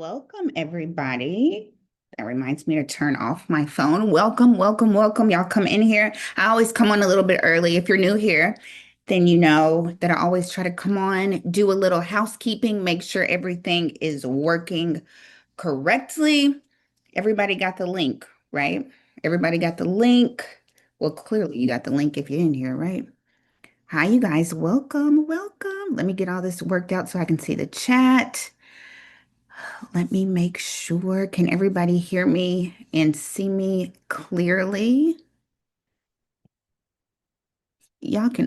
Welcome, everybody. That reminds me to turn off my phone. Welcome, welcome, welcome. Y'all come in here. I always come on a little bit early. If you're new here, then you know that I always try to come on, do a little housekeeping, make sure everything is working correctly. Everybody got the link, right? Everybody got the link. Well, clearly you got the link if you're in here, right? Hi, you guys. Welcome, welcome. Let me get all this worked out so I can see the chat. Let me make sure. Can everybody hear me and see me clearly?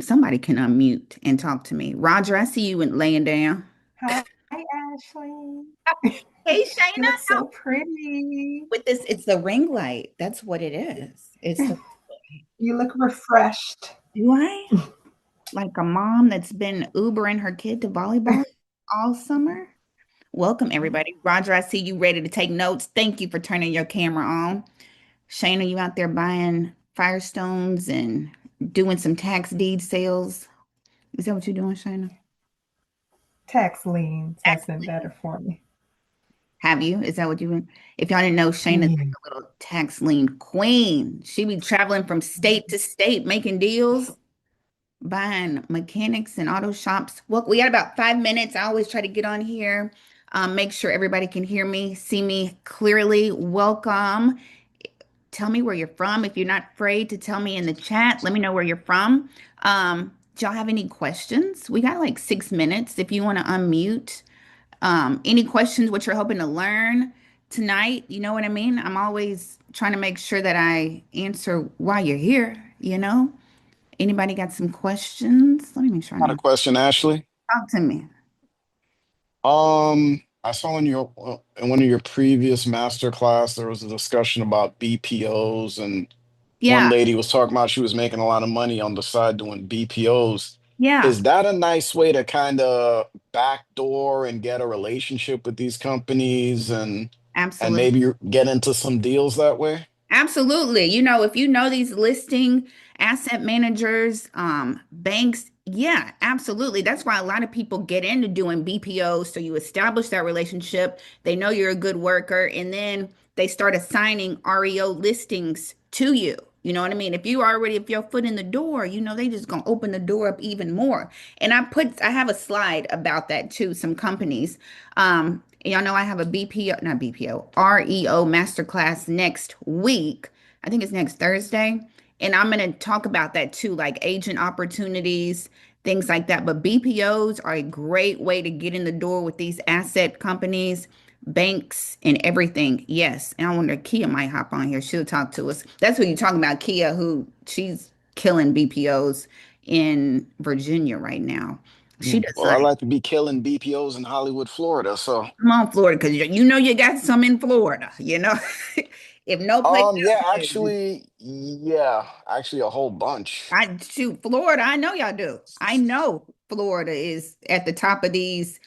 Somebody can unmute and talk to me. Roger, I see you laying down. Hi, Ashley. Hey, You Shayna, look so pretty. with this, it's the ring light. That's what it is. It's the, You look refreshed. do I? Like a mom that's been Ubering her kid to volleyball all summer? Welcome, everybody. Roger, I see you ready to take notes. Thank you for turning your camera on. Shayna, you out there buying Firestones and doing some tax deed sales? Is that what you're doing, Shayna? Tax liens Tax has been better for me. Have you? Is that what you been? If y'all didn't know, Shayna's like Yeah. a little tax lien queen. She be traveling from state to state making deals, buying mechanics and auto shops. Well, we got about 5 minutes. I always try to get on here, make sure everybody can hear me, see me clearly. Welcome. Tell me where you're from. If you're not afraid to tell me in the chat, let me know where you're from. Do y'all have any questions? We got like 6 minutes if you want to unmute. Any questions, what you're hoping to learn tonight? You know what I mean? I'm always trying to make sure that I answer while you're here, you know? Anybody got some questions? Let me make sure I Got a know. question, Ashley. Talk to me. I saw in one of your previous master class there was a discussion about BPOs, and one Yeah, lady was talking about she was making a lot of money on the side doing BPOs. yeah, Is that a nice way to kind of backdoor and get a relationship with these companies and absolutely. maybe get into some deals that way? Absolutely. You know, if you know these listing asset managers, banks, yeah, absolutely. That's why a lot of people get into doing BPOs. So you establish that relationship. They know you're a good worker, and then they start assigning REO listings to you. You know what I mean? If your foot in the door, you know, they just gonna open the door up even more. And I have a slide about that too, some companies. Y'all know I have a BPO, not BPO, REO masterclass next week. I think it's next Thursday. And I'm going to talk about that too, like agent opportunities, things like that. But BPOs are a great way to get in the door with these asset companies, banks, and everything. Yes. And I wonder, Kia might hop on here. She'll talk to us. That's what you're talking about, Kia, who she's killing BPOs in Virginia right now. She does Well, I like to be killing BPOs in Hollywood, Florida. So, Come on, Florida, because you know you got some in Florida, you know. If no place yeah, else is, actually a whole bunch. I shoot Florida, I know y'all do. I know Florida is at the top of these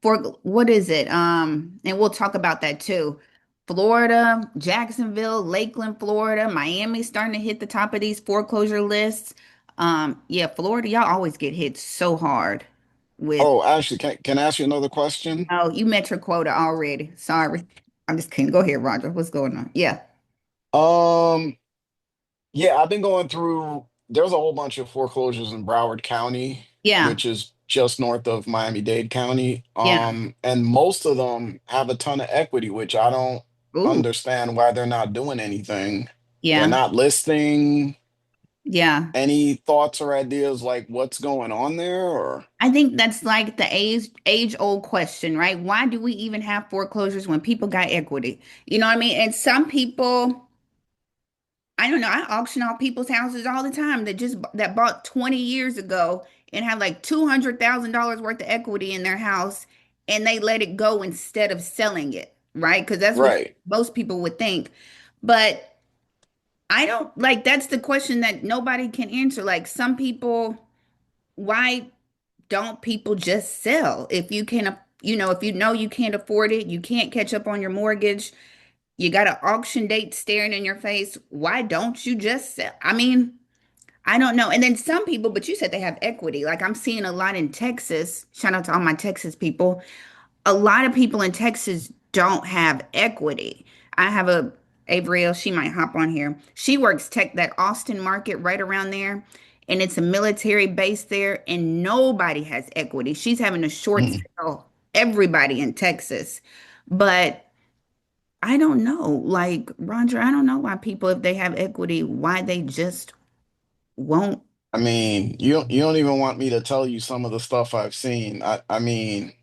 for what is it? And we'll talk about that too. Florida, Jacksonville, Lakeland, Florida, Miami's starting to hit the top of these foreclosure lists. Yeah, Florida, y'all always get hit so hard with Oh, Ashley, can I ask you another question? oh, you met your quota already. Sorry. I'm just kidding. Go ahead, Roger. What's going on? Yeah. Um, yeah, I've been going through, there's a whole bunch of foreclosures in Broward County, Yeah. which is just north of Miami-Dade County. Yeah. And most of them have a ton of equity, which I don't Ooh. understand why they're not doing anything. They're Yeah. not listing. Yeah. Any thoughts or ideas like what's going on there or? I think that's like the age old question, right? Why do we even have foreclosures when people got equity? You know what I mean? And some people, I don't know, I auction off people's houses all the time that bought 20 years ago and have like $200,000 worth of equity in their house and they let it go instead of selling it, right? Because that's what Right. most people would think. But I don't like that's the question that nobody can answer. Like some people, why don't people just sell? If you can, if you know you can't afford it, you can't catch up on your mortgage, you got an auction date staring in your face, why don't you just sell? I mean, I don't know. And then some people, but you said they have equity. Like I'm seeing a lot in Texas. Shout out to all my Texas people. A lot of people in Texas don't have equity. I have a Avriel, she might hop on here. She works tech that Austin market right around there, and it's a military base there, and nobody has equity. She's having a short Mm. sale everybody in Texas. But I don't know, like Roger, I don't know why people, if they have equity, why they just won't. I mean, you don't even want me to tell you some of the stuff I've seen. I mean,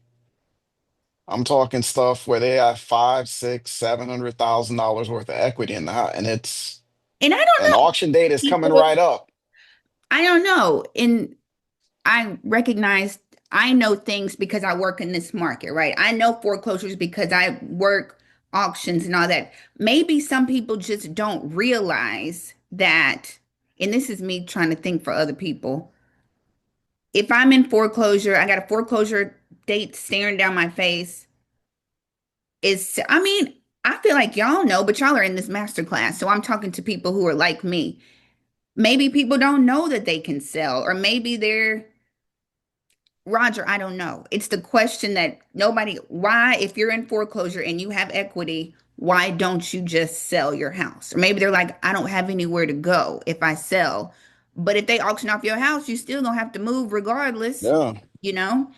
I'm talking stuff where they have five, six, $700,000 worth of equity in the house, and it's And I don't an know auction date is coming people, right up. I don't know. And I recognize I know things because I work in this market, right? I know foreclosures because I work auctions and all that. Maybe some people just don't realize that, and this is me trying to think for other people. If I'm in foreclosure, I got a foreclosure date staring down my face. I mean, I feel like y'all know, but y'all are in this master class. So I'm talking to people who are like me. Maybe people don't know that they can sell, or maybe they're Roger, I don't know. It's the question that nobody, why, if you're in foreclosure and you have equity, why don't you just sell your house? Or maybe they're like, I don't have anywhere to go if I sell. But if they auction off your house, you still don't have to move regardless, Yeah. you know?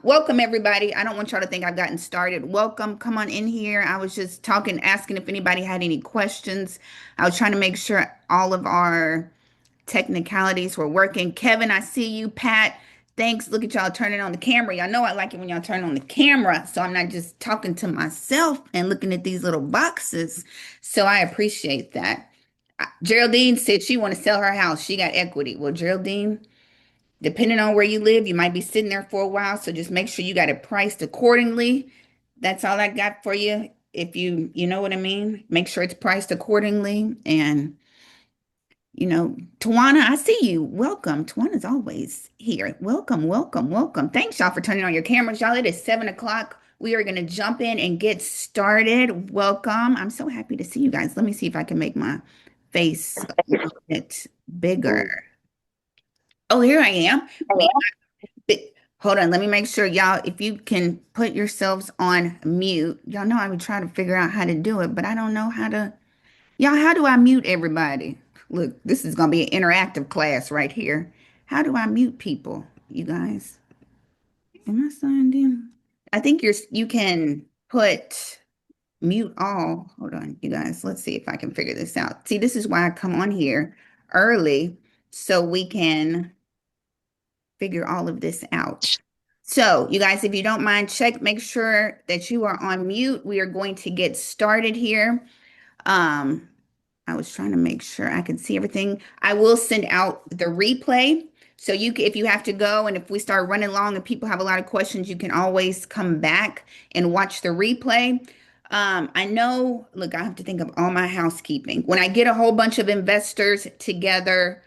Welcome everybody. I don't want y'all to think I've gotten started. Welcome. Come on in here. I was just talking, asking if anybody had any questions. I was trying to make sure all of our technicalities were working. Kevin, I see you. Pat, thanks. Look at y'all turning on the camera. Y'all know I like it when y'all turn on the camera, so I'm not just talking to myself and looking at these little boxes. So I appreciate that. Geraldine said she want to sell her house. She got equity. Well, Geraldine, depending on where you live, you might be sitting there for a while. So just make sure you got it priced accordingly. That's all I got for you. If you know what I mean, make sure it's priced accordingly. And Tawana, I see you. Welcome. Tawana's always here. Welcome, welcome, welcome. Thanks, y'all, for turning on your cameras. Y'all, it is 7 o'clock. We are going to jump in and get started. Welcome. I'm so happy to see you guys. Let me see if I can make my face a little bit bigger. Oh, here I am. We Hold on. Let me make sure, y'all, if you can put yourselves on mute. Y'all know I would try to figure out how to do it, but I don't know how to. Y'all, how do I mute everybody? Look, this is going to be an interactive class right here. How do I mute people, you guys? Am I signed in? I think you can put mute all. Hold on, you guys. Let's see if I can figure this out. See, this is why I come on here early so we can figure all of this out. So, you guys, if you don't mind, make sure that you are on mute. We are going to get started here. Um, I was trying to make sure I could see everything. I will send out the replay. So if you have to go and if we start running long and people have a lot of questions, you can always come back and watch the replay. I know, look, I have to think of all my housekeeping. When I get a whole bunch of investors together,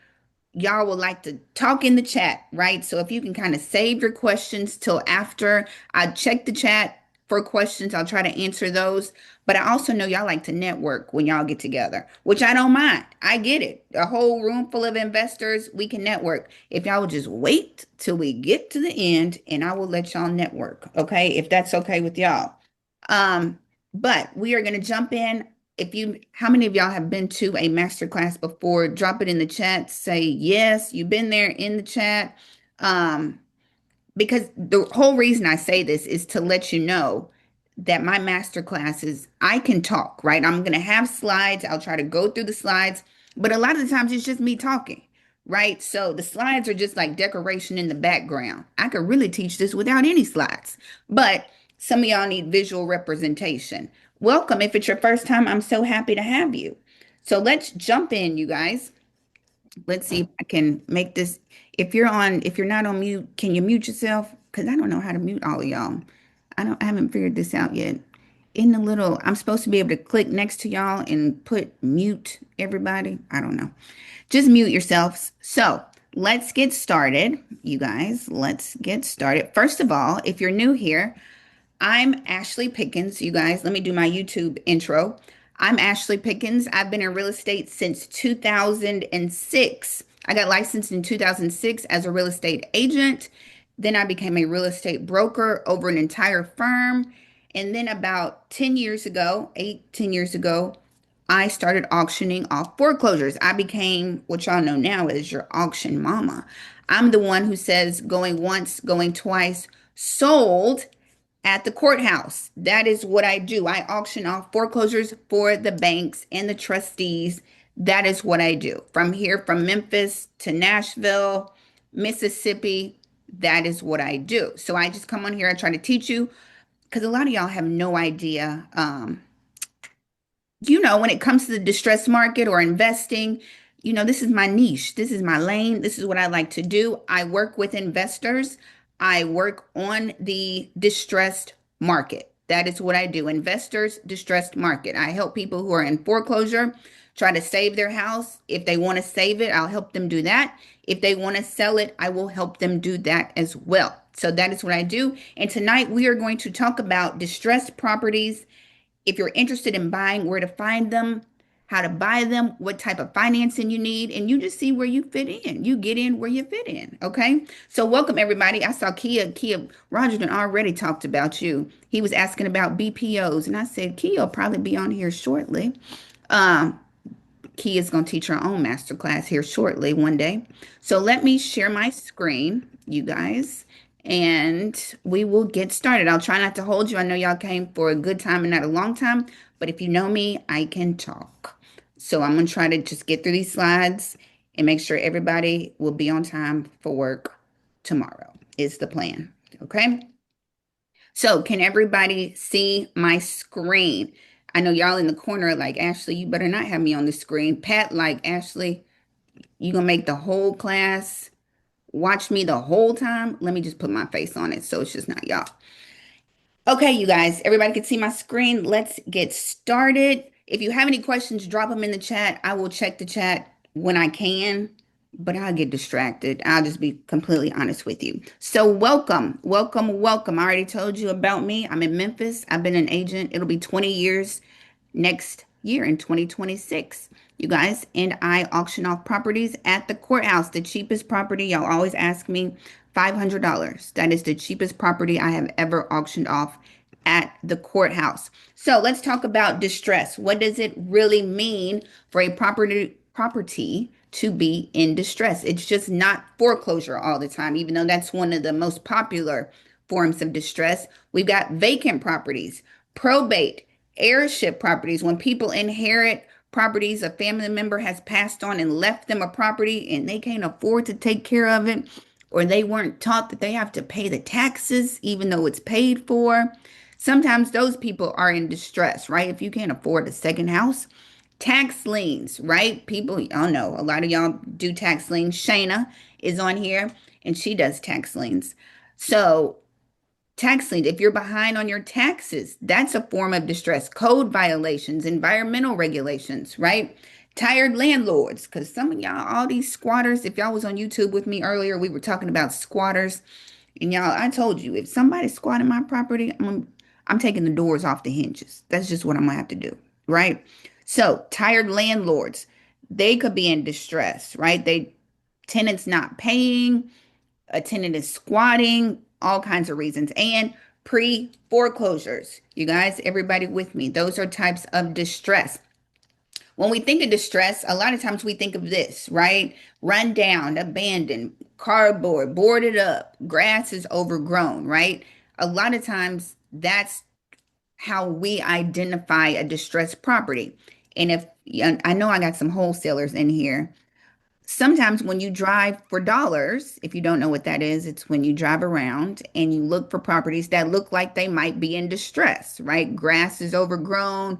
y'all would like to talk in the chat, right? So if you can kind of save your questions till after I check the chat for questions, I'll try to answer those. But I also know y'all like to network when y'all get together, which I don't mind. I get it. A whole room full of investors, we can network. If y'all would just wait till we get to the end and I will let y'all network, okay? If that's okay with y'all. Um, but we are going to jump in. How many of y'all have been to a master class before? Drop it in the chat. Say yes, you've been there in the chat. Um, because the whole reason I say this is to let you know that my master classes, I can talk, right? I'm going to have slides. I'll try to go through the slides, but a lot of the times it's just me talking, right? So the slides are just like decoration in the background. I could really teach this without any slides, but some of y'all need visual representation. Welcome. If it's your first time, I'm so happy to have you. So let's jump in, you guys. Let's see if I can make this. If you're not on mute, can you mute yourself? Because I don't know how to mute all of y'all. I haven't figured this out yet. I'm supposed to be able to click next to y'all and put mute everybody. I don't know. Just mute yourselves. So let's get started, you guys. Let's get started. First of all, if you're new here, I'm Ashley Pickens, you guys. Let me do my YouTube intro. I'm Ashley Pickens. I've been in real estate since 2006. I got licensed in 2006 as a real estate agent. Then I became a real estate broker over an entire firm. And then about 10 years ago, 8, 10 years ago, I started auctioning off foreclosures. I became what y'all know now as your auction mama. I'm the one who says going once, going twice, sold at the courthouse. That is what I do. I auction off foreclosures for the banks and the trustees. That is what I do. From here, from Memphis to Nashville, Mississippi, that is what I do. So I just come on here, I try to teach you because a lot of y'all have no idea. When it comes to the distressed market or investing, this is my niche. This is my lane. This is what I like to do. I work with investors. I work on the distressed market. That is what I do. Investors, distressed market. I help people who are in foreclosure try to save their house. If they want to save it, I'll help them do that. If they want to sell it, I will help them do that as well. So that is what I do. And tonight we are going to talk about distressed properties. If you're interested in buying, where to find them, how to buy them, what type of financing you need, and you just see where you fit in. You get in where you fit in. Okay. So welcome everybody. I saw Kia Roger done already talked about you. He was asking about BPOs, and I said Kia will probably be on here shortly. Um, Key is going to teach her own masterclass here shortly, one day. So let me share my screen, you guys, and we will get started. I'll try not to hold you. I know y'all came for a good time and not a long time, but if you know me, I can talk. So I'm going to try to just get through these slides and make sure everybody will be on time for work tomorrow, is the plan. Okay. So can everybody see my screen? I know y'all in the corner are like, Ashley, you better not have me on the screen. Pat, like, Ashley, you gonna make the whole class watch me the whole time? Let me just put my face on it so it's just not y'all. Okay, you guys, everybody can see my screen. Let's get started. If you have any questions, drop them in the chat. I will check the chat when I can, but I'll get distracted. I'll just be completely honest with you. So, welcome, welcome, welcome. I already told you about me. I'm in Memphis. I've been an agent. It'll be 20 years next year in 2026, you guys. And I auction off properties at the courthouse. The cheapest property, y'all always ask me, $500. That is the cheapest property I have ever auctioned off at the courthouse. So let's talk about distress. What does it really mean for a property to be in distress? It's just not foreclosure all the time, even though that's one of the most popular forms of distress. We've got vacant properties, probate, heirship properties. When people inherit properties, a family member has passed on and left them a property and they can't afford to take care of it, or they weren't taught that they have to pay the taxes even though it's paid for. Sometimes those people are in distress, right? If you can't afford a second house, tax liens, right? People, y'all know, a lot of y'all do tax liens. Shayna is on here and she does tax liens. So tax lien, if you're behind on your taxes, that's a form of distress. Code violations, environmental regulations, right? Tired landlords, because some of y'all, all these squatters, if y'all was on YouTube with me earlier, we were talking about squatters. And y'all, I told you, if somebody's squatting my property, I'm taking the doors off the hinges. That's just what I'm gonna have to do, right? So tired landlords, they could be in distress, right? Tenants not paying, a tenant is squatting, all kinds of reasons, and pre-foreclosures. You guys, everybody with me, those are types of distress. When we think of distress, a lot of times we think of this, right? Run down, abandoned, cardboard, boarded up, grass is overgrown, right? A lot of times that's how we identify a distressed property. And if I know I got some wholesalers in here, sometimes when you drive for dollars, if you don't know what that is, it's when you drive around and you look for properties that look like they might be in distress, right? Grass is overgrown,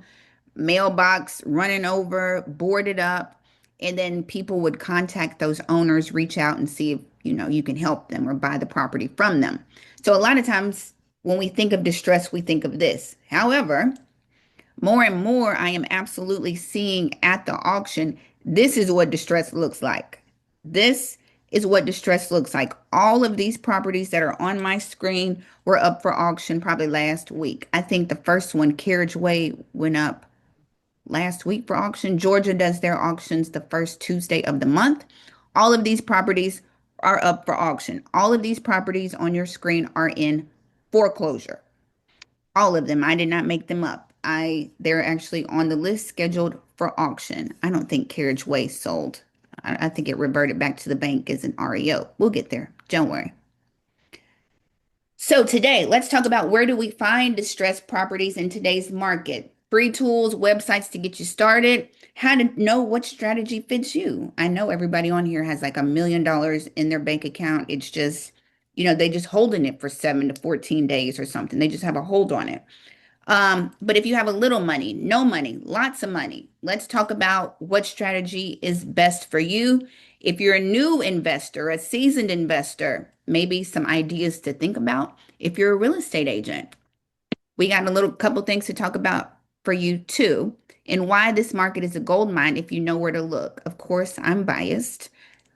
mailbox running over, boarded up, and then people would contact those owners, reach out and see if, you can help them or buy the property from them. So a lot of times when we think of distress, we think of this. However, more and more, I am absolutely seeing at the auction, this is what distress looks like. This is what distress looks like. All of these properties that are on my screen were up for auction probably last week. I think the first one, Carriageway, went up last week for auction. Georgia does their auctions the first Tuesday of the month. All of these properties are up for auction. All of these properties on your screen are in foreclosure. All of them. I did not make them up. They're actually on the list scheduled for auction. I don't think Carriage Way sold. I think it reverted back to the bank as an REO. We'll get there. Don't worry. So today, let's talk about where do we find distressed properties in today's market? Free tools, websites to get you started, how to know what strategy fits you. I know everybody on here has like $1 million in their bank account. It's just, they just holding it for 7 to 14 days or something. They just have a hold on it. But if you have a little money, no money, lots of money, let's talk about what strategy is best for you. If you're a new investor, a seasoned investor, maybe some ideas to think about. If you're a real estate agent, we got a little couple things to talk about for you too, and why this market is a gold mine if you know where to look. Of course, I'm biased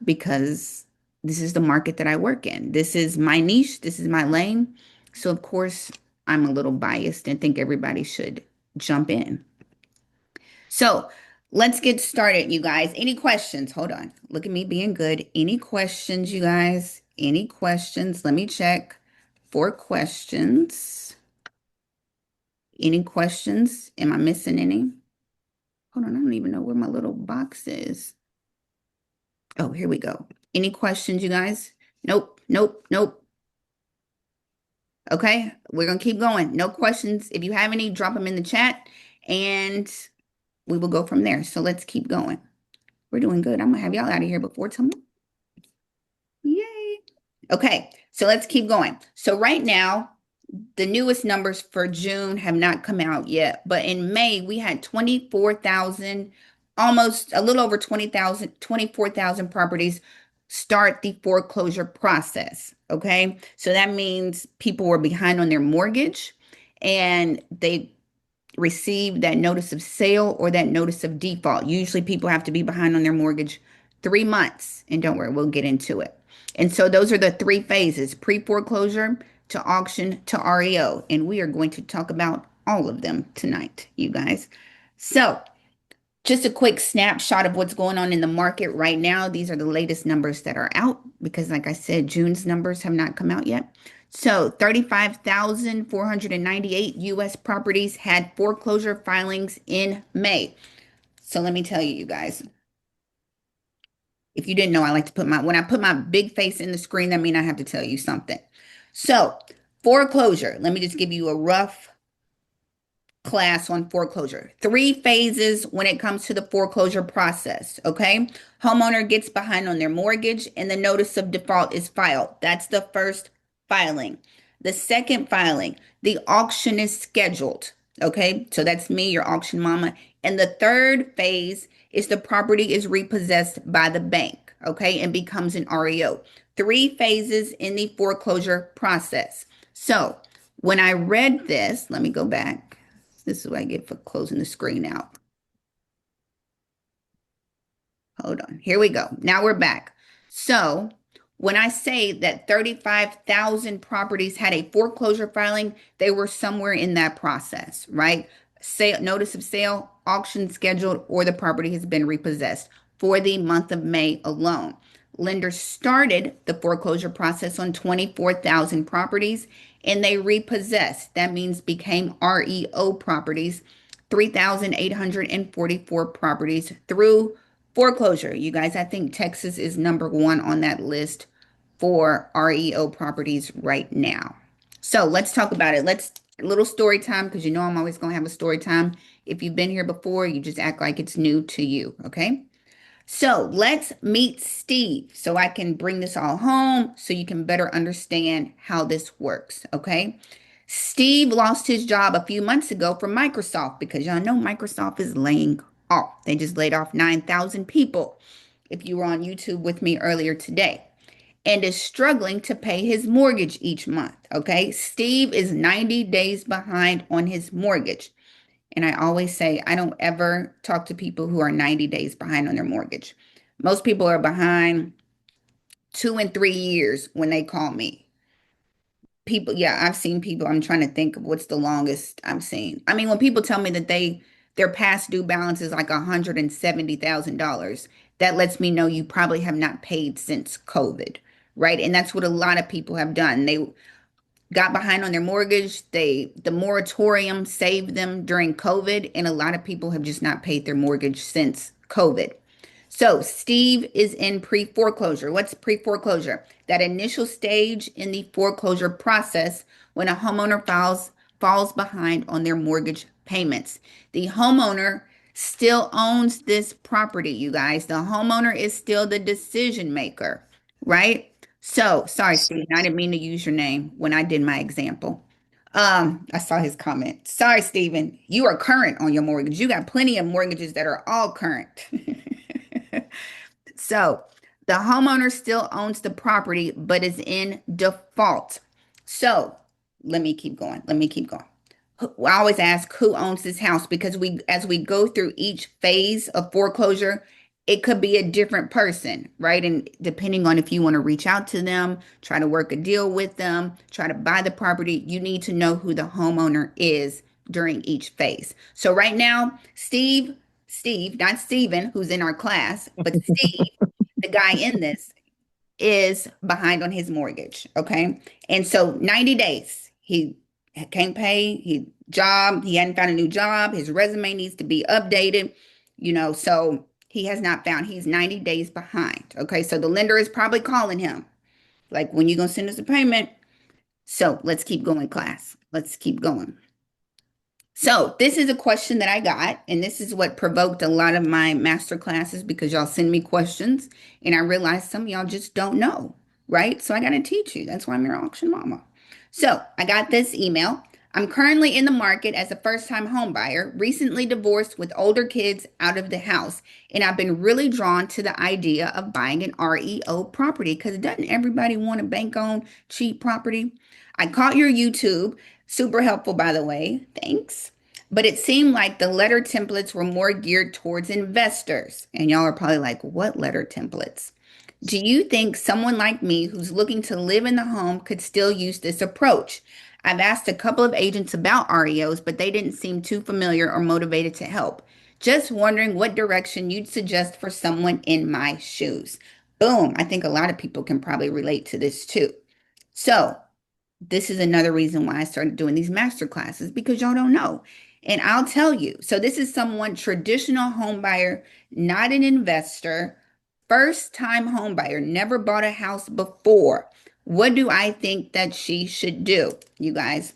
because this is the market that I work in. This is my niche, this is my lane. So, of course, I'm a little biased and think everybody should jump in. So, let's get started, you guys. Any questions? Hold on. Look at me being good. Any questions, you guys? Any questions? Let me check for questions. Any questions? Am I missing any? Hold on, I don't even know where my little box is. Oh, here we go. Any questions, you guys? Nope, nope, nope. Okay, we're gonna keep going. No questions. If you have any, drop them in the chat and we will go from there. So let's keep going. We're doing good. I'm gonna have y'all out of here before tomorrow. Yay. Okay, so let's keep going. So right now, the newest numbers for June have not come out yet, but in May we had 24,000, almost a little over 20,000, 24,000 properties start the foreclosure process. Okay, so that means people were behind on their mortgage and they received that notice of sale or that notice of default. Usually people have to be behind on their mortgage 3 months, and don't worry, we'll get into it. And so those are the three phases: pre-foreclosure to auction to REO. And we are going to talk about all of them tonight, you guys. So just a quick snapshot of what's going on in the market right now. These are the latest numbers that are out because, like I said, June's numbers have not come out yet. So 35,498 US properties had foreclosure filings in May. So let me tell you, you guys, if you didn't know, I like to when I put my big face in the screen, that means I have to tell you something. So foreclosure, let me just give you a rough class on foreclosure. Three phases when it comes to the foreclosure process, okay? Homeowner gets behind on their mortgage and the notice of default is filed. That's the first filing. The second filing, the auction is scheduled, okay? So that's me, your auction mama. And the third phase is the property is repossessed by the bank, okay, and becomes an REO. Three phases in the foreclosure process. So when I read this, let me go back. This is what I get for closing the screen out. Hold on. Here we go. Now we're back. So when I say that 35,000 properties had a foreclosure filing, they were somewhere in that process, right? Sale, notice of sale, auction scheduled, or the property has been repossessed for the month of May alone. Lenders started the foreclosure process on 24,000 properties and they repossessed. That means became REO properties, 3,844 properties through foreclosure. You guys, I think Texas is #1 on that list for REO properties right now. So let's talk about it. Let's a little story time because you know I'm always going to have a story time. If you've been here before, you just act like it's new to you, okay? So let's meet Steve so I can bring this all home so you can better understand how this works, okay? Steve lost his job a few months ago from Microsoft because y'all know Microsoft is laying off. They just laid off 9,000 people, if you were on YouTube with me earlier today, and is struggling to pay his mortgage each month, okay? Steve is 90 days behind on his mortgage. And I always say, I don't ever talk to people who are 90 days behind on their mortgage. Most people are behind 2 and 3 years when they call me. People, yeah, I've seen people. I'm trying to think of what's the longest I've seen. I mean, when people tell me that their past due balance is like $170,000, that lets me know you probably have not paid since COVID, right? And that's what a lot of people have done. got behind on their mortgage. The moratorium saved them during COVID, and a lot of people have just not paid their mortgage since COVID. So Steve is in pre-foreclosure. What's pre-foreclosure? That initial stage in the foreclosure process when a homeowner falls behind on their mortgage payments. The homeowner still owns this property, you guys. The homeowner is still the decision maker, right? So, sorry, Steve, I didn't mean to use your name when I did my example. I saw his comment. Sorry, Stephen, you are current on your mortgage. You got plenty of mortgages that are all current. So the homeowner still owns the property, but is in default. So let me keep going. Let me keep going. I always ask who owns this house because as we go through each phase of foreclosure, it could be a different person, right? And depending on if you want to reach out to them, try to work a deal with them, try to buy the property, you need to know who the homeowner is during each phase. So right now, Steve, not Steven, who's in our class, but Steve, the guy in this, is behind on his mortgage. Okay. And so 90 days, he can't pay, he hadn't found a new job, his resume needs to be updated, so he has not found, he's 90 days behind. Okay. So the lender is probably calling him, like, when you gonna send us a payment? So let's keep going, class. Let's keep going. So this is a question that I got, and this is what provoked a lot of my master classes because y'all send me questions, and I realized some of y'all just don't know, right? So I got to teach you. That's why I'm your auction mama. So I got this email. I'm currently in the market as a first-time home buyer, recently divorced with older kids out of the house, and I've been really drawn to the idea of buying an REO property because doesn't everybody want to bank on cheap property? I caught your YouTube. Super helpful, by the way. Thanks. But it seemed like the letter templates were more geared towards investors. And y'all are probably like, what letter templates? Do you think someone like me who's looking to live in the home could still use this approach? I've asked a couple of agents about REOs, but they didn't seem too familiar or motivated to help. Just wondering what direction you'd suggest for someone in my shoes. Boom. I think a lot of people can probably relate to this too. So, this is another reason why I started doing these master classes because y'all don't know. And I'll tell you. So this is someone traditional home buyer, not an investor, first time home buyer, never bought a house before. What do I think that she should do, you guys?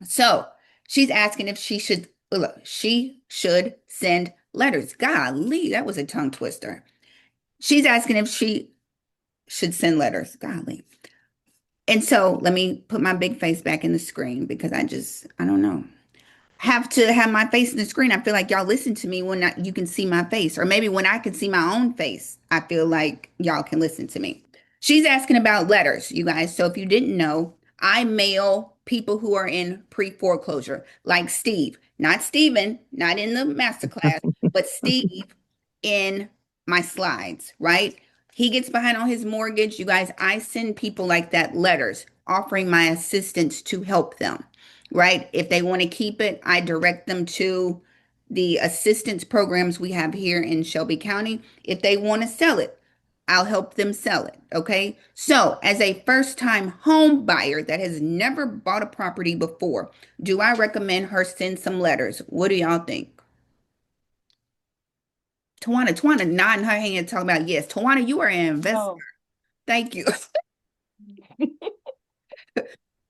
So she's asking if she should send letters. Golly, that was a tongue twister. She's asking if she should send letters. Golly. And so let me put my big face back in the screen because I don't know. Have to have my face in the screen. I feel like y'all listen to me when you can see my face, or maybe when I can see my own face, I feel like y'all can listen to me. She's asking about letters, you guys. So if you didn't know, I mail people who are in pre-foreclosure, like Steve, not Steven, not in the masterclass, but Steve in my slides, right? He gets behind on his mortgage. You guys, I send people like that letters offering my assistance to help them, right? If they want to keep it, I direct them to the assistance programs we have here in Shelby County. If they want to sell it, I'll help them sell it. Okay. So, as a first time home buyer that has never bought a property before, do I recommend her send some letters? What do y'all think? Tawana nodding her head talking about yes. Tawana, you are an investor. No. Thank you.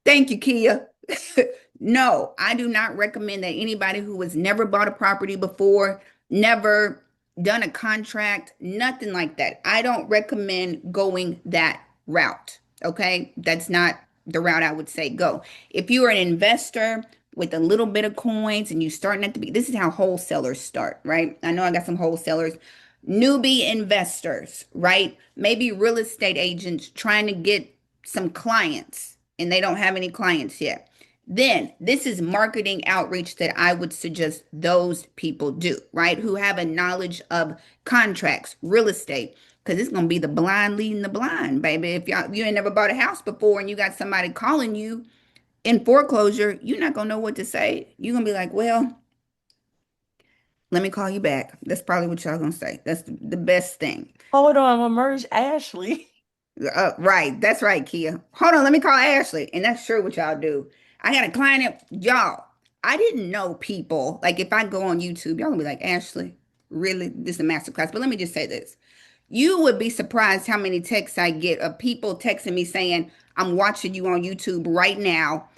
Thank you, Kia. No, I do not recommend that anybody who has never bought a property before, never done a contract, nothing like that. I don't recommend going that route. Okay. That's not the route I would say go. If you are an investor with a little bit of coins and you starting at this is how wholesalers start, right? I know I got some wholesalers, newbie investors, right? Maybe real estate agents trying to get some clients and they don't have any clients yet. Then this is marketing outreach that I would suggest those people do, right? Who have a knowledge of contracts, real estate, because it's gonna be the blind leading the blind, baby. If you ain't never bought a house before and you got somebody calling you in foreclosure, you're not gonna know what to say. You're gonna be like, well, let me call you back. That's probably what y'all gonna say. That's the best thing. Hold on, I'm gonna merge Ashley. Right. That's right, Kia. Hold on, let me call Ashley. And that's sure what y'all do. I got a client, y'all. I didn't know people. Like if I go on YouTube, y'all gonna be like, Ashley, really? This is a masterclass. But let me just say this. You would be surprised how many texts I get of people texting me saying, I'm watching you on YouTube right now.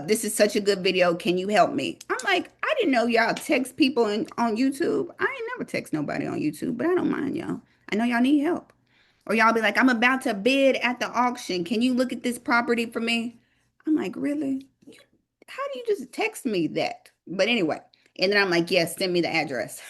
This is such a good video. Can you help me? I'm like, I didn't know y'all text people on YouTube. I ain't never text nobody on YouTube, but I don't mind y'all. I know y'all need help. Or y'all be like, I'm about to bid at the auction. Can you look at this property for me? I'm like, really? How do you just text me that? But anyway, and then I'm like, yes, send me the address.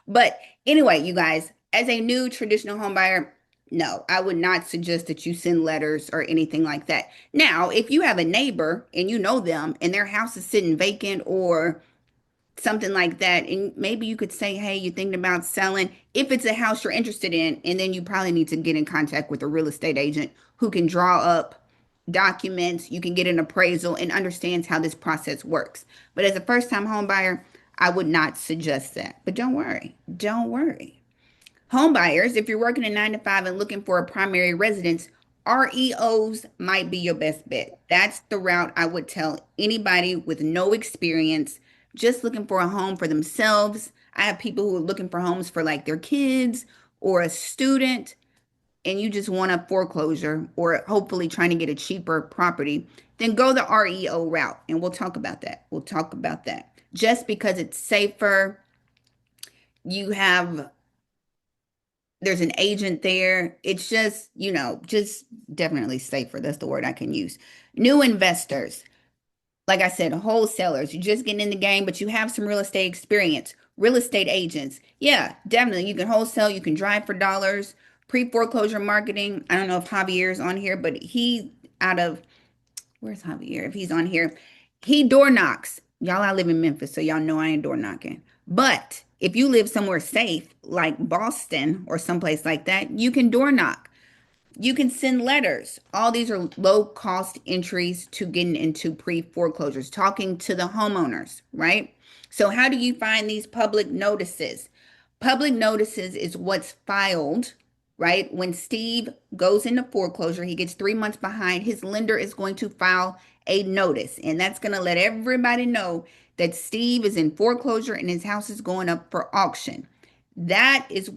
But anyway, you guys, as a new traditional home buyer, no, I would not suggest that you send letters or anything like that. Now, if you have a neighbor and you know them and their house is sitting vacant or something like that, and maybe you could say, hey, you're thinking about selling, if it's a house you're interested in, and then you probably need to get in contact with a real estate agent who can draw up documents, you can get an appraisal and understands how this process works. But as a first time home buyer, I would not suggest that. But don't worry, don't worry. Home buyers, if you're working a 9 to 5 and looking for a primary residence, REOs might be your best bet. That's the route I would tell anybody with no experience, just looking for a home for themselves. I have people who are looking for homes for like their kids or a student, and you just want a foreclosure or hopefully trying to get a cheaper property. Then go the REO route, and we'll talk about that. We'll talk about that. Just because it's safer, you have there's an agent there. It's just, just definitely safer. That's the word I can use. New investors, like I said, wholesalers, you're just getting in the game, but you have some real estate experience. Real estate agents, yeah, definitely. You can wholesale, you can drive for dollars. Pre-foreclosure marketing. I don't know if Javier's on here, but he out of where's Javier? If he's on here, he door knocks. Y'all, I live in Memphis, so y'all know I ain't door knocking. But if you live somewhere safe, like Boston or someplace like that, you can door knock. You can send letters. All these are low cost entries to getting into pre foreclosures, talking to the homeowners, right? So, how do you find these public notices? Public notices is what's filed, right? When Steve goes into foreclosure, he gets 3 months behind. His lender is going to file a notice, and that's going to let everybody know that Steve is in foreclosure and his house is going up for auction. That is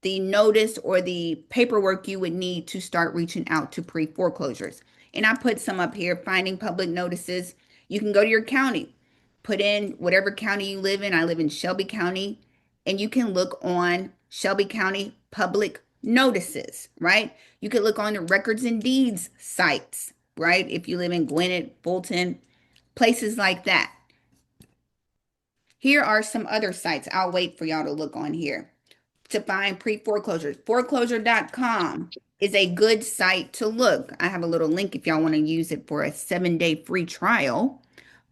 the notice or the paperwork you would need to start reaching out to pre foreclosures. And I put some up here, finding public notices. You can go to your county, put in whatever county you live in. I live in Shelby County, and you can look on Shelby County public notices, right? You could look on the records and deeds sites, right? If you live in Gwinnett, Fulton, places like that. Here are some other sites. I'll wait for y'all to look on here to find pre-foreclosures. Foreclosure.com is a good site to look. I have a little link if y'all want to use it for a 7-day free trial.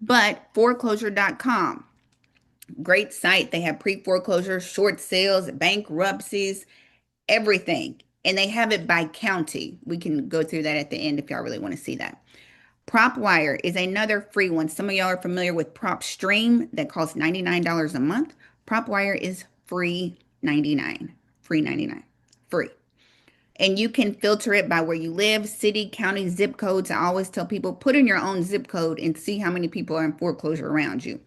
But foreclosure.com, great site. They have pre-foreclosure, short sales, bankruptcies, everything. And they have it by county. We can go through that at the end if y'all really want to see that. PropWire is another free one. Some of y'all are familiar with PropStream that costs $99 a month. PropWire is free 99, free 99, free. And you can filter it by where you live, city, county, zip codes. I always tell people put in your own zip code and see how many people are in foreclosure around you.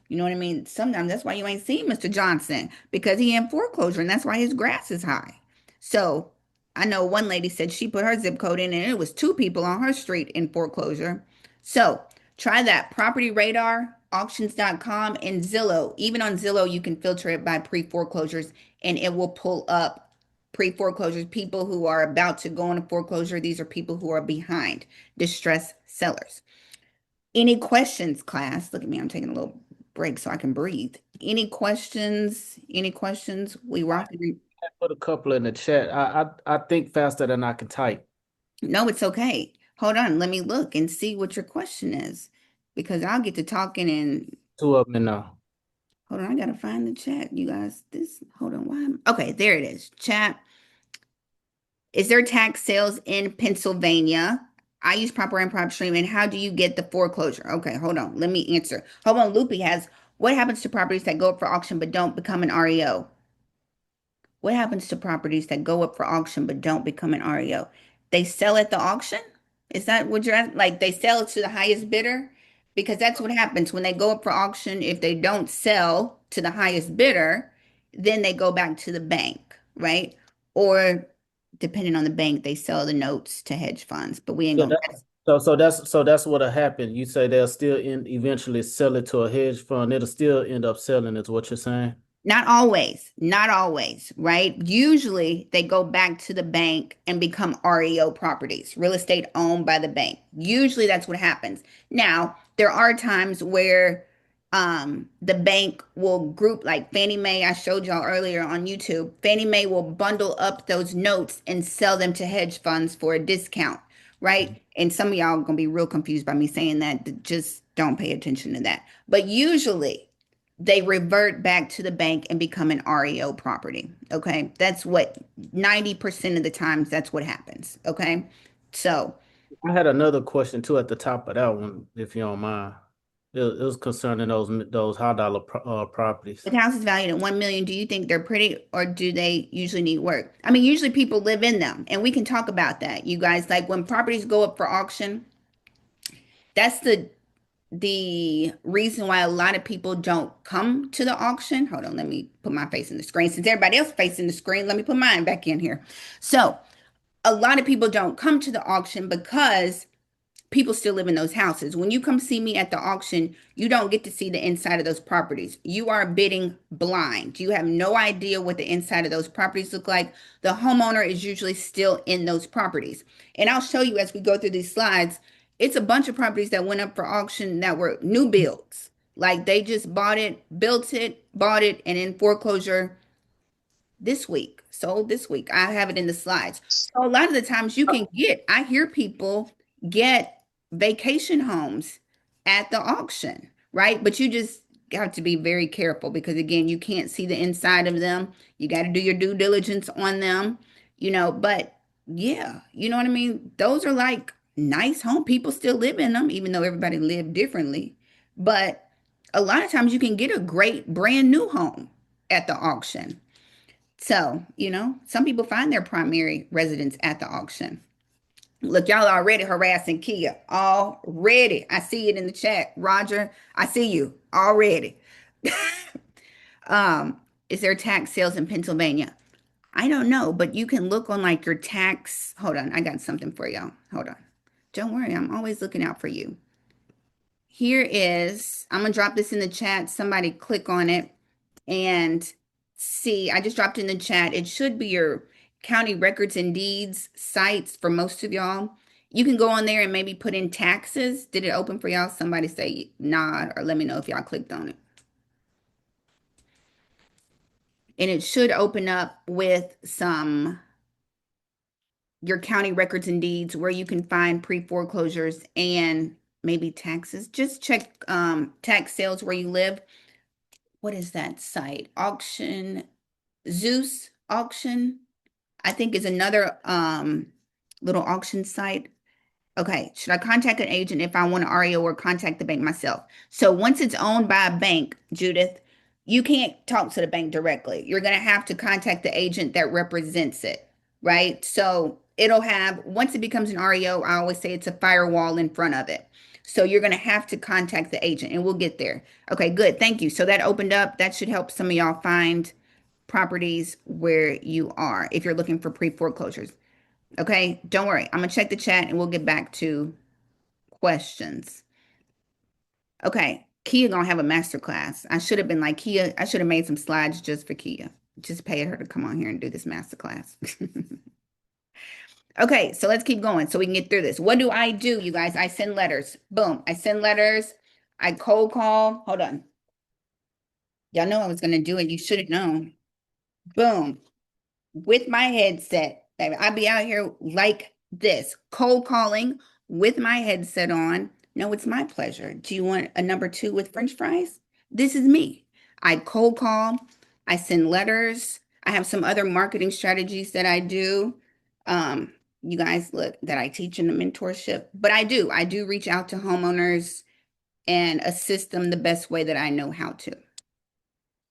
You know what I mean? Sometimes that's why you ain't seen Mr. Johnson because he in foreclosure and that's why his grass is high. So I know one lady said she put her zip code in and it was 2 people on her street in foreclosure. So try that. Property Radar, auctions.com, and Zillow. Even on Zillow, you can filter it by pre-foreclosures and it will pull up pre-foreclosures, people who are about to go into foreclosure. These are people who are behind, distressed sellers. Any questions, class? Look at me, I'm taking a little break so I can breathe. Any questions? Any questions? We rock. I put a couple in the chat. I think faster than I can type. No, it's okay. Hold on, let me look and see what your question is because I'll get to talking and Two of them in there. hold on, I gotta find the chat, you guys. Hold on, why? Okay, there it is. Chat. Is there tax sales in Pennsylvania? I use Proper and PropStream. And how do you get the foreclosure? Okay, hold on. Let me answer. Hold on. Loopy has what happens to properties that go up for auction but don't become an REO? What happens to properties that go up for auction but don't become an REO? They sell at the auction? Is that what you're asking? Like they sell it to the highest bidder? Because that's what happens when they go up for auction. If they don't sell to the highest bidder, then they go back to the bank, right? Or depending on the bank, they sell the notes to hedge funds. But we ain't Yeah, gonna. that's what'll happen. You say they'll still eventually sell it to a hedge fund. It'll still end up selling, is what you're saying. Not always, not always, right? Usually they go back to the bank and become REO properties, real estate owned by the bank. Usually that's what happens. Now, there are times where the bank will group like Fannie Mae, I showed y'all earlier on YouTube. Fannie Mae will bundle up those notes and sell them to hedge funds for a discount, right? And some of y'all are gonna be real confused by me saying that. Just don't pay attention to that. But usually they revert back to the bank and become an REO property. Okay. That's what 90% of the times that's what happens. Okay. So I had another question too at the top of that one, if you don't mind. It was concerning those high dollar properties. with houses valued at 1 million, do you think they're pretty or do they usually need work? I mean, usually people live in them and we can talk about that. You guys, like when properties go up for auction, that's the reason why a lot of people don't come to the auction. Hold on, let me put my face in the screen. Since everybody else facing the screen, let me put mine back in here. So a lot of people don't come to the auction because people still live in those houses. When you come see me at the auction, you don't get to see the inside of those properties. You are bidding blind. You have no idea what the inside of those properties look like. The homeowner is usually still in those properties. And I'll show you as we go through these slides. It's a bunch of properties that went up for auction that were new builds. Like they just bought it, built it, bought it, and in foreclosure this week, sold this week. I have it in the slides. So a lot of the times I hear people get vacation homes at the auction, right? But you just have to be very careful because again, you can't see the inside of them. You got to do your due diligence on them, but yeah, you know what I mean? Those are like nice home. People still live in them, even though everybody lived differently. But a lot of times you can get a great brand new home at the auction. So, some people find their primary residence at the auction. Look, y'all already harassing Kia. Already. I see it in the chat. Roger, I see you already. Is there tax sales in Pennsylvania? I don't know, but you can look on like your tax. Hold on, I got something for y'all. Hold on. Don't worry, I'm always looking out for you. I'm gonna drop this in the chat. Somebody click on it and see. I just dropped in the chat. It should be your county records and deeds sites for most of y'all. You can go on there and maybe put in taxes. Did it open for y'all? Somebody say nod or let me know if y'all clicked on it. And it should open up with your county records and deeds where you can find pre-foreclosures and maybe taxes. Just check tax sales where you live. What is that site? Auction, Zeus auction, I think is another little auction site. Okay, should I contact an agent if I want an REO or contact the bank myself? So once it's owned by a bank, Judith, you can't talk to the bank directly. You're going to have to contact the agent that represents it, right? So once it becomes an REO, I always say it's a firewall in front of it. So you're going to have to contact the agent and we'll get there. Okay, good. Thank you. So that opened up. That should help some of y'all find properties where you are if you're looking for pre-foreclosures. Okay, don't worry. I'm gonna check the chat and we'll get back to questions. Okay, Kia gonna have a master class. I should have been like Kia. I should have made some slides just for Kia. Just paid her to come on here and do this master class. Okay, so let's keep going so we can get through this. What do, you guys? I send letters. Boom. I send letters. I cold call. Hold on. Y'all know I was gonna do it. You should have known. Boom. With my headset. Baby, I'd be out here like this, cold calling with my headset on. No, it's my pleasure. Do you want a number 2 with French fries? This is me. I cold call. I send letters. I have some other marketing strategies that I do. You guys look that I teach in the mentorship, but I do reach out to homeowners and assist them the best way that I know how to.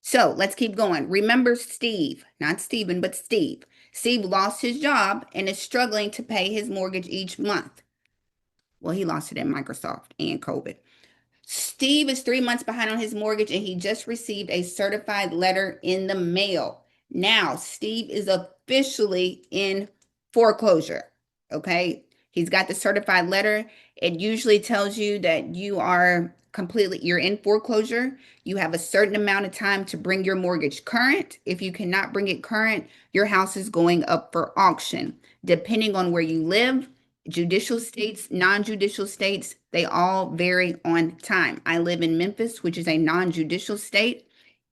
So let's keep going. Remember Steve, not Steven, but Steve. Steve lost his job and is struggling to pay his mortgage each month. Well, he lost it at Microsoft and COVID. Steve is 3 months behind on his mortgage and he just received a certified letter in the mail. Now, Steve is officially in foreclosure. Okay. He's got the certified letter. It usually tells you that you're in foreclosure. You have a certain amount of time to bring your mortgage current. If you cannot bring it current, your house is going up for auction. Depending on where you live, judicial states, non-judicial states, they all vary on time. I live in Memphis, which is a non-judicial state.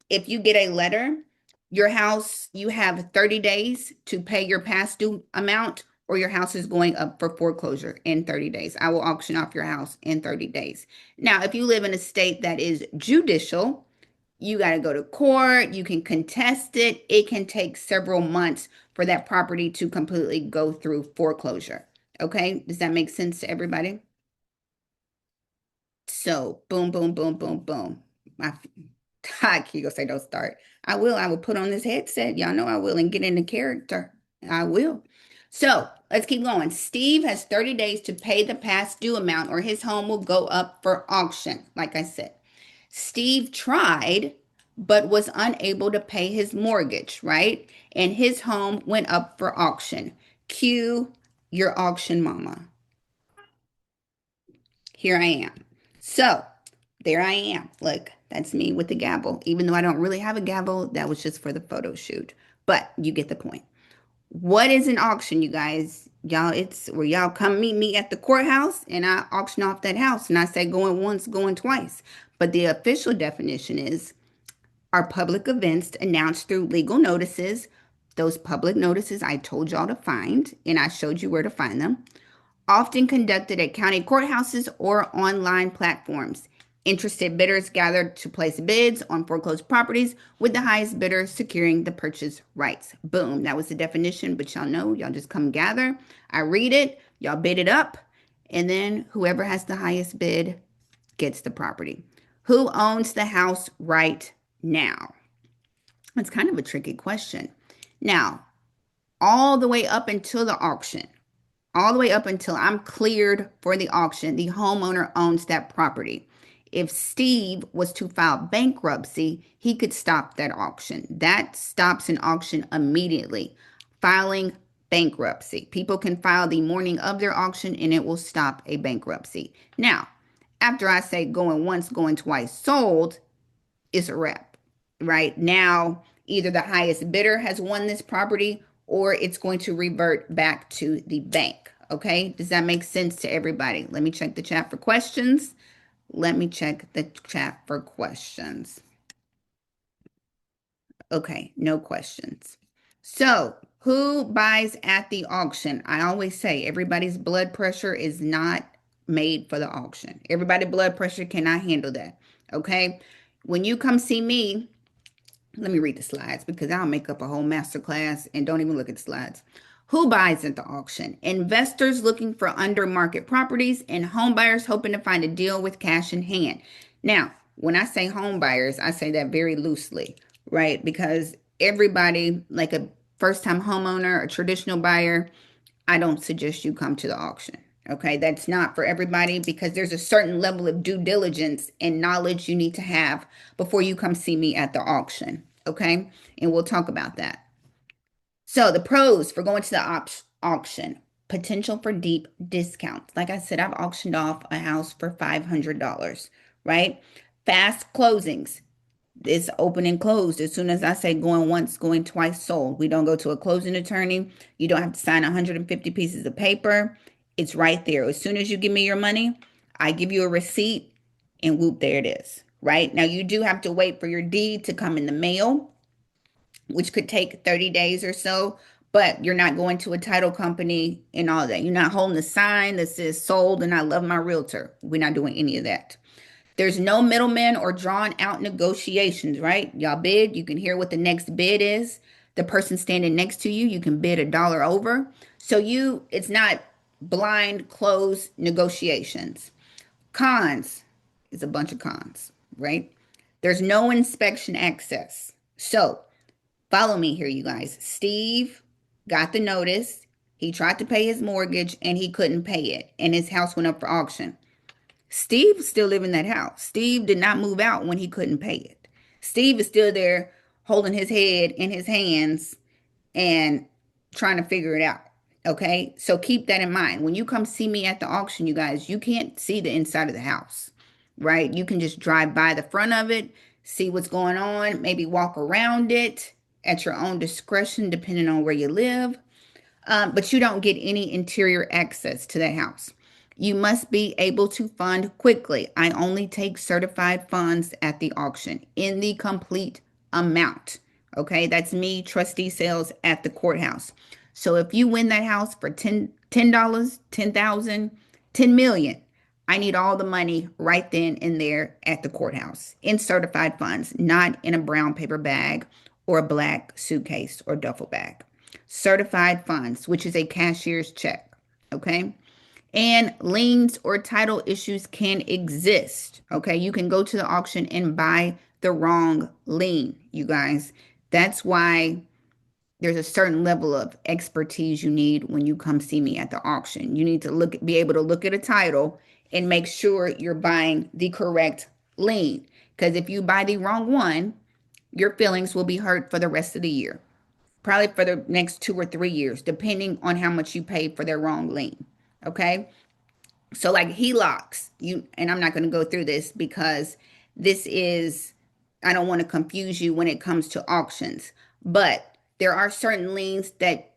If you get a letter, your house, you have 30 days to pay your past due amount, or your house is going up for foreclosure in 30 days. I will auction off your house in 30 days. Now, if you live in a state that is judicial, you got to go to court, you can contest it. It can take several months for that property to completely go through foreclosure. Okay, does that make sense to everybody? So, boom, boom, boom, boom, boom. My Kiko say don't start. I will put on this headset. Y'all know I will and get into character. I will. So, let's keep going. Steve has 30 days to pay the past due amount or his home will go up for auction, like I said. Steve tried, but was unable to pay his mortgage, right? And his home went up for auction. Cue your auction mama. Here I am. So there I am. Look, that's me with the gavel. Even though I don't really have a gavel, that was just for the photo shoot. But you get the point. What is an auction, you guys? Y'all, it's where y'all come meet me at the courthouse and I auction off that house and I say going once, going twice. But the official definition are public events announced through legal notices. Those public notices I told y'all to find and I showed you where to find them. Often conducted at county courthouses or online platforms. Interested bidders gathered to place bids on foreclosed properties with the highest bidder securing the purchase rights. Boom. That was the definition, but y'all know, y'all just come gather. I read it, y'all bid it up, and then whoever has the highest bid gets the property. Who owns the house right now? It's kind of a tricky question. Now, all the way up until the auction, all the way up until I'm cleared for the auction, the homeowner owns that property. If Steve was to file bankruptcy, he could stop that auction. That stops an auction immediately. Filing bankruptcy. People can file the morning of their auction and it will stop a bankruptcy. Now, after I say going once, going twice, sold, it's a wrap. Right now, either the highest bidder has won this property or it's going to revert back to the bank. Okay, does that make sense to everybody? Let me check the chat for questions. Let me check the chat for questions. Okay, no questions. So, who buys at the auction? I always say everybody's blood pressure is not made for the auction. Everybody's blood pressure cannot handle that. Okay, when you come see me, let me read the slides because I'll make up a whole masterclass and don't even look at the slides. Who buys at the auction? Investors looking for under market properties and home buyers hoping to find a deal with cash in hand. Now, when I say home buyers, I say that very loosely, right? Because everybody, like a first time homeowner, a traditional buyer, I don't suggest you come to the auction. Okay, that's not for everybody because there's a certain level of due diligence and knowledge you need to have before you come see me at the auction. Okay, and we'll talk about that. So, the pros for going to the auction: potential for deep discounts. Like I said, I've auctioned off a house for $500, right? Fast closings. It's open and closed. As soon as I say going once, going twice, sold. We don't go to a closing attorney. You don't have to sign 150 pieces of paper. It's right there. As soon as you give me your money, I give you a receipt and whoop, there it is. Right? Now you do have to wait for your deed to come in the mail, which could take 30 days or so, but you're not going to a title company and all that. You're not holding a sign that says sold and I love my realtor. We're not doing any of that. There's no middleman or drawn out negotiations, right? Y'all bid, you can hear what the next bid is. The person standing next to you, you can bid a dollar over. So it's not blind close negotiations. Cons is a bunch of cons, right? There's no inspection access. So follow me here, you guys. Steve got the notice. He tried to pay his mortgage and he couldn't pay it, and his house went up for auction. Steve still live in that house. Steve did not move out when he couldn't pay it. Steve is still there holding his head in his hands and trying to figure it out. Okay. So keep that in mind. When you come see me at the auction, you guys, you can't see the inside of the house, right? You can just drive by the front of it, see what's going on, maybe walk around it at your own discretion, depending on where you live. But you don't get any interior access to the house. You must be able to fund quickly. I only take certified funds at the auction in the complete amount. Okay, that's me, trustee sales at the courthouse. So if you win that house for $10, 10,000, 10 million, I need all the money right then and there at the courthouse in certified funds, not in a brown paper bag or a black suitcase or duffel bag. Certified funds, which is a cashier's check. Okay. And liens or title issues can exist. Okay. You can go to the auction and buy the wrong lien, you guys. That's why there's a certain level of expertise you need when you come see me at the auction. You need to be able to look at a title and make sure you're buying the correct lien. Because if you buy the wrong one, your feelings will be hurt for the rest of the year. Probably for the next 2 or 3 years, depending on how much you paid for their wrong lien. Okay. So like HELOCs, and I'm not going to go through this because this is, I don't want to confuse you when it comes to auctions, but there are certain liens that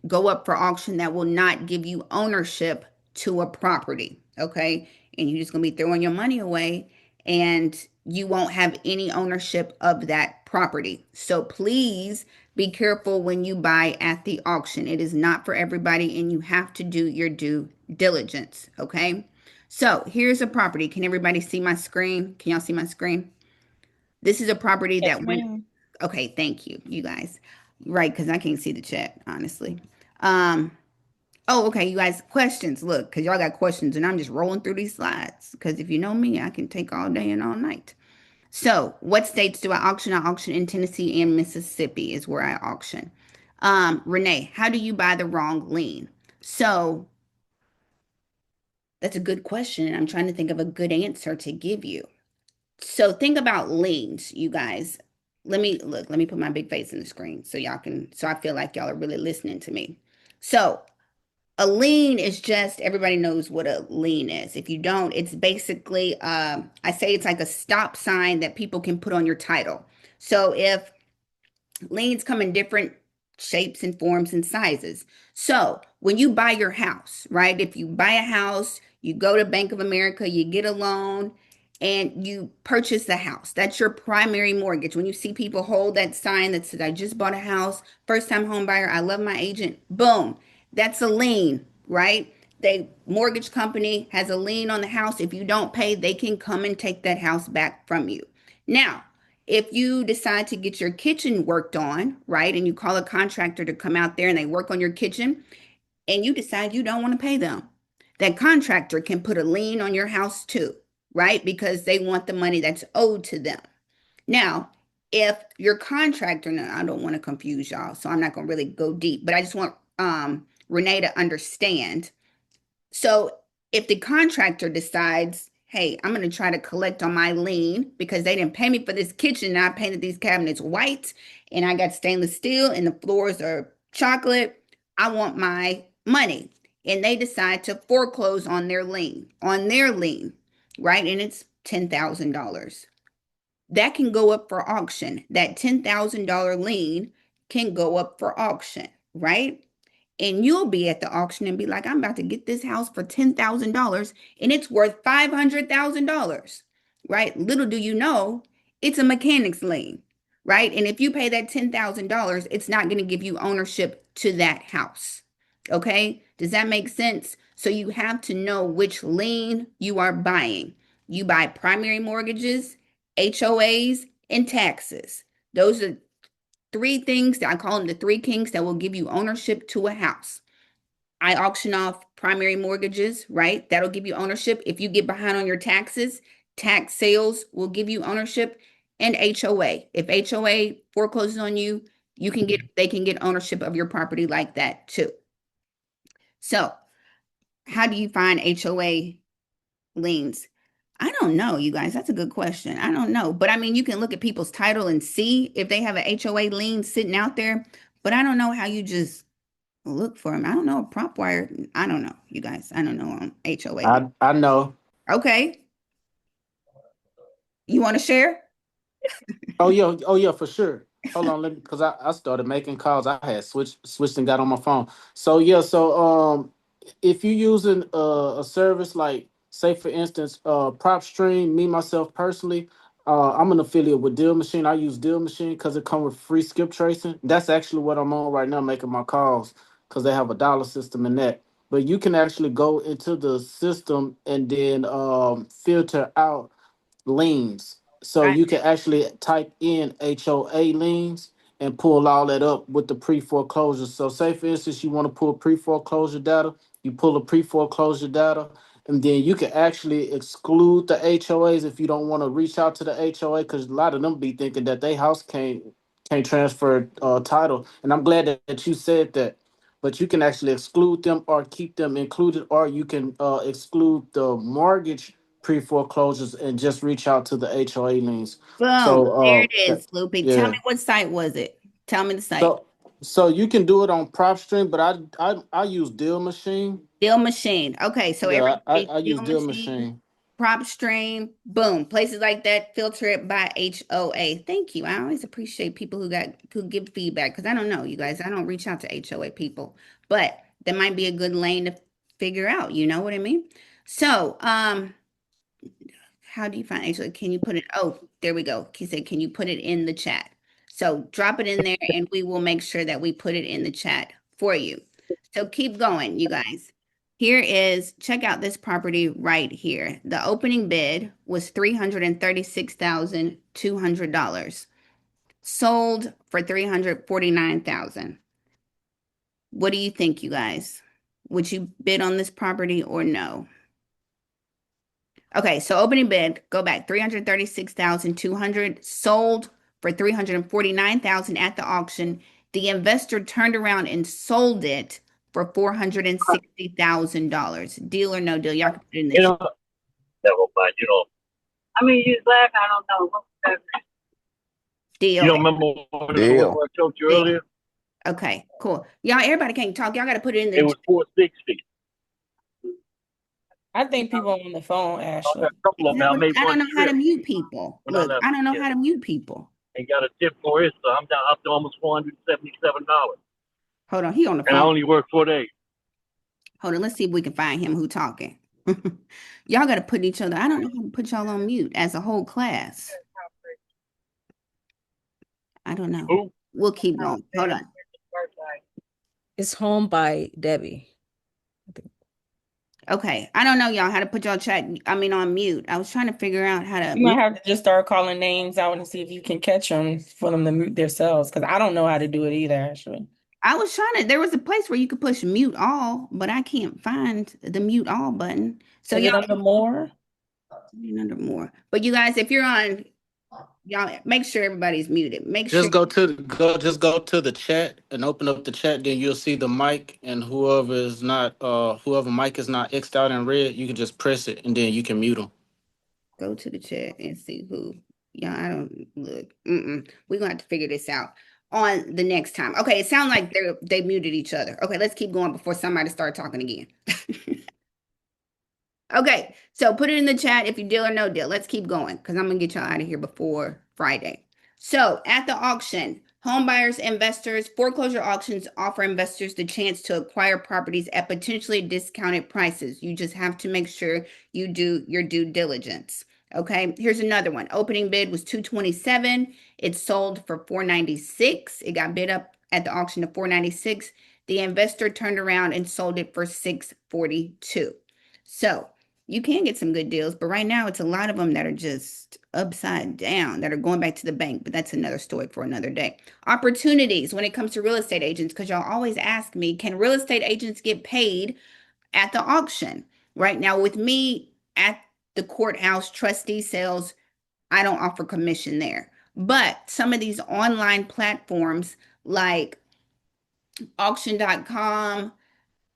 go up for auction that will not give you ownership to a property. Okay. And you're just going to be throwing your money away and you won't have any ownership of that property. So please be careful when you buy at the auction. It is not for everybody and you have to do your due diligence. Okay. So here's a property. Can everybody see my screen? Can y'all see my screen? This is a property Yes, that went. ma'am. Okay. Thank you, you guys. Right. Because I can't see the chat, honestly. Um, Oh, okay, you guys, questions. Look, because y'all got questions, and I'm just rolling through these slides. Because if you know me, I can take all day and all night. So, what states do I auction? I auction in Tennessee and Mississippi is where I auction. Renee, how do you buy the wrong lien? So, that's a good question, and I'm trying to think of a good answer to give you. So, think about liens, you guys. Let me put my big face in the screen so y'all can, so I feel like y'all are really listening to me. So, a lien is just, everybody knows what a lien is. If you don't, it's basically, I say it's like a stop sign that people can put on your title. So if liens come in different shapes and forms and sizes. So when you buy your house, right? If you buy a house, you go to Bank of America, you get a loan, and you purchase the house. That's your primary mortgage. When you see people hold that sign that says, I just bought a house, first time home buyer, I love my agent, boom, that's a lien, right? The mortgage company has a lien on the house. If you don't pay, they can come and take that house back from you. Now, if you decide to get your kitchen worked on, right, and you call a contractor to come out there and they work on your kitchen, and you decide you don't want to pay them, that contractor can put a lien on your house too, right? Because they want the money that's owed to them. Now, if your contractor, now I don't want to confuse y'all, so I'm not going to really go deep, but I just want Renee to understand. So if the contractor decides, hey, I'm going to try to collect on my lien because they didn't pay me for this kitchen and I painted these cabinets white and I got stainless steel and the floors are chocolate, I want my money. And they decide to foreclose on their lien, right? And it's $10,000. That can go up for auction. That $10,000 lien can go up for auction, right? And you'll be at the auction and be like, I'm about to get this house for $10,000 and it's worth $500,000, right? Little do you know, it's a mechanic's lien, right? And if you pay that $10,000, it's not going to give you ownership to that house. Okay? Does that make sense? So you have to know which lien you are buying. You buy primary mortgages, HOAs, and taxes. Those are three things that I call them the three kings that will give you ownership to a house. I auction off primary mortgages, right? That'll give you ownership. If you get behind on your taxes, tax sales will give you ownership, and HOA. If HOA forecloses on you, they can get ownership of your property like that too. So, how do you find HOA liens? I don't know, you guys. That's a good question. I don't know. But I mean, you can look at people's title and see if they have a HOA lien sitting out there. But I don't know how you just look for them. I don't know. Prop wire. I don't know, you guys. I don't know on HOA lien. I know. Okay. You want to share? Oh yeah, for sure. Hold on, let me, because I started making calls. I had switched and got on my phone. So yeah, if you're using a service like, say for instance, PropStream, me myself personally, I'm an affiliate with Deal Machine. I use Deal Machine because it comes with free skip tracing. That's actually what I'm on right now, making my calls, because they have a dollar system in that. But you can actually go into the system and then filter out liens. So Got you can actually type in HOA liens and pull all that up with the pre-foreclosure. So say for instance you want to pull pre-foreclosure data, you pull a pre-foreclosure data, and then you can actually exclude the HOAs if you don't want to reach out to the HOA, because a lot of them be thinking that they house can't transfer title. And I'm glad that you said that. But you can actually exclude them or keep them included, or you can exclude the mortgage pre-foreclosures and just reach out to the HOA liens. Boom. So There it is, Loopy. Tell me yeah. what site was it? Tell me the site. So you can do it on PropStream, but I use Deal Machine. Deal Machine. Okay, so Yeah, everybody, I Deal use Deal Machine, Machine. Prop Stream, boom, places like that. Filter it by HOA. Thank you. I always appreciate people who give feedback, because I don't know, you guys. I don't reach out to HOA people, but that might be a good lane to figure out. You know what I mean? So, how do you find HOA? Can you put it? Oh, there we go. He said, can you put it in the chat? So drop it in there, and we will make sure that we put it in the chat for you. So keep going, you guys. Here is, check out this property right here. The opening bid was $336,200. Sold for $349,000. What do you think, you guys? Would you bid on this property or no? Okay, so opening bid, go back, 336,200, sold for 349,000 at the auction. The investor turned around and sold it for $460,000. Deal or no deal? Y'all can put it in the You chat. know, devil, but I mean, you laugh. I don't know. What's that? You Deal. don't remember what Deal. I told you Deal. earlier? Okay, cool. Y'all, everybody can't talk. Y'all got to put it in It the was 460. I think people on the phone, I got Ashley. a couple of them. I made I don't one know how to trip mute people. when I Look, left I don't know here how to mute people. and got a tip for it, so I'm down up to almost $477. Hold on, he on the And I phone. only worked 4 days. Hold on, let's see if we can find him who talking. Y'all got to put each other. I don't know how to put y'all on mute as a whole class. I don't know. Who? We'll keep going. Hold on. It's home by Debbie. Okay. I don't know, y'all, how to put y'all on mute. I was trying to figure out how to You might mute. have to just start calling names out and see if you can catch them for them to mute themselves, because I don't know how to do it either, Ashley. I was trying to, there was a place where you could push mute all, but I can't find the mute all button. So Is it y'all under more? under more. But you guys, if you're on, y'all make sure everybody's muted. Make sure. Just go to the chat and open up the chat, then you'll see the mic, and whoever mic is not X'd out in red, you can just press it and then you can mute them. Go to the chat and see who. Yeah, I don't look. We're gonna have to figure this out on the next time. Okay, it sounds like they muted each other. Okay, let's keep going before somebody start talking again. Okay, so put it in the chat if you deal or no deal. Let's keep going because I'm gonna get y'all out of here before Friday. So at the auction, home buyers, investors, foreclosure auctions offer investors the chance to acquire properties at potentially discounted prices. You just have to make sure you do your due diligence. Okay, here's another one. Opening bid was 227. It sold for 496. It got bid up at the auction to 496. The investor turned around and sold it for 642. So you can get some good deals, but right now it's a lot of them that are just upside down, that are going back to the bank, but that's another story for another day. Opportunities when it comes to real estate agents, because y'all always ask me, can real estate agents get paid at the auction? Right now with me at the courthouse trustee sales, I don't offer commission there. But some of these online platforms like auction.com,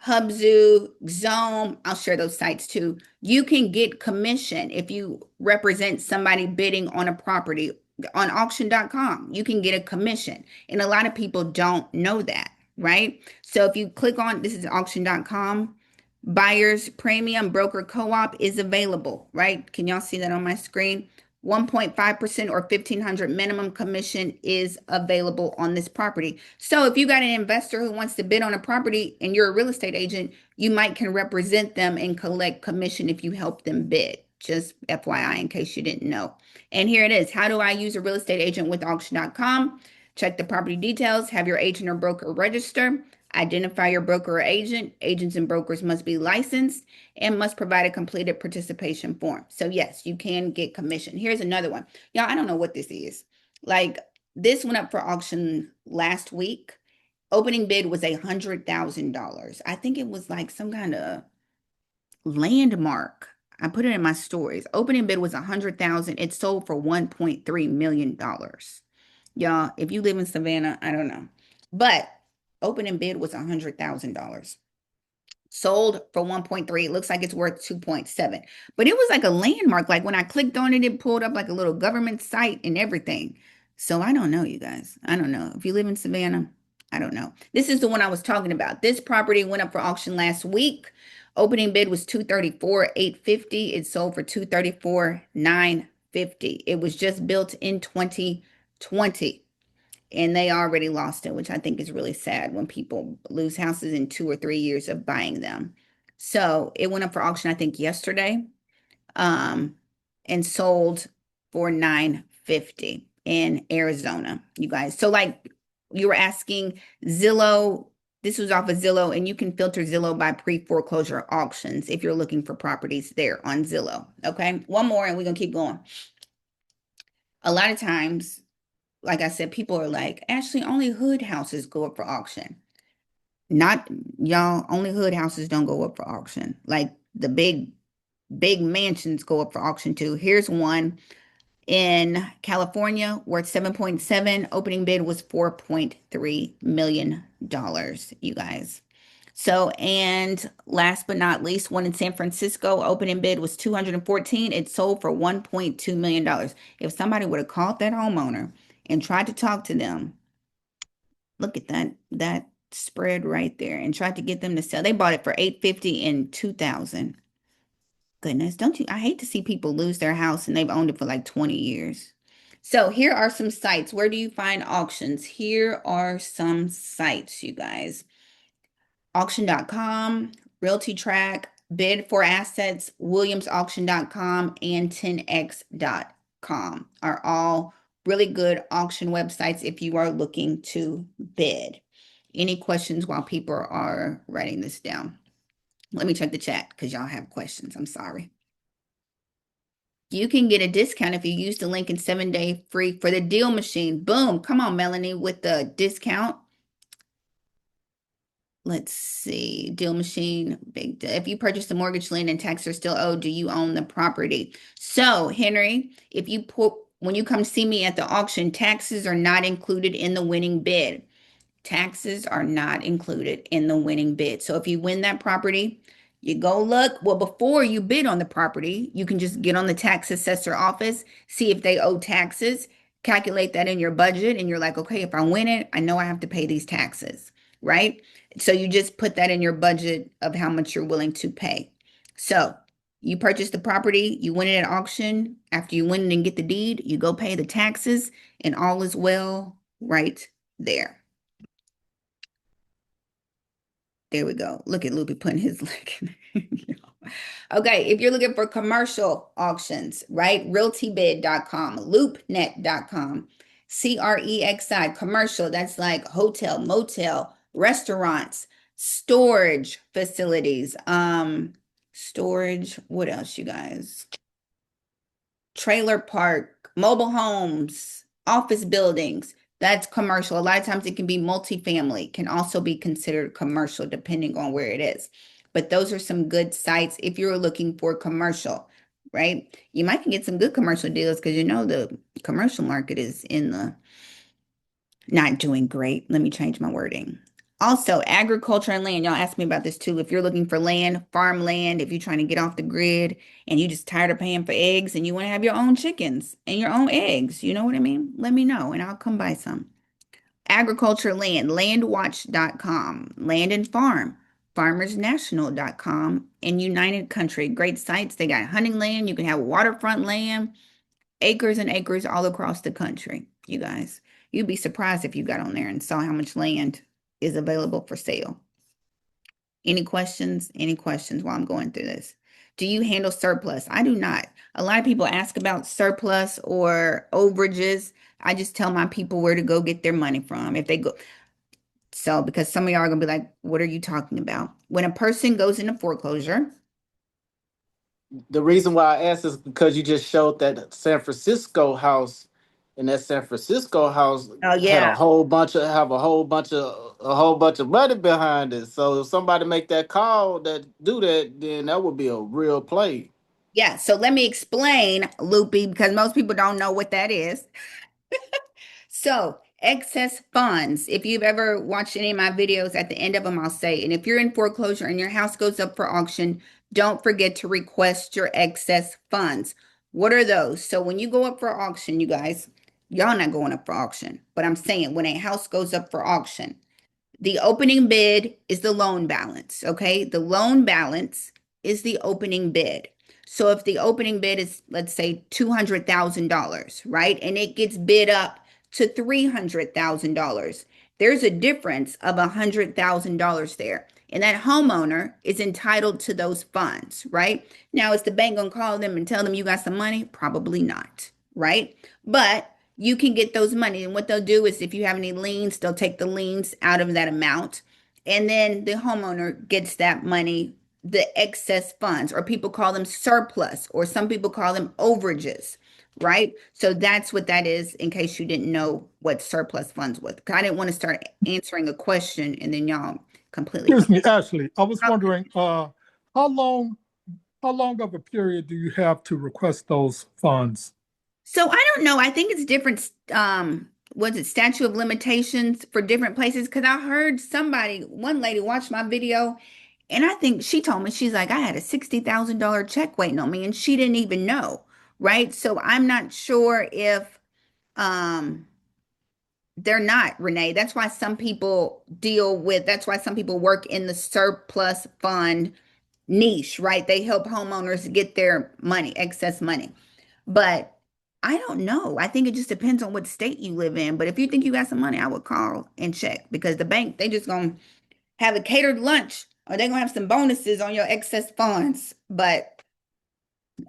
Hubzu, Zone, I'll share those sites too. You can get commission if you represent somebody bidding on a property on auction.com. You can get a commission. And a lot of people don't know that, right? So if you click on this is auction.com, buyer's premium broker co-op is available, right? Can y'all see that on my screen? 1.5% or 1,500 minimum commission is available on this property. So if you got an investor who wants to bid on a property and you're a real estate agent, you might can represent them and collect commission if you help them bid. Just FYI, in case you didn't know. And here it is. How do I use a real estate agent with auction.com? Check the property details, have your agent or broker register, identify your broker or agent. Agents and brokers must be licensed and must provide a completed participation form. So yes, you can get commission. Here's another one. Y'all, I don't know what this is. Like this went up for auction last week. Opening bid was $100,000. I think it was like some kind of landmark. I put it in my stories. Opening bid was 100,000. It sold for $1.3 million. Y'all, if you live in Savannah, I don't know. But opening bid was $100,000. Sold for 1.3. It looks like it's worth 2.7. But it was like a landmark. Like when I clicked on it, it pulled up like a little government site and everything. So I don't know, you guys. I don't know. If you live in Savannah, I don't know. This is the one I was talking about. This property went up for auction last week. Opening bid was $234,850. It sold for $234,950. It was just built in 2020. And they already lost it, which I think is really sad when people lose houses in 2 or 3 years of buying them. So it went up for auction, I think, yesterday, and sold for $950 in Arizona, you guys. So like you were asking Zillow, this was off of Zillow, and you can filter Zillow by pre-foreclosure auctions if you're looking for properties there on Zillow. Okay, one more and we're gonna keep going. A lot of times, like I said, people are like, Ashley, only hood houses go up for auction. Not y'all, only hood houses don't go up for auction. Like the big mansions go up for auction too. Here's one in California worth 7.7. Opening bid was $4.3 million, you guys. So, and last but not least, one in San Francisco, opening bid was 214. It sold for $1.2 million. If somebody would have called that homeowner and tried to talk to them, look at that spread right there, and tried to get them to sell. They bought it for $850 in 2000. Goodness, don't you? I hate to see people lose their house and they've owned it for like 20 years. So here are some sites. Where do you find auctions? Here are some sites, you guys. Auction.com, Realty Track, Bid for Assets, WilliamsAuction.com, and 10x.com are all really good auction websites if you are looking to bid. Any questions while people are writing this down? Let me check the chat because y'all have questions. I'm sorry. You can get a discount if you use the link in 7-day free for the deal machine. Boom. Come on, Melanie, with the discount. Let's see. Deal machine. If you purchase the mortgage lien and taxes are still owed, do you own the property? So, Henry, if you put, when you come see me at the auction, taxes are not included in the winning bid. Taxes are not included in the winning bid. So if you win that property, you go look. Well, before you bid on the property, you can just get on the tax assessor office, see if they owe taxes, calculate that in your budget, and you're like, okay, if I win it, I know I have to pay these taxes, right? So you just put that in your budget of how much you're willing to pay. So you purchase the property, you win it at auction. After you win it and get the deed, you go pay the taxes, and all is well right there. There we go. Look at Loopy putting his link in. Okay, if you're looking for commercial auctions, right? Realtybid.com, loopnet.com, CREXI, commercial, that's like hotel, motel, restaurants, storage facilities, storage, what else, you guys? Trailer park, mobile homes, office buildings. That's commercial. A lot of times it can be multifamily, can also be considered commercial depending on where it is. But those are some good sites if you're looking for commercial. right? You might can get some good commercial deals because you know the commercial market is in the not doing great. Let me change my wording. Also, agriculture and land. Y'all asked me about this too. If you're looking for land, farmland, if you're trying to get off the grid and you just tired of paying for eggs and you want to have your own chickens and your own eggs, you know what I mean? Let me know and I'll come buy some. Agriculture land, landwatch.com, land and farm, farmersnational.com, and United Country. Great sites. They got hunting land. You can have waterfront land, acres and acres all across the country, you guys. You'd be surprised if you got on there and saw how much land is available for sale. Any questions? Any questions while I'm going through this? Do you handle surplus? I do not. A lot of people ask about surplus or overages. I just tell my people where to go get their money from. If they go, so because some of y'all are gonna be like, what are you talking about? When a person goes into foreclosure, The reason why I asked is because you just showed that San Francisco house, and that San Francisco house oh had yeah, a whole bunch of money behind it. So if somebody make that call that do that, then that would be a real play. yeah. So let me explain, Loopy, because most people don't know what that is. So, excess funds. If you've ever watched any of my videos, at the end of them, I'll say, and if you're in foreclosure and your house goes up for auction, don't forget to request your excess funds. What are those? So, when you go up for auction, you guys, y'all not going up for auction, but I'm saying when a house goes up for auction, the opening bid is the loan balance, okay? The loan balance is the opening bid. So if the opening bid is, let's say, $200,000, right? And it gets bid up to $300,000, there's a difference of $100,000 there. And that homeowner is entitled to those funds, right? Now, is the bank gonna call them and tell them you got some money? Probably not, right? But you can get those money. And what they'll do is if you have any liens, they'll take the liens out of that amount. And then the homeowner gets that money, the excess funds, or people call them surplus, or some people call them overages, right? So that's what that is, in case you didn't know what surplus funds was. 'Cause I didn't want to start answering a question and then y'all completely. Excuse me, Ashley. I was wondering, how long how long of a period do you have to request those funds? So I don't know. I think it's different. Was it statute of limitations for different places? Because I heard somebody, one lady watched my video, and I think she told me, she's like, I had a $60,000 check waiting on me, and she didn't even know, right? So I'm not sure if um they're not, Renee. That's why some people deal with, that's why some people work in the surplus fund niche, right? They help homeowners get their money, excess money. But I don't know. I think it just depends on what state you live in. But if you think you got some money, I would call and check because the bank, they just gonna have a catered lunch or they're gonna have some bonuses on your excess funds. But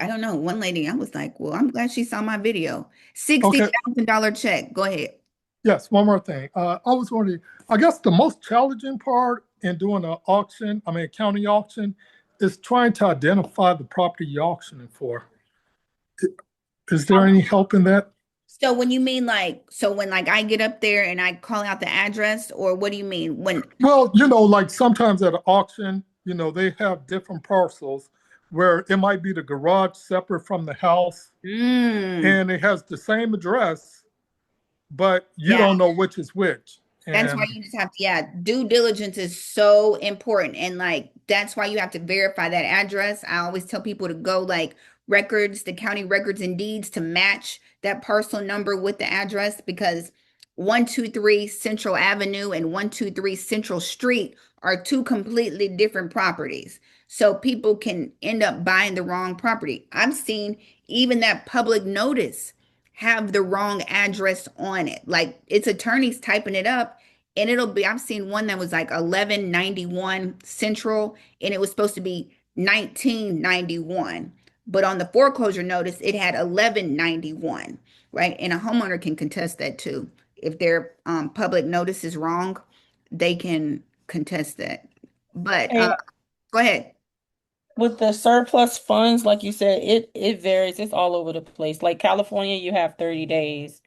I don't know. One lady, I was like, well, I'm glad she saw my video. Okay, $60,000 check. Go ahead. yes, one more thing. I was wondering, I guess the most challenging part in doing an auction, I mean, a county auction, is trying to identify the property you're auctioning for. Is there any help in that? So when you mean like, so when like I get up there and I call out the address, or what do you mean when? Well, like sometimes at an auction, they have different parcels where it might be the garage separate from the house Mm, and it has the same address, but you yeah. don't know which is which. That's why And you just have to, yeah, due diligence is so important. And like, that's why you have to verify that address. I always tell people to go like records, the county records and deeds to match that parcel number with the address because 123 Central Avenue and 123 Central Street are two completely different properties. So people can end up buying the wrong property. I've seen even that public notice have the wrong address on it. Like it's attorneys typing it up and it'll be, I've seen one that was like 1191 Central and it was supposed to be 1991. But on the foreclosure notice, it had 1191, right? And a homeowner can contest that too. If their public notice is wrong, they can contest that. But And go ahead. with the surplus funds, like you said, it varies. It's all over the place. Like California, you have 30 days,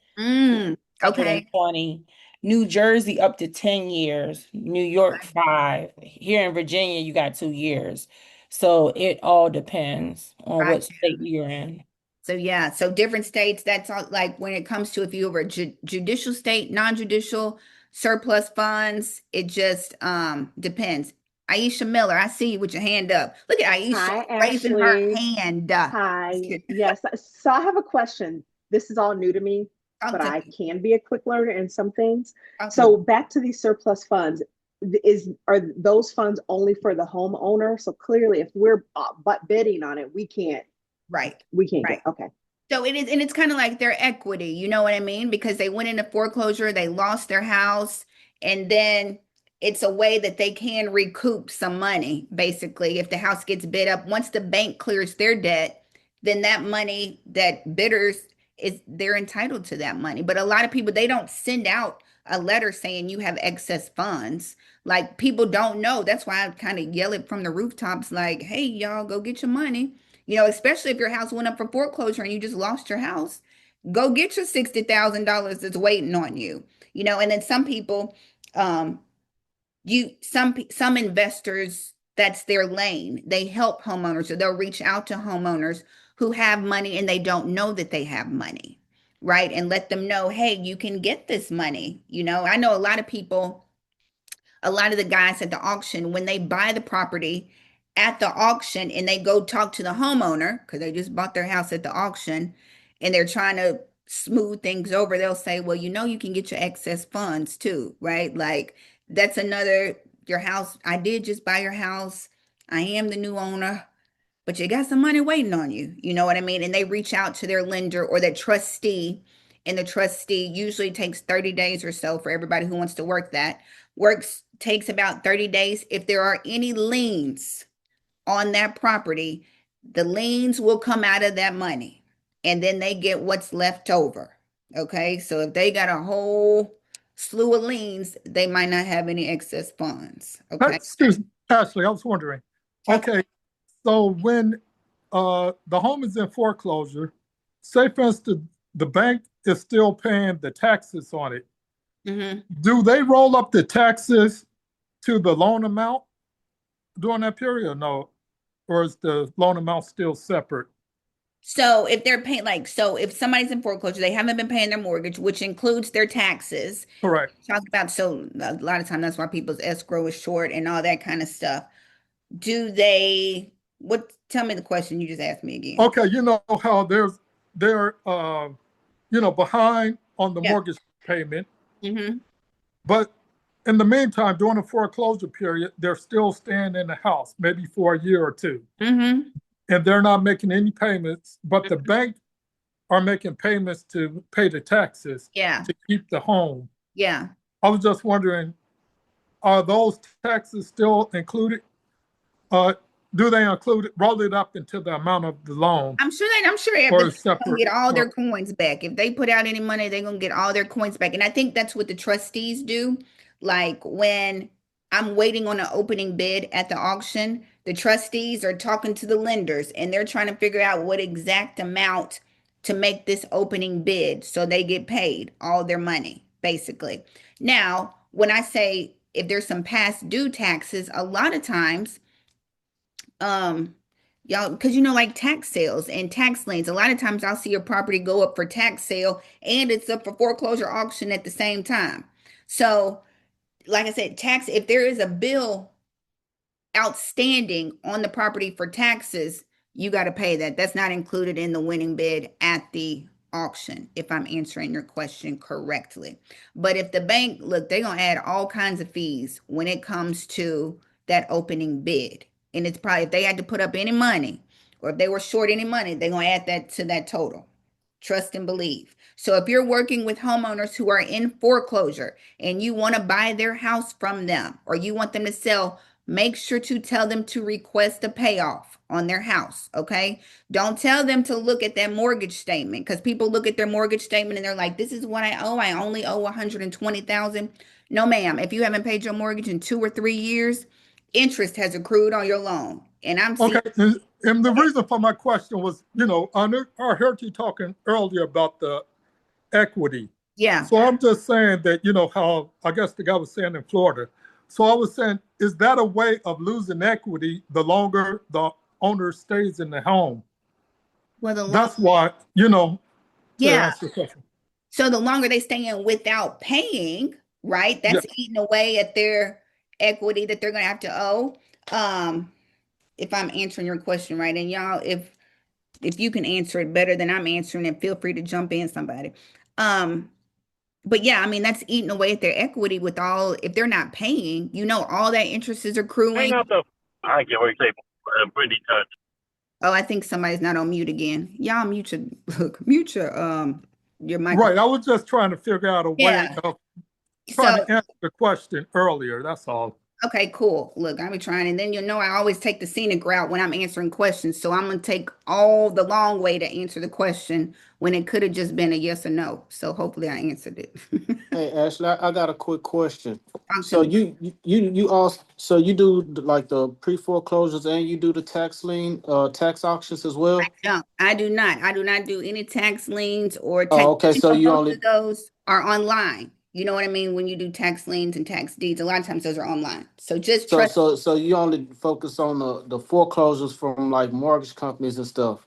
Okay. 120. New Jersey up to 10 years. New York 5. Here in Virginia, you got 2 years. So it all depends on what Gotcha. state you're in. So yeah, so different states, that's all, like when it comes to if you were a judicial state, non-judicial, surplus funds, it just depends. Aisha Miller, I see you with your hand up. Look at Aisha Hi, raising her Ashley. hand. Just Hi. kidding. Yes. So I have a question. This is all new to me, Talk but to I me. can be a quick learner in some things. Talk to me. So back to these surplus funds, are those funds only for the homeowner? So clearly, if we're but bidding on it, Right. we can't Right. get okay. So it is, and it's kind of like their equity, you know what I mean? Because they went into foreclosure, they lost their house, and then it's a way that they can recoup some money, basically, if the house gets bid up. Once the bank clears their debt, then that money that bidders is they're entitled to that money. But a lot of people, they don't send out a letter saying you have excess funds. Like people don't know. That's why I kind of yell it from the rooftops, like, hey, y'all, go get your money. You know, especially if your house went up for foreclosure and you just lost your house, go get your $60,000 that's waiting on you. You know, and then some people, um, some investors, that's their lane. They help homeowners, or they'll reach out to homeowners who have money and they don't know that they have money, right? And let them know, hey, you can get this money. You know, I know a lot of people, a lot of the guys at the auction, when they buy the property at the auction and they go talk to the homeowner because they just bought their house at the auction and they're trying to smooth things over, they'll say, well, you know, you can get your excess funds too, right? Like that's another, your house, I did just buy your house. I am the new owner, but you got some money waiting on you. You know what I mean? And they reach out to their lender or their trustee, and the trustee usually takes 30 days or so for everybody who wants to work that. Works takes about 30 days. If there are any liens on that property, the liens will come out of that money and then they get what's left over. Okay. So if they got a whole slew of liens, they might not have any excess funds. Okay. Excuse me, Ashley, I was wondering. Okay. Okay, so when the home is in foreclosure, say for instance, the bank is still paying the taxes on it. Mm-hmm. Do they roll up the taxes to the loan amount during that period or no? Or is the loan amount still separate? So if they're paying, like, so if somebody's in foreclosure, they haven't been paying their mortgage, which includes their taxes. Correct. Talk about, so a lot of time that's why people's escrow is short and all that kind of stuff. Do they, what, tell me the question you just asked me again. Okay, you know how they're behind on the Yeah. mortgage payment, Mm-hmm. but in the meantime, during the foreclosure period, they're still staying in the house, maybe for a year or two, Mm-hmm. and they're not making any payments, but the bank are making payments to pay the taxes Yeah. to keep the home. Yeah. I was just wondering, are those taxes still included? Uh, do they include it, roll it up into the amount of the loan, I'm sure if or they're is gonna separate? get all their coins back. If they put out any money, they're gonna get all their coins back. And I think that's what the trustees do. Like when I'm waiting on an opening bid at the auction, the trustees are talking to the lenders and they're trying to figure out what exact amount to make this opening bid so they get paid all their money, basically. Now, when I say if there's some past due taxes, a lot of times y'all, because you know, like tax sales and tax liens, a lot of times I'll see a property go up for tax sale and it's up for foreclosure auction at the same time. So like I said, tax, if there is a bill outstanding on the property for taxes, you got to pay that. That's not included in the winning bid at the auction, if I'm answering your question correctly. But if the bank, look, they're going to add all kinds of fees when it comes to that opening bid. And it's probably, if they had to put up any money or if they were short any money, they're going to add that to that total. Trust and believe. So if you're working with homeowners who are in foreclosure and you want to buy their house from them or you want them to sell, make sure to tell them to request a payoff on their house. Okay. Don't tell them to look at that mortgage statement because people look at their mortgage statement and they're like, this is what I owe. I only owe 120,000. No, ma'am. If you haven't paid your mortgage in 2 or 3 years, interest has accrued on your loan. And I'm seeing. Okay, and the reason for my question was, I heard you talking earlier about the equity. Yeah. So I'm just saying that, how I guess the guy was saying in Florida, So I was saying, is that a way of losing equity the longer the owner stays in the home? Well, That's why, to yeah. answer the question. So the longer they stay in without paying, right? Yeah. That's eating away at their equity that they're gonna have to owe. Um, if I'm answering your question right, and y'all, if you can answer it better than I'm answering it, feel free to jump in, somebody. Um, but yeah, I mean that's eating away at their equity with all if they're not paying, all that interest is Hang accruing. up the. I get what you say. Pretty touch. Oh, I think somebody's not on mute again. Y'all mute your mute your microphone. Right. I was just trying to figure out a way Yeah. of trying So to answer the question earlier. That's all. okay, cool. Look, I'll be trying, and then I always take the scenic route when I'm answering questions. So I'm gonna take all the long way to answer the question when it could have just been a yes or no. So hopefully I answered it. Hey Ashley, I got a quick question. Talk to So me. you also you do like the pre-foreclosures and you do the tax lien tax auctions as well? No, I do not. I do not do any tax liens or tax. Oh, okay. So you Most only of those are online. You know what I mean? When you do tax liens and tax deeds, a lot of times those are online. So just so trust. so so you only focus on the foreclosures from like mortgage companies and stuff.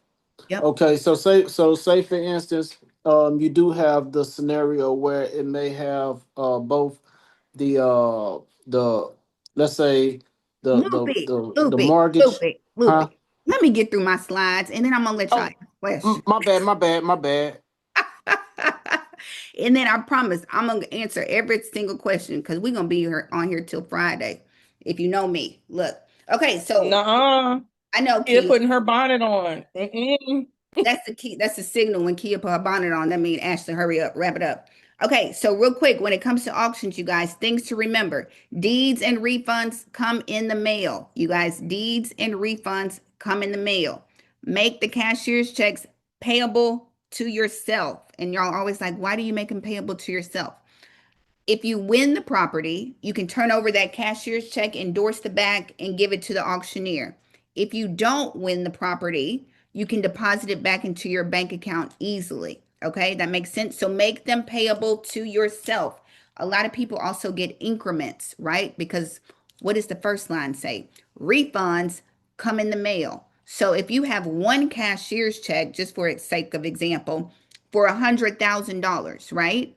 Yep. Okay, say for instance, you do have the scenario where it may have both the let's say Loopy, the loopy, mortgage, loopy, huh? loopy. Let me get through my slides, and then I'm gonna let y'all Oh, ask questions. my bad. And then I promise I'm gonna answer every single question because we're gonna be here on here till Friday. If you know me, look. Okay, so Nuh-uh. I know Kia Kia. putting her bonnet on. Mm-mm. That's the key. That's the signal when Kia put her bonnet on. That means Ashley, hurry up, wrap it up. Okay, so real quick, when it comes to auctions, you guys, things to remember: deeds and refunds come in the mail. You guys, deeds and refunds come in the mail. Make the cashier's checks payable to yourself. And y'all always like, why do you make them payable to yourself? If you win the property, you can turn over that cashier's check, endorse the back, and give it to the auctioneer. If you don't win the property, you can deposit it back into your bank account easily. Okay, that makes sense. So make them payable to yourself. A lot of people also get increments, right? Because what does the first line say? Refunds come in the mail. So if you have one cashier's check, just for its sake of example, for $100,000, right?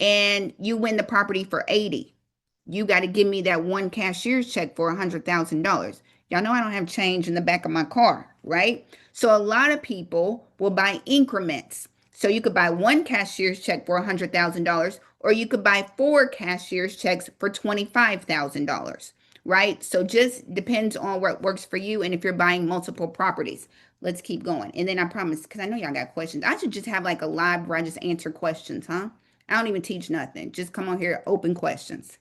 And you win the property for 80, you got to give me that one cashier's check for $100,000. Y'all know I don't have change in the back of my car, right? So a lot of people will buy increments. So you could buy one cashier's check for $100,000, or you could buy four cashier's checks for $25,000, right? So just depends on what works for you and if you're buying multiple properties. Let's keep going. And then I promise, because I know y'all got questions. I should just have like a live where I just answer questions, huh? I don't even teach nothing. Just come on here, open questions.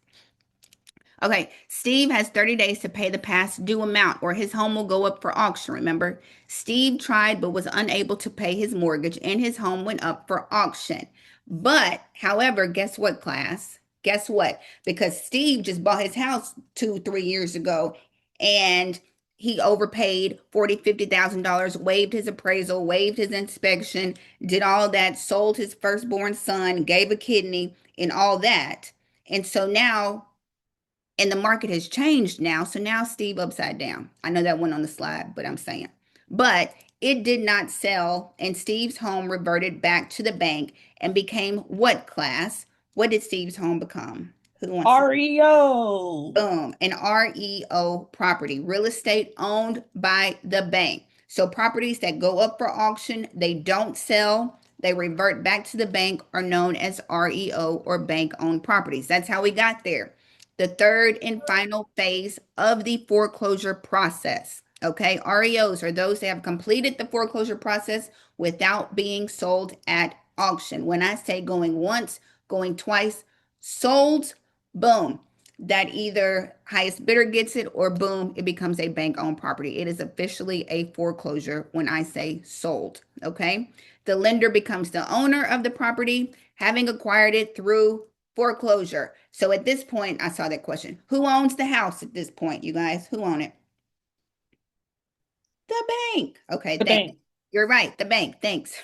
Okay, Steve has 30 days to pay the past due amount or his home will go up for auction. Remember, Steve tried but was unable to pay his mortgage and his home went up for auction. But, however, guess what, class? Guess what? Because Steve just bought his house 2, 3 years ago and he overpaid $40,000, $50,000, waived his appraisal, waived his inspection, did all that, sold his firstborn son, gave a kidney, and all that. And so now, and the market has changed now. So now Steve upside down. I know that went on the slide, but I'm saying. But it did not sell, and Steve's home reverted back to the bank and became what, class? What did Steve's home become? Who wants to? REO. Boom, an REO property, real estate owned by the bank. So properties that go up for auction, they don't sell, they revert back to the bank, are known as REO or bank owned properties. That's how we got there. The third and final phase of the foreclosure process. Okay, REOs are those that have completed the foreclosure process without being sold at auction. When I say going once, going twice, sold, boom, that either highest bidder gets it or boom, it becomes a bank owned property. It is officially a foreclosure when I say sold. Okay. The lender becomes the owner of the property, having acquired it through foreclosure. So at this point, I saw that question. Who owns the house at this point, you guys? Who own it? The bank. Okay, The thanks. bank. You're right. The bank. Thanks.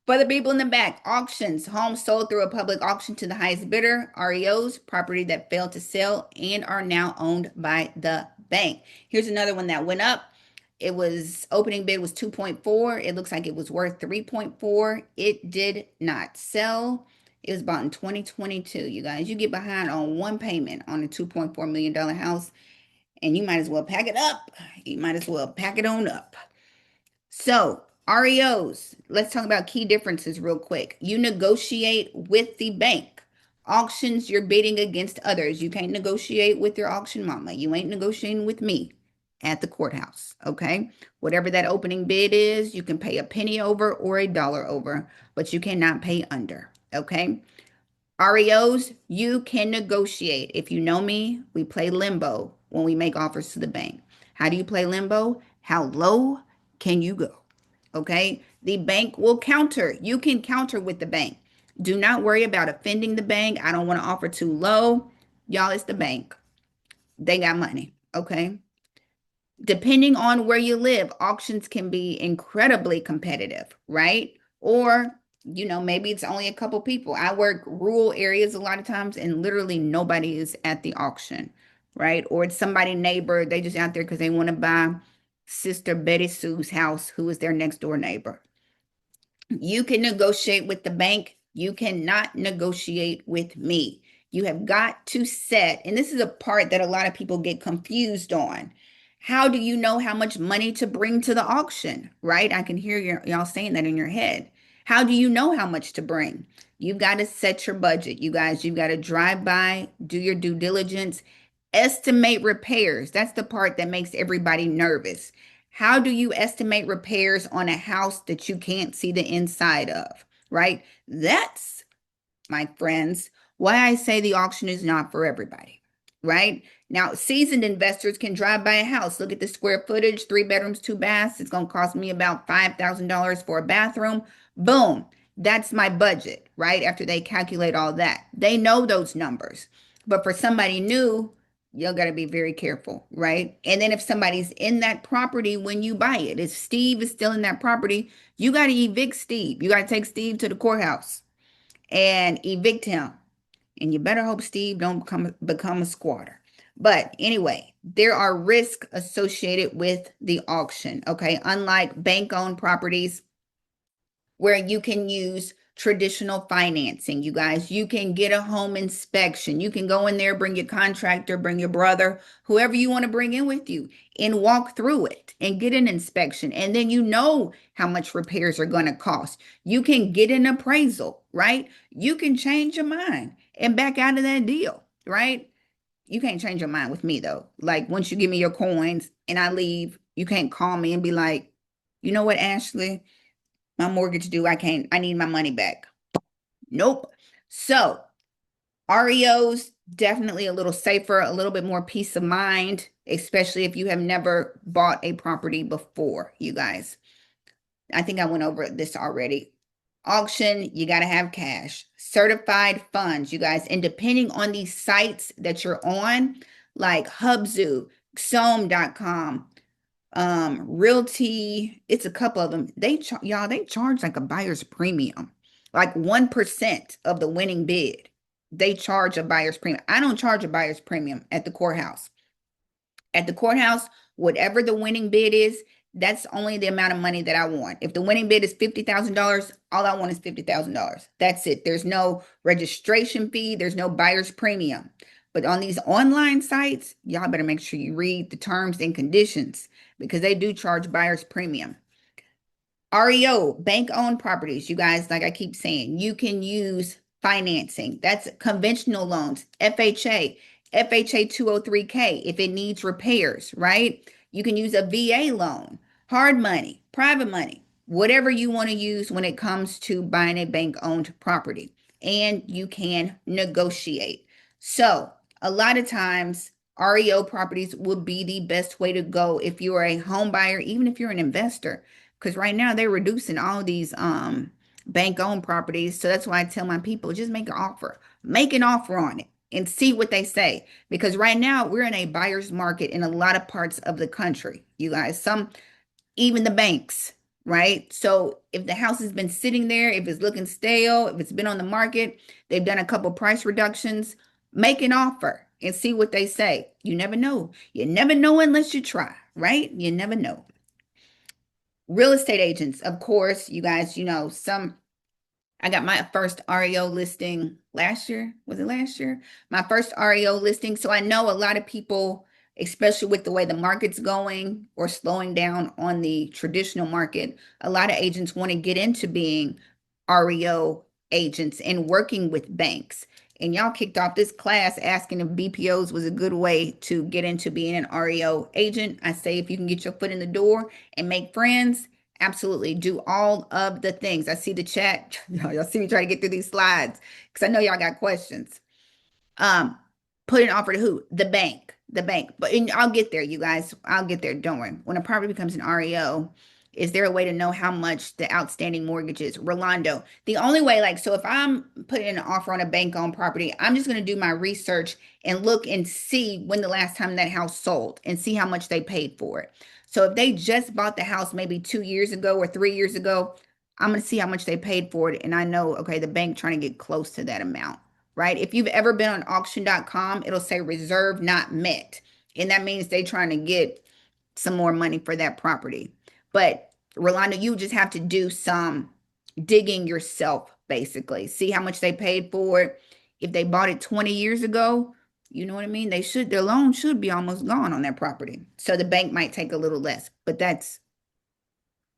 For the people in the back, auctions, homes sold through a public auction to the highest bidder, REOs, property that failed to sell and are now owned by the bank. Here's another one that went up. It was opening bid was 2.4. It looks like it was worth 3.4. It did not sell. It was bought in 2022. You guys, you get behind on one payment on a $2.4 million house, and you might as well pack it up. You might as well pack it on up. So, REOs, let's talk about key differences real quick. You negotiate with the bank. Auctions, you're bidding against others. You can't negotiate with your auction mama. You ain't negotiating with me at the courthouse, okay? Whatever that opening bid is, you can pay a penny over or a dollar over, but you cannot pay under, okay? REOs, you can negotiate. If you know me, we play limbo when we make offers to the bank. How do you play limbo? How low can you go? Okay. The bank will counter. You can counter with the bank. Do not worry about offending the bank. I don't want to offer too low. Y'all, it's the bank. They got money. Okay. Depending on where you live, auctions can be incredibly competitive, right? Or, maybe it's only a couple people. I work rural areas a lot of times and literally nobody is at the auction, right? Or it's somebody neighbor, they just out there because they want to buy Sister Betty Sue's house, who is their next door neighbor. You can negotiate with the bank. You cannot negotiate with me. You have got to set, and this is a part that a lot of people get confused on. How do you know how much money to bring to the auction, right? I can hear y'all saying that in your head. How do you know how much to bring? You've got to set your budget. You guys, you've got to drive by, do your due diligence, estimate repairs. That's the part that makes everybody nervous. How do you estimate repairs on a house that you can't see the inside of, right? That's, my friends, why I say the auction is not for everybody, right? Now, seasoned investors can drive by a house, look at the square footage, 3 bedrooms, 2 baths. It's going to cost me about $5,000 for a bathroom. Boom. That's my budget, right? After they calculate all that, they know those numbers. But for somebody new, you got to be very careful, right? And then if somebody's in that property when you buy it, if Steve is still in that property, you got to evict Steve. You got to take Steve to the courthouse and evict him. And you better hope Steve don't become a squatter. But anyway, there are risks associated with the auction, okay? Unlike bank-owned properties where you can use traditional financing, you guys. You can get a home inspection. You can go in there, bring your contractor, bring your brother, whoever you want to bring in with you, and walk through it and get an inspection. And then you know how much repairs are going to cost. You can get an appraisal, right? You can change your mind and back out of that deal, right? You can't change your mind with me though. Like once you give me your coins and I leave, you can't call me and be like, you know what, Ashley? My mortgage due. I need my money back. Nope. So REOs, definitely a little safer, a little bit more peace of mind, especially if you have never bought a property before, you guys. I think I went over this already. Auction, you got to have cash. Certified funds, you guys. And depending on these sites that you're on, like Hubzoo, Xome.com, Realty, it's a couple of them. They charge like a buyer's premium, like 1% of the winning bid. They charge a buyer's premium. I don't charge a buyer's premium at the courthouse. At the courthouse, whatever the winning bid is, that's only the amount of money that I want. If the winning bid is $50,000, all I want is $50,000. That's it. There's no registration fee. There's no buyer's premium. But on these online sites, y'all better make sure you read the terms and conditions because they do charge buyer's premium. REO, bank-owned properties, you guys, like I keep saying, you can use financing. That's conventional loans, FHA, FHA 203K if it needs repairs, right? You can use a VA loan, hard money, private money, whatever you want to use when it comes to buying a bank-owned property. And you can negotiate. So a lot of times, REO properties would be the best way to go if you are a home buyer, even if you're an investor. Because right now they're reducing all these bank-owned properties. So that's why I tell my people, just make an offer. Make an offer on it and see what they say. Because right now we're in a buyer's market in a lot of parts of the country. You guys, even the banks, right? So if the house has been sitting there, if it's looking stale, if it's been on the market, they've done a couple price reductions, make an offer and see what they say. You never know. You never know unless you try, right? You never know. Real estate agents, of course, you guys, I got my first REO listing last year. Was it last year? My first REO listing. So I know a lot of people, especially with the way the market's going or slowing down on the traditional market, a lot of agents want to get into being REO agents and working with banks. And y'all kicked off this class asking if BPOs was a good way to get into being an REO agent. I say if you can get your foot in the door and make friends, absolutely. Do all of the things. I see the chat. Y'all see me try to get through these slides because I know y'all got questions. Um, put an offer to who? The bank. The bank. But I'll get there, you guys. I'll get there. Don't worry. When a property becomes an REO, is there a way to know how much the outstanding mortgage is? Rolando. The only way, so if I'm putting an offer on a bank-owned property, I'm just going to do my research and look and see when the last time that house sold and see how much they paid for it. So if they just bought the house maybe 2 years ago or 3 years ago, I'm going to see how much they paid for it. And I know, okay, the bank trying to get close to that amount, right? If you've ever been on auction.com, it'll say reserve not met. And that means they trying to get some more money for that property. But Rolando, you just have to do some digging yourself, basically. See how much they paid for it. If they bought it 20 years ago, you know what I mean? Their loan should be almost gone on that property. So the bank might take a little less, but that's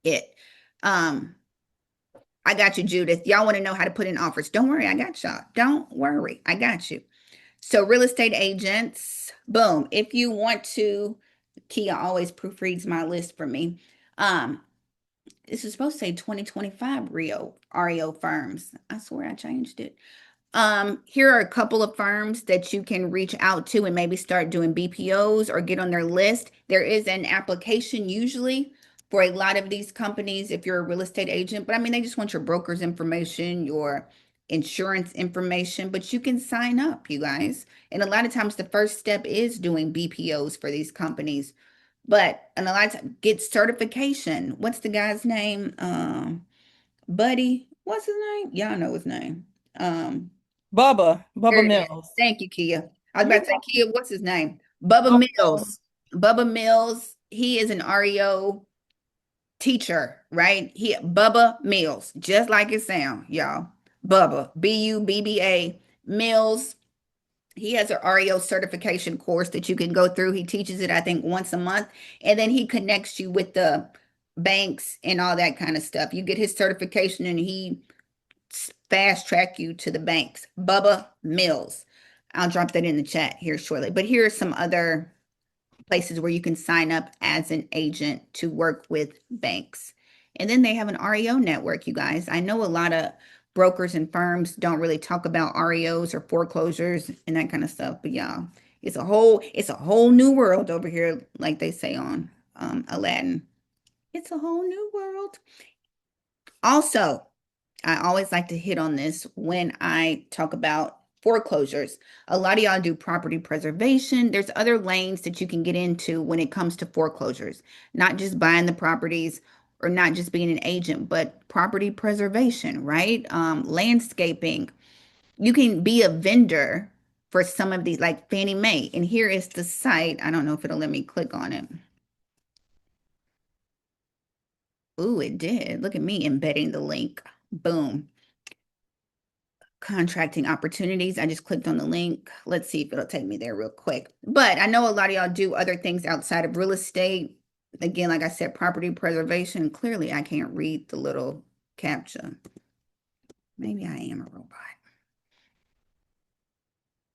it. I got you, Judith. Y'all want to know how to put in offers. Don't worry, I got y'all. Don't worry, I got you. So real estate agents, boom. If you want to, Kia always proofreads my list for me. This is supposed to say 2025 REO firms. I swear I changed it. Here are a couple of firms that you can reach out to and maybe start doing BPOs or get on their list. There is an application usually for a lot of these companies if you're a real estate agent, but I mean, they just want your broker's information, your insurance information, but you can sign up, you guys. And a lot of times the first step is doing BPOs for these companies. And a lot of times, get certification. What's the guy's name? Buddy, what's his name? Y'all know his name. Bubba There it is. Mills. Thank you, Kia. I was You're about to say, Kia, what's his name? Bubba welcome. Mills. Bubba Mills. He is an REO teacher, right? Bubba Mills, just like it sound, y'all. Bubba, Bubba Mills. He has an REO certification course that you can go through. He teaches it, I think, once a month, and then he connects you with the banks and all that kind of stuff. You get his certification, and he fast track you to the banks. Bubba Mills. I'll drop that in the chat here shortly. But here are some other places where you can sign up as an agent to work with banks. And then they have an REO network, you guys. I know a lot of brokers and firms don't really talk about REOs or foreclosures and that kind of stuff, but yeah, it's a whole new world over here, like they say on Aladdin. It's a whole new world. Also, I always like to hit on this when I talk about foreclosures. A lot of y'all do property preservation. There's other lanes that you can get into when it comes to foreclosures, not just buying the properties or not just being an agent, but property preservation, right? Landscaping. You can be a vendor for some of these, like Fannie Mae. And here is the site. I don't know if it'll let me click on it. Ooh, it did. Look at me embedding the link. Boom. Contracting opportunities. I just clicked on the link. Let's see if it'll take me there real quick. But I know a lot of y'all do other things outside of real estate. Again, like I said, property preservation. Clearly, I can't read the little captcha. Maybe I am a robot.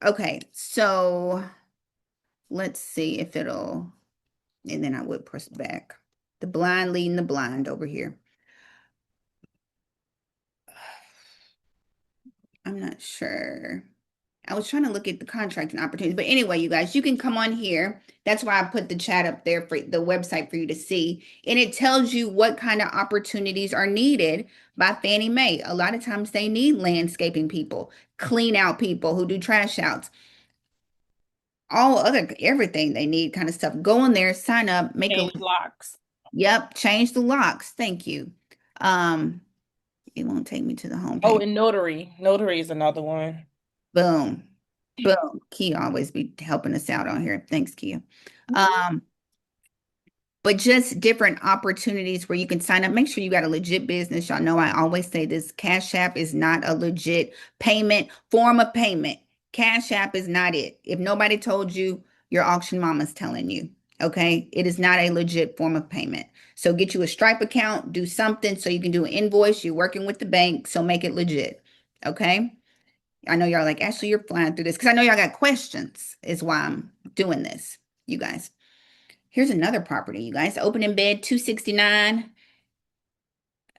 Okay, so let's see if it'll, and then I would press back. The blind leading the blind over here. I'm not sure. I was trying to look at the contracting opportunities, but anyway, you guys, you can come on here. That's why I put the chat up there for the website for you to see. And it tells you what kind of opportunities are needed by Fannie Mae. A lot of times they need landscaping people, clean out people who do trash outs, everything they need kind of stuff. Go in there, sign up, make a Change locks. Yep, change the locks. Thank you. Um, it won't take me to the home Oh, page. and notary. Notary is another one. Boom. Boom. Kia always be helping us out on here. Thanks, Kia. Um, but just different opportunities where you can sign up. Make sure you got a legit business. Y'all know I always say this, Cash App is not a legit payment form of payment. Cash App is not it. If nobody told you, your auction mama's telling you. Okay. It is not a legit form of payment. So get you a Stripe account, do something so you can do an invoice. You're working with the bank, so make it legit. Okay. I know y'all like, Ashley, you're flying through this because I know y'all got questions, is why I'm doing this, you guys. Here's another property, you guys. Opening bid 269.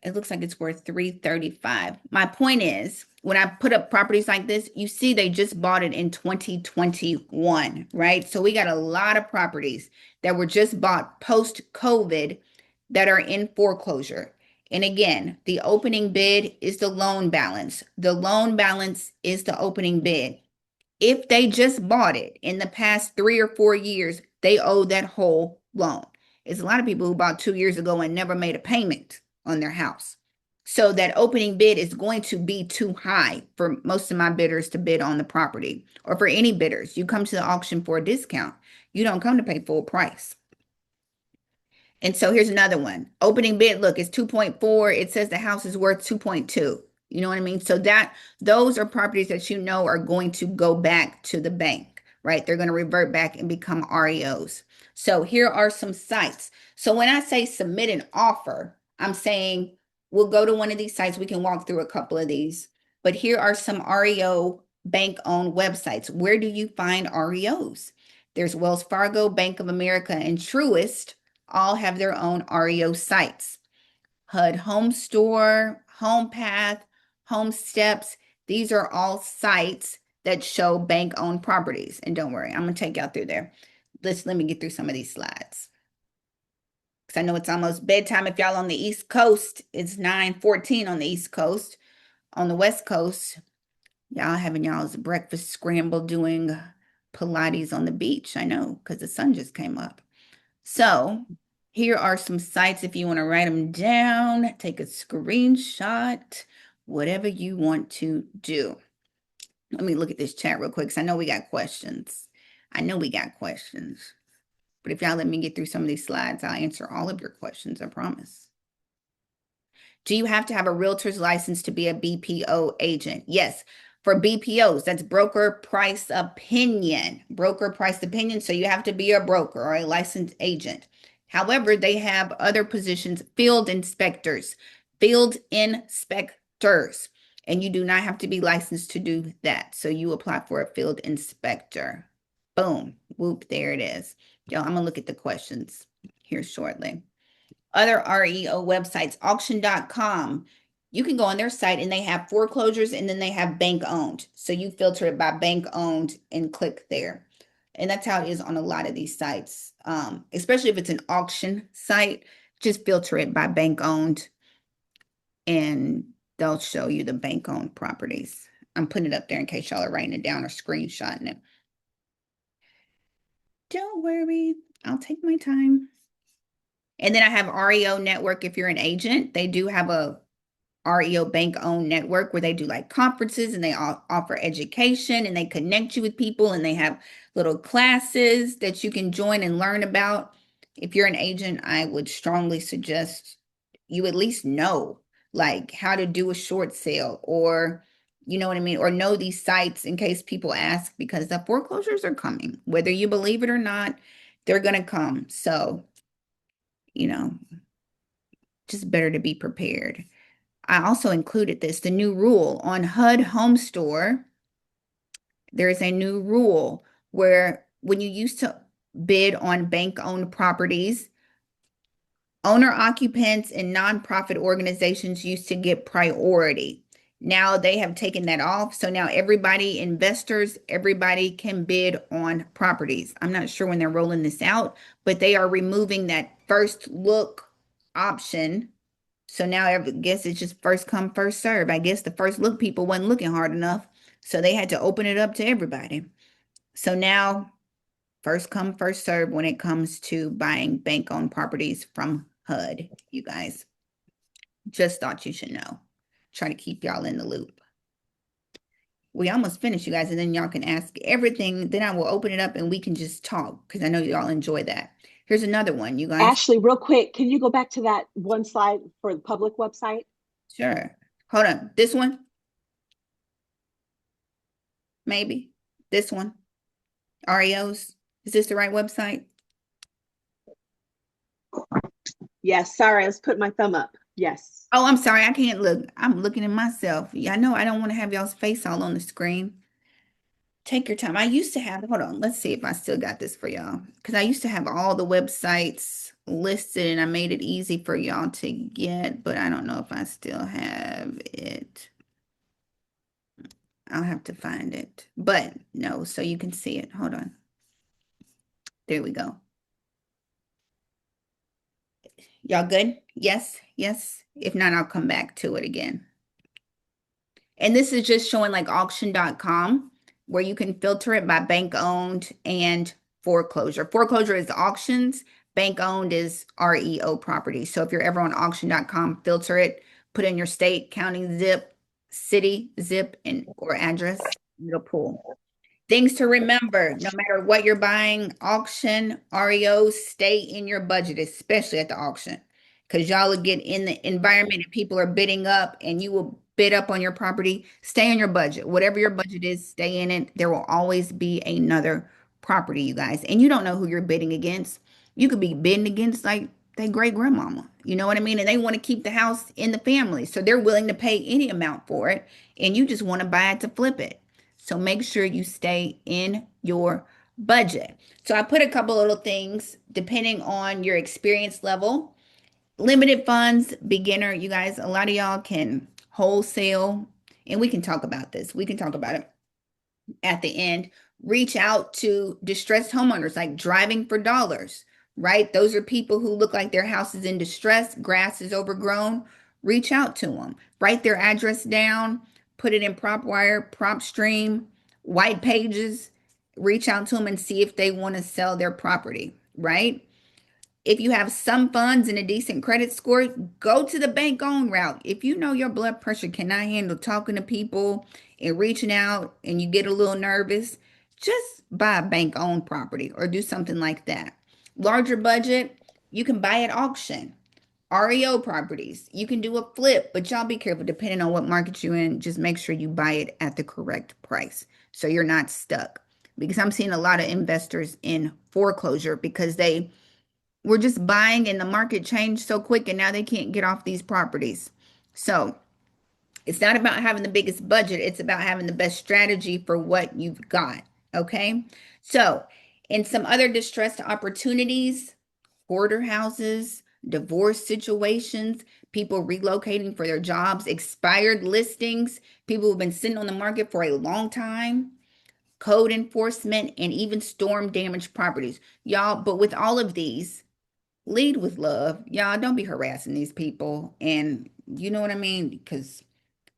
It looks like it's worth 335. My point is, when I put up properties like this, you see they just bought it in 2021, right? So we got a lot of properties that were just bought post-COVID that are in foreclosure. And again, the opening bid is the loan balance. The loan balance is the opening bid. If they just bought it in the past 3 or 4 years, they owe that whole loan. It's a lot of people who bought 2 years ago and never made a payment on their house. So that opening bid is going to be too high for most of my bidders to bid on the property, or for any bidders. You come to the auction for a discount. You don't come to pay full price. And so here's another one. Opening bid, look, it's 2.4. It says the house is worth 2.2. You know what I mean? So those are properties that you know are going to go back to the bank, right? They're going to revert back and become REOs. So here are some sites. So when I say submit an offer, I'm saying we'll go to one of these sites. We can walk through a couple of these. But here are some REO bank-owned websites. Where do you find REOs? There's Wells Fargo, Bank of America, and Truist all have their own REO sites. HUD Home Store, Home Path, Home Steps. These are all sites that show bank-owned properties. And don't worry, I'm going to take y'all through there. Let me get through some of these slides. Because I know it's almost bedtime. If y'all on the East Coast, it's 9:14 on the East Coast. On the West Coast, y'all having y'all's breakfast scramble doing Pilates on the beach. I know, because the sun just came up. So here are some sites if you want to write them down, take a screenshot, whatever you want to do. Let me look at this chat real quick because I know we got questions. I know we got questions. But if y'all let me get through some of these slides, I'll answer all of your questions, I promise. Do you have to have a realtor's license to be a BPO agent? Yes. For BPOs, that's broker price opinion. Broker price opinion. So you have to be a broker or a licensed agent. However, they have other positions, field inspectors, and you do not have to be licensed to do that. So you apply for a field inspector. Boom. Whoop, there it is. Yo, I'm gonna look at the questions here shortly. Other REO websites, auction.com. You can go on their site and they have foreclosures and then they have bank owned. So you filter it by bank owned and click there. And that's how it is on a lot of these sites. Especially if it's an auction site, just filter it by bank owned and they'll show you the bank owned properties. I'm putting it up there in case y'all are writing it down or screenshotting it. Don't worry, I'll take my time. And then I have REO Network if you're an agent. They do have a REO bank-owned network where they do like conferences and they offer education and they connect you with people and they have little classes that you can join and learn about. If you're an agent, I would strongly suggest you at least know like how to do a short sale, or you know what I mean, or know these sites in case people ask, because the foreclosures are coming. Whether you believe it or not, they're going to come. So, you know, just better to be prepared. I also included this, the new rule on HUD Home Store. There is a new rule where when you used to bid on bank-owned properties, owner occupants and nonprofit organizations used to get priority. Now they have taken that off. So now everybody, investors, everybody can bid on properties. I'm not sure when they're rolling this out, but they are removing that first look option. So now I guess it's just first come, first serve. I guess the first look people wasn't looking hard enough. So they had to open it up to everybody. So now first come, first serve when it comes to buying bank-owned properties from HUD, you guys. Just thought you should know. Try to keep y'all in the loop. We almost finished, you guys, and then y'all can ask everything. Then I will open it up and we can just talk because I know y'all enjoy that. Here's another one, you guys. Ashley, real quick, can you go back to that one slide for the public website? Sure. Hold on. This one? Maybe. This one? REOs? Is this the right website? Yes, sorry, I was putting my thumb up. Yes. Oh, I'm sorry. I can't look. I'm looking at myself. Yeah, I know I don't want to have y'all's face all on the screen. Take your time. I used to have, hold on, let's see if I still got this for y'all. Because I used to have all the websites listed and I made it easy for y'all to get, but I don't know if I still have it. I'll have to find it. But no, so you can see it. Hold on. There we go. Y'all good? Yes, yes. If not, I'll come back to it again. And this is just showing like auction.com where you can filter it by bank owned and foreclosure. Foreclosure is auctions, bank owned is REO property. So if you're ever on auction.com, filter it, put in your state, county, zip, city, zip, and or address, it'll pull. Things to remember, no matter what you're buying, auction, REOs, stay in your budget, especially at the auction. Because y'all will get in the environment and people are bidding up and you will bid up on your property. Stay in your budget. Whatever your budget is, stay in it. There will always be another property, you guys. And you don't know who you're bidding against. You could be bidding against like their great grandmama. You know what I mean? And they want to keep the house in the family. So they're willing to pay any amount for it. And you just want to buy it to flip it. So make sure you stay in your budget. So I put a couple little things depending on your experience level. Limited funds, beginner, you guys, a lot of y'all can wholesale, and we can talk about this. We can talk about it at the end. Reach out to distressed homeowners, like driving for dollars, right? Those are people who look like their house is in distress, grass is overgrown. Reach out to them, write their address down, put it in PropWire, PropStream, white pages. Reach out to them and see if they want to sell their property, right? If you have some funds and a decent credit score, go to the bank owned route. If you know your blood pressure cannot handle talking to people and reaching out and you get a little nervous, just buy a bank owned property or do something like that. Larger budget, you can buy at auction. REO properties, you can do a flip, but y'all be careful depending on what market you're in. Just make sure you buy it at the correct price so you're not stuck. Because I'm seeing a lot of investors in foreclosure because they we're just buying and the market changed so quick and now they can't get off these properties. So it's not about having the biggest budget. It's about having the best strategy for what you've got. Okay. So in some other distressed opportunities, hoarder houses, divorce situations, people relocating for their jobs, expired listings, people who've been sitting on the market for a long time, code enforcement, and even storm damaged properties. Y'all, but with all of these, lead with love. Y'all don't be harassing these people. And you know what I mean? Because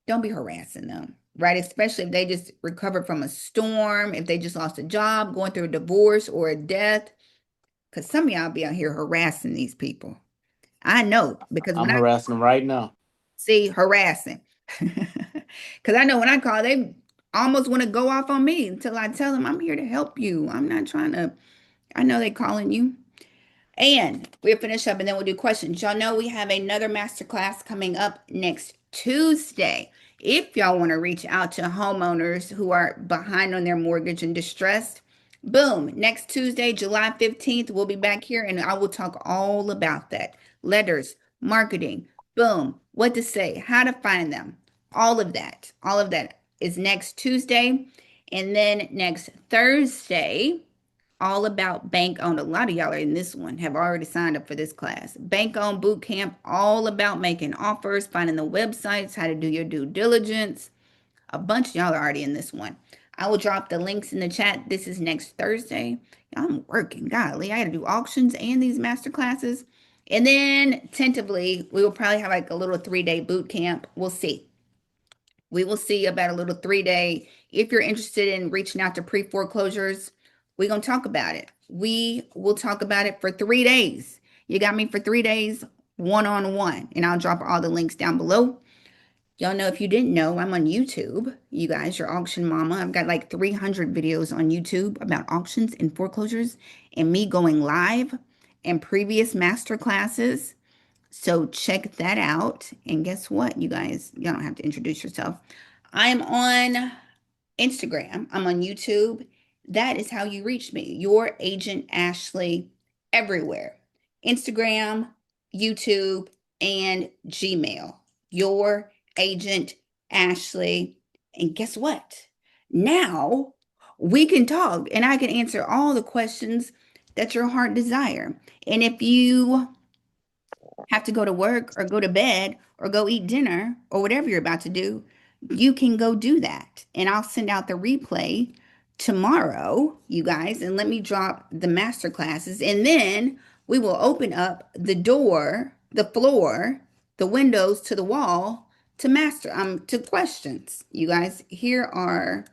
don't be harassing them, right? Especially if they just recovered from a storm, if they just lost a job, going through a divorce or a death. Because some of y'all be out here harassing these people. I know because when I'm I harassing them right now. see harassing, because I know when I call, they almost want to go off on me until I tell them I'm here to help you. I'm not trying to, I know they calling you. And we'll finish up and then we'll do questions. Y'all know we have another masterclass coming up next Tuesday. If y'all want to reach out to homeowners who are behind on their mortgage and distressed, boom, next Tuesday, July 15th, we'll be back here and I will talk all about that. Letters, marketing, boom, what to say, how to find them, all of that is next Tuesday. And then next Thursday, all about bank owned. A lot of y'all are in this one, have already signed up for this class. Bank owned boot camp, all about making offers, finding the websites, how to do your due diligence. A bunch of y'all are already in this one. I will drop the links in the chat. This is next Thursday. I'm working, golly. I got to do auctions and these master classes. And then tentatively, we will probably have like a little 3-day boot camp. We'll see. We will see about a little 3-day. If you're interested in reaching out to pre-foreclosures, we're going to talk about it. We will talk about it for 3 days. You got me for 3 days. one-on-one. And I'll drop all the links down below. Y'all know, if you didn't know, I'm on YouTube. You guys, your auction mama. I've got like 300 videos on YouTube about auctions and foreclosures and me going live and previous master classes. So check that out. And guess what, you guys? Y'all don't have to introduce yourself. I'm on Instagram. I'm on YouTube. That is how you reach me. Your agent Ashley everywhere. Instagram, YouTube, and Gmail. Your agent Ashley. And guess what? Now we can talk and I can answer all the questions that your heart desire. And if you have to go to work or go to bed or go eat dinner or whatever you're about to do, you can go do that. And I'll send out the replay tomorrow, you guys, and let me drop the master classes. And then we will open up the door, the floor, the windows to the wall to questions. You guys, here are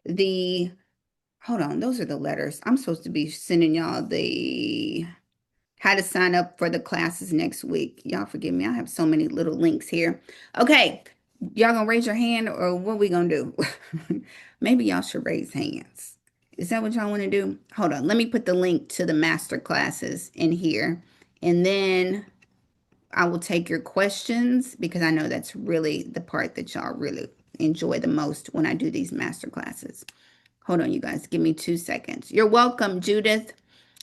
the hold on, those are the letters. I'm supposed to be sending y'all the how to sign up for the classes next week. Y'all forgive me. I have so many little links here. Okay. Y'all gonna raise your hand or what we gonna do? Maybe y'all should raise hands. Is that what y'all want to do? Hold on. Let me put the link to the master classes in here. And then I will take your questions because I know that's really the part that y'all really enjoy the most when I do these master classes. Hold on, you guys. Give me 2 seconds. You're welcome, Judith.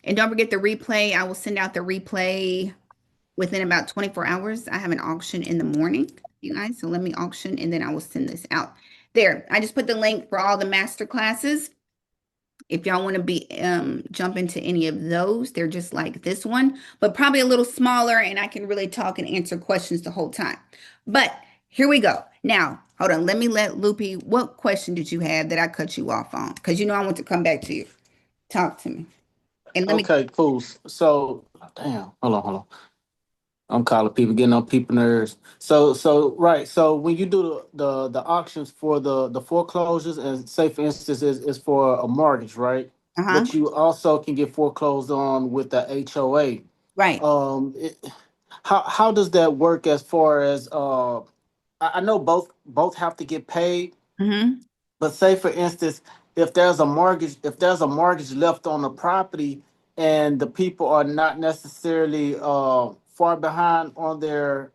And don't forget the replay. I will send out the replay within about 24 hours. I have an auction in the morning, you guys. So let me auction and then I will send this out. There, I just put the link for all the master classes. If y'all want to be jump into any of those, they're just like this one, but probably a little smaller and I can really talk and answer questions the whole time. But here we go. Now, hold on. Let me let Loopy, what question did you have that I cut you off on? Because you know I want to come back to you. Talk to me. And let me Okay, cool. So, damn, hold on. I'm calling people, getting on people nerves. Right. So when you do the auctions for the foreclosures, and say for instance is for a mortgage, right? uh-huh. But you also can get foreclosed on with the HOA. Right. How does that work as far as I know both have to get paid, Mm-hmm. but say for instance, if there's a mortgage left on the property and the people are not necessarily far behind on their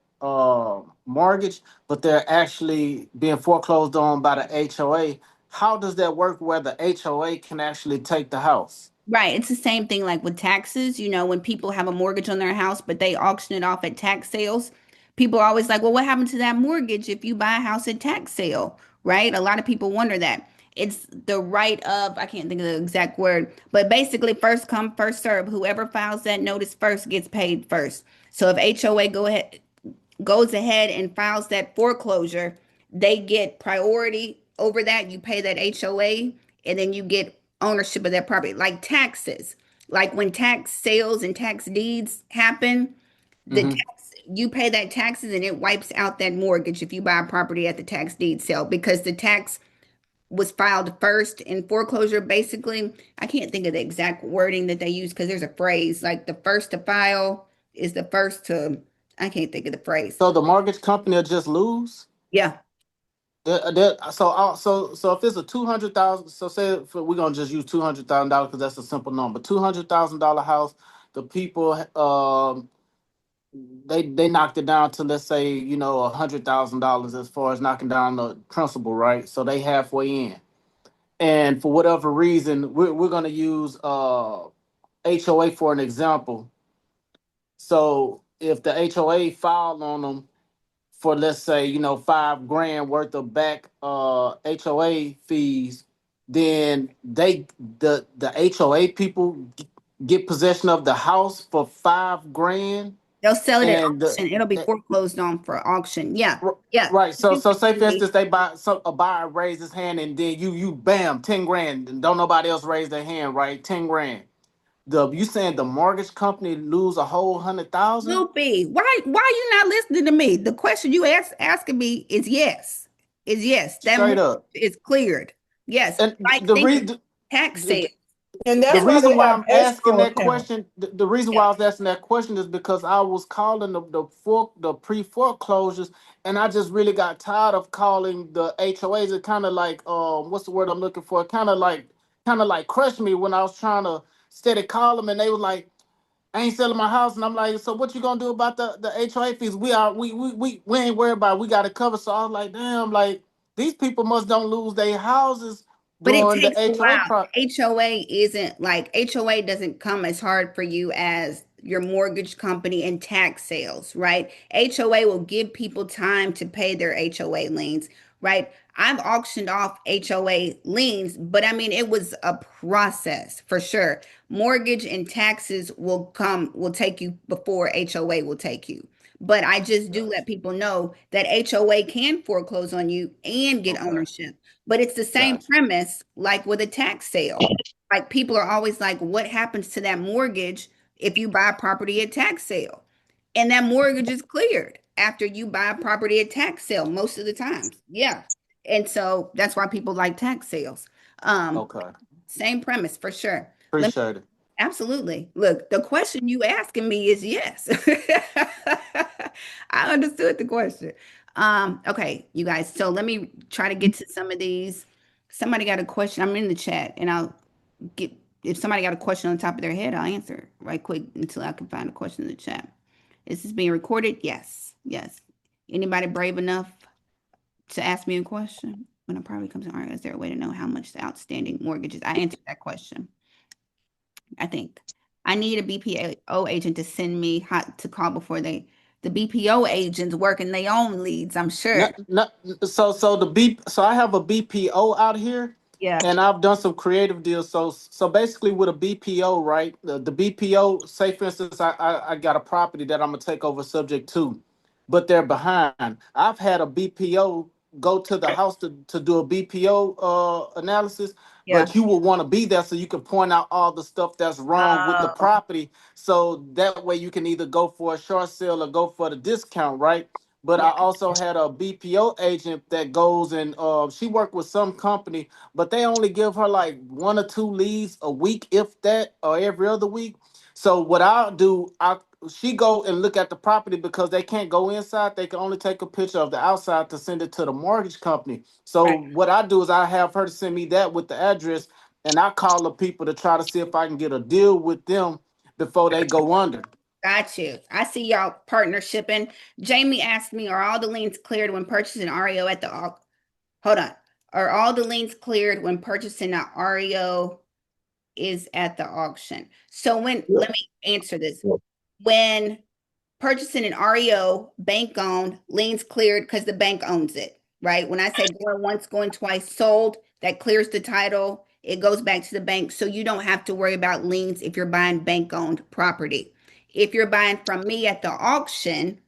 mortgage, but they're actually being foreclosed on by the HOA, how does that work where the HOA can actually take the house? Right. It's the same thing like with taxes. You know, when people have a mortgage on their house, but they auction it off at tax sales, people are always like, well, what happened to that mortgage if you buy a house at tax sale? Right. A lot of people wonder that. It's the right of, I can't think of the exact word, but basically first come, first serve. Whoever files that notice first gets paid first. So if HOA goes ahead and files that foreclosure, they get priority over that. You pay that HOA and then you get ownership of that property. Like taxes. Like when tax sales and tax deeds happen, the Hmm. tax you pay that taxes and it wipes out that mortgage if you buy a property at the tax deed sale because the tax was filed first in foreclosure. Basically, I can't think of the exact wording that they use because there's a phrase like the first to file is the first to, I can't think of the phrase. So the mortgage company will just lose. Yeah. So if it's a 200,000, so say we're gonna just use $200,000 because that's a simple number. $200,000 house. The people they knocked it down to, let's say, $100,000 as far as knocking down the principal, right? So they halfway in, and for whatever reason, we're gonna use HOA for an example. So if the HOA filed on them for, let's say, 5 grand worth of back HOA fees, then the HOA people get possession of the house for 5 grand. They'll sell it at And auction. It'll be foreclosed on for auction. Yeah. Yeah. right, so say for Typically, instance they buy, so a buyer raise his hand, and then you bam, 10 grand, and don't nobody else raise their hand, right? 10 grand. You saying the mortgage company lose a whole 100,000? Loopy, why you not listening to me? The question you asking me is yes. Is yes. That Straight mortgage up. is cleared. Yes. And Like the think of reason tax sale. And The that's why reason they why have I'm asking escrow that accounts. question, the reason Yeah. why I was asking that question is because I was calling the pre foreclosures, and I just really got tired of calling the HOAs. It kind of like what's the word I'm looking for? Kind of like crushed me when I was trying to steady call them, and they was like, I ain't selling my house, and I'm like, so what you gonna do about the HOA fees? We ain't worried about it. We got it covered. So I was like, damn, like these people must don't lose their houses But it during the takes a HOA while. HOA isn't like HOA doesn't come as hard for you as your mortgage company and tax sales, right? HOA will give people time to pay their HOA liens, right? I've auctioned off HOA liens, but I mean, it was a process for sure. Mortgage and taxes will take you before HOA will take you. But I just do let people know that HOA can foreclose on you and get Okay, ownership. But it's the same gotcha. premise like with a tax sale. Like people are always like, what happens to that mortgage if you buy a property at tax sale? And that mortgage is cleared after you buy a property at tax sale most of the times. Yeah. And so that's why people like tax sales. Um, Okay, Same premise for sure. Let appreciate it. Absolutely. Look, the question you asking me is yes. I understood the question. Okay, you guys. So let me try to get to some of these. Somebody got a question. I'm in the chat, and I'll get if somebody got a question on the top of their head, I'll answer right quick until I can find a question in the chat. Is this being recorded? Yes. Yes. Anybody brave enough to ask me a question? When a property comes in, is there a way to know how much the outstanding mortgage is? I answered that question. I think I need a BPO agent to send me hot to call before the BPO agents working their own leads, I'm No, sure. no, so I have a BPO out here, Yeah, and I've done some creative deals. So basically, with a BPO, right? The BPO, say for instance, I got a property that I'm gonna take over subject to, but they're behind. I've had a BPO go to the house to do a BPO analysis, yeah. but you will want to be there so you can point out all the stuff that's wrong with the Oh, property. So that way you can either go for a short sale or go for the discount, right? But yeah, I also had a BPO agent that goes and she worked with some company, but they only give her like one or two leads a week, if that, or every other week. So what I'll do, I she go and look at the property because they can't go inside. They can only take a picture of the outside to send it to the mortgage company. So right. what I do is I have her to send me that with the address, and I call the people to try to see if I can get a deal with them before they go under. Got you. I see y'all partnershiping. Jamie asked me, are all the liens cleared when purchasing REO at the hold on. Are all the liens cleared when purchasing an REO is at the auction? So let me answer this. When purchasing an REO, bank owned, liens cleared because the bank owns it, right? When I say going once, going twice, sold, that clears the title. It goes back to the bank. So you don't have to worry about liens if you're buying bank owned property. If you're buying from me at the auction,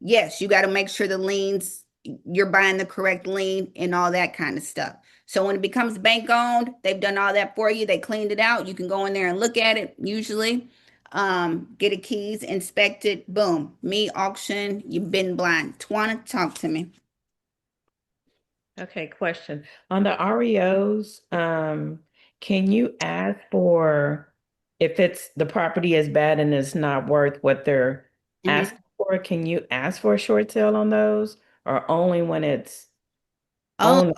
yes, you got to make sure the liens, you're buying the correct lien and all that kind of stuff. So when it becomes bank owned, they've done all that for you. They cleaned it out. You can go in there and look at it usually, get a keys, inspect it, boom. Me, auction, you've been blind. Twana, talk to me. Okay, question. On the REOs, can you ask for if it's the property is bad and it's not worth what they're Mhm. asking for, can you ask for a short sale on those or only when it's Oh, only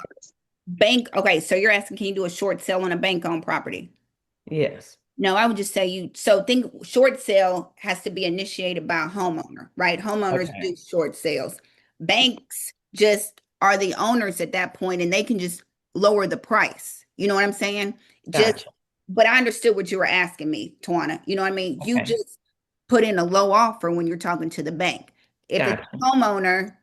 bank. Okay, so you're asking, can you do a short sale on a bank-owned property? yes. No, I would just say so think short sale has to be initiated by a homeowner, right? Homeowners Okay. do short sales. Banks just are the owners at that point and they can just lower the price. You know what I'm saying? Just, Gotcha. but I understood what you were asking me, Tawana. You know what I mean? You Okay. just put in a low offer when you're talking to the bank. If it's Gotcha. a homeowner,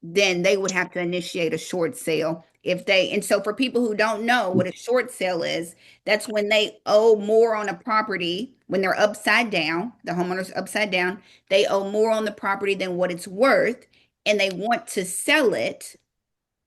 then they would have to initiate a short sale if they and so for people who don't know what a short sale is, that's when they owe more on a property when they're upside down, the homeowner's upside down, they owe more on the property than what it's worth and they want to sell it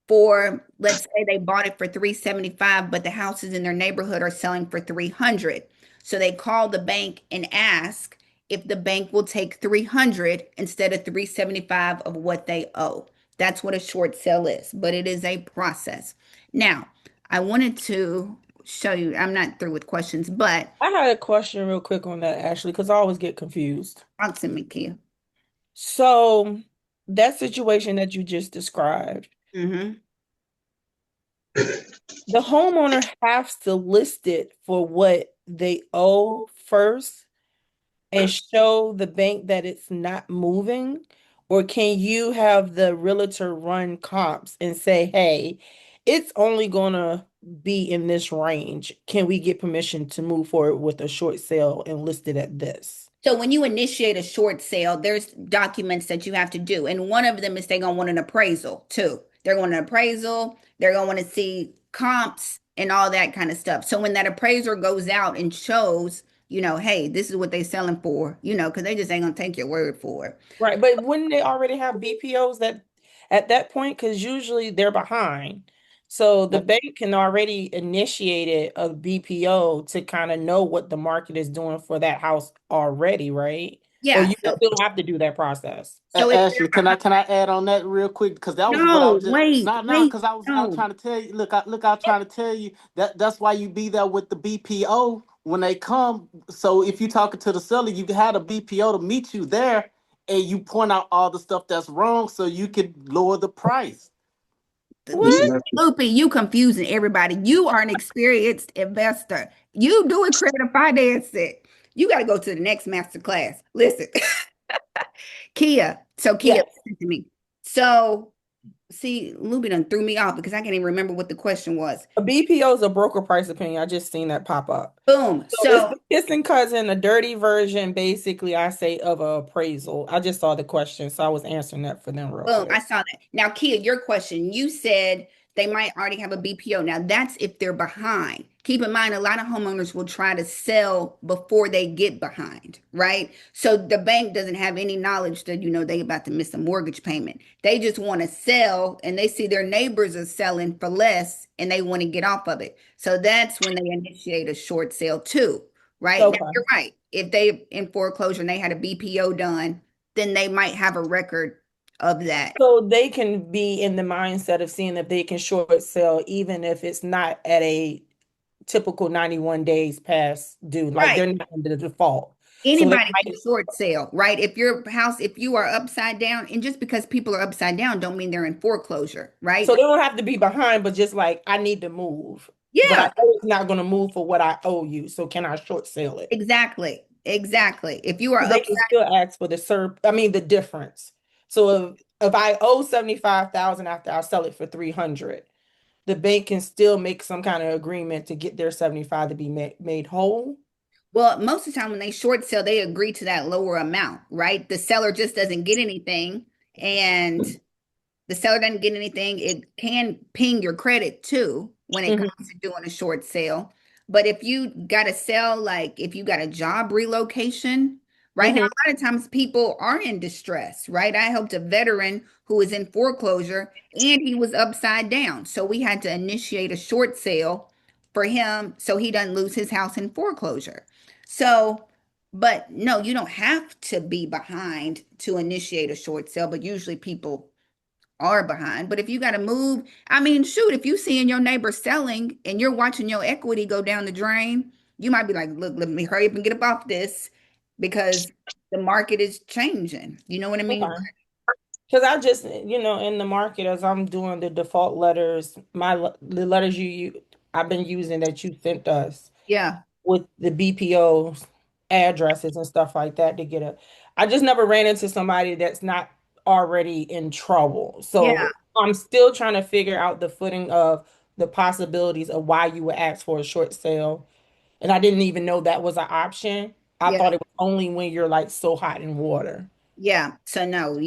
for, let's say they bought it for 375 but the houses in their neighborhood are selling for 300. So they call the bank and ask if the bank will take 300 instead of 375 of what they owe. That's what a short sale is, but it is a process. Now, I wanted to show you. I'm not through with questions, but I had a question real quick on that, Ashley, because I always get confused. proximate key. So that situation that you just described, Mm-hmm. the homeowner has to list it for what they owe first and show the bank that it's not moving? Or can you have the realtor run comps and say, hey, it's only gonna be in this range. Can we get permission to move forward with a short sale and list it at this? So when you initiate a short sale, there's documents that you have to do. And one of them is they're gonna want an appraisal too. They're going to appraisal, they're gonna want to see comps and all that kind of stuff. So when that appraiser goes out and shows, hey, this is what they selling for, because they just ain't gonna take your word for it. Right, but wouldn't they already have BPOs that at that point? Because usually they're behind. So the bank can already initiate a BPO to kind of know what the market is doing for that house already, right? Or Yeah. you still have to do that process. So if they're Ashley, can I behind, can I add on that real quick? Because that was what I no, was just wait, no, wait, because I was no. trying to tell you. I was trying to tell you that's why you be there with the BPO when they come. So if you're talking to the seller, you had a BPO to meet you there, and you point out all the stuff that's wrong, so you can lower the price. What? Loopy, you confusing everybody. You are an experienced investor. You doing creative financing. You got to go to the next master class. Listen, Kia. So Kia, Yes. listen to me. So see, Loopy done threw me off because I can't even remember what the question was. A BPO is a broker price opinion. I just seen that pop up. Boom. So it's So the kissing cousin, a dirty version, basically, I say, of a appraisal. I just saw the question, so I was answering that for them real boom, I quick. saw that. Now, Kia, your question, you said they might already have a BPO. Now, that's if they're behind. Keep in mind, a lot of homeowners will try to sell before they get behind, right? So the bank doesn't have any knowledge that, they about to miss a mortgage payment. They just want to sell and they see their neighbors are selling for less and they want to get off of it. So that's when they initiate a short sale too, right? Now, Okay. you're right. If they in foreclosure and they had a BPO done, then they might have a record of that. So they can be in the mindset of seeing if they can short sell, even if it's not at a typical 91 days past due, like Right. they're not in the default. So they Anybody can might, short sale, right? If your house, if you are upside down, and just because people are upside down don't mean they're in foreclosure, so right? they don't have to be behind, but just like, I need to move, but I Yeah, know it's not going to move for what I owe you. So can I short sell it? exactly. Exactly. If you are So they can upside, still ask for the I mean the difference. So if I owe 75,000 after I sell it for 300, the bank can still make some kind of agreement to get their 75 to be made whole. well, most of the time when they short sale, they agree to that lower amount, right? The seller just doesn't get anything. And the seller doesn't get anything, it can ping your credit too when it Mhm, comes to doing a short sale. But if you got to sell, like if you got a job relocation, right now, mhm. a lot of times people are in distress, right? I helped a veteran who was in foreclosure and he was upside down. So we had to initiate a short sale for him so he doesn't lose his house in foreclosure. So, but no, you don't have to be behind to initiate a short sale, but usually people are behind. But if you got to move, I mean, shoot, if you seeing your neighbor selling and you're watching your equity go down the drain, you might be like, look, let me hurry up and get up off this because the market is changing. You know what I mean? Okay. Because I just, in the market as I'm doing the default letters, the letters I've been using that you sent us Yeah, with the BPOs addresses and stuff like that to get I just never ran into somebody that's not already in trouble. yeah, So I'm still trying to figure out the footing of the possibilities of why you would ask for a short sale. And I didn't even know that was an option. I yeah. thought it was only when you're like so hot in water. Yeah. So no,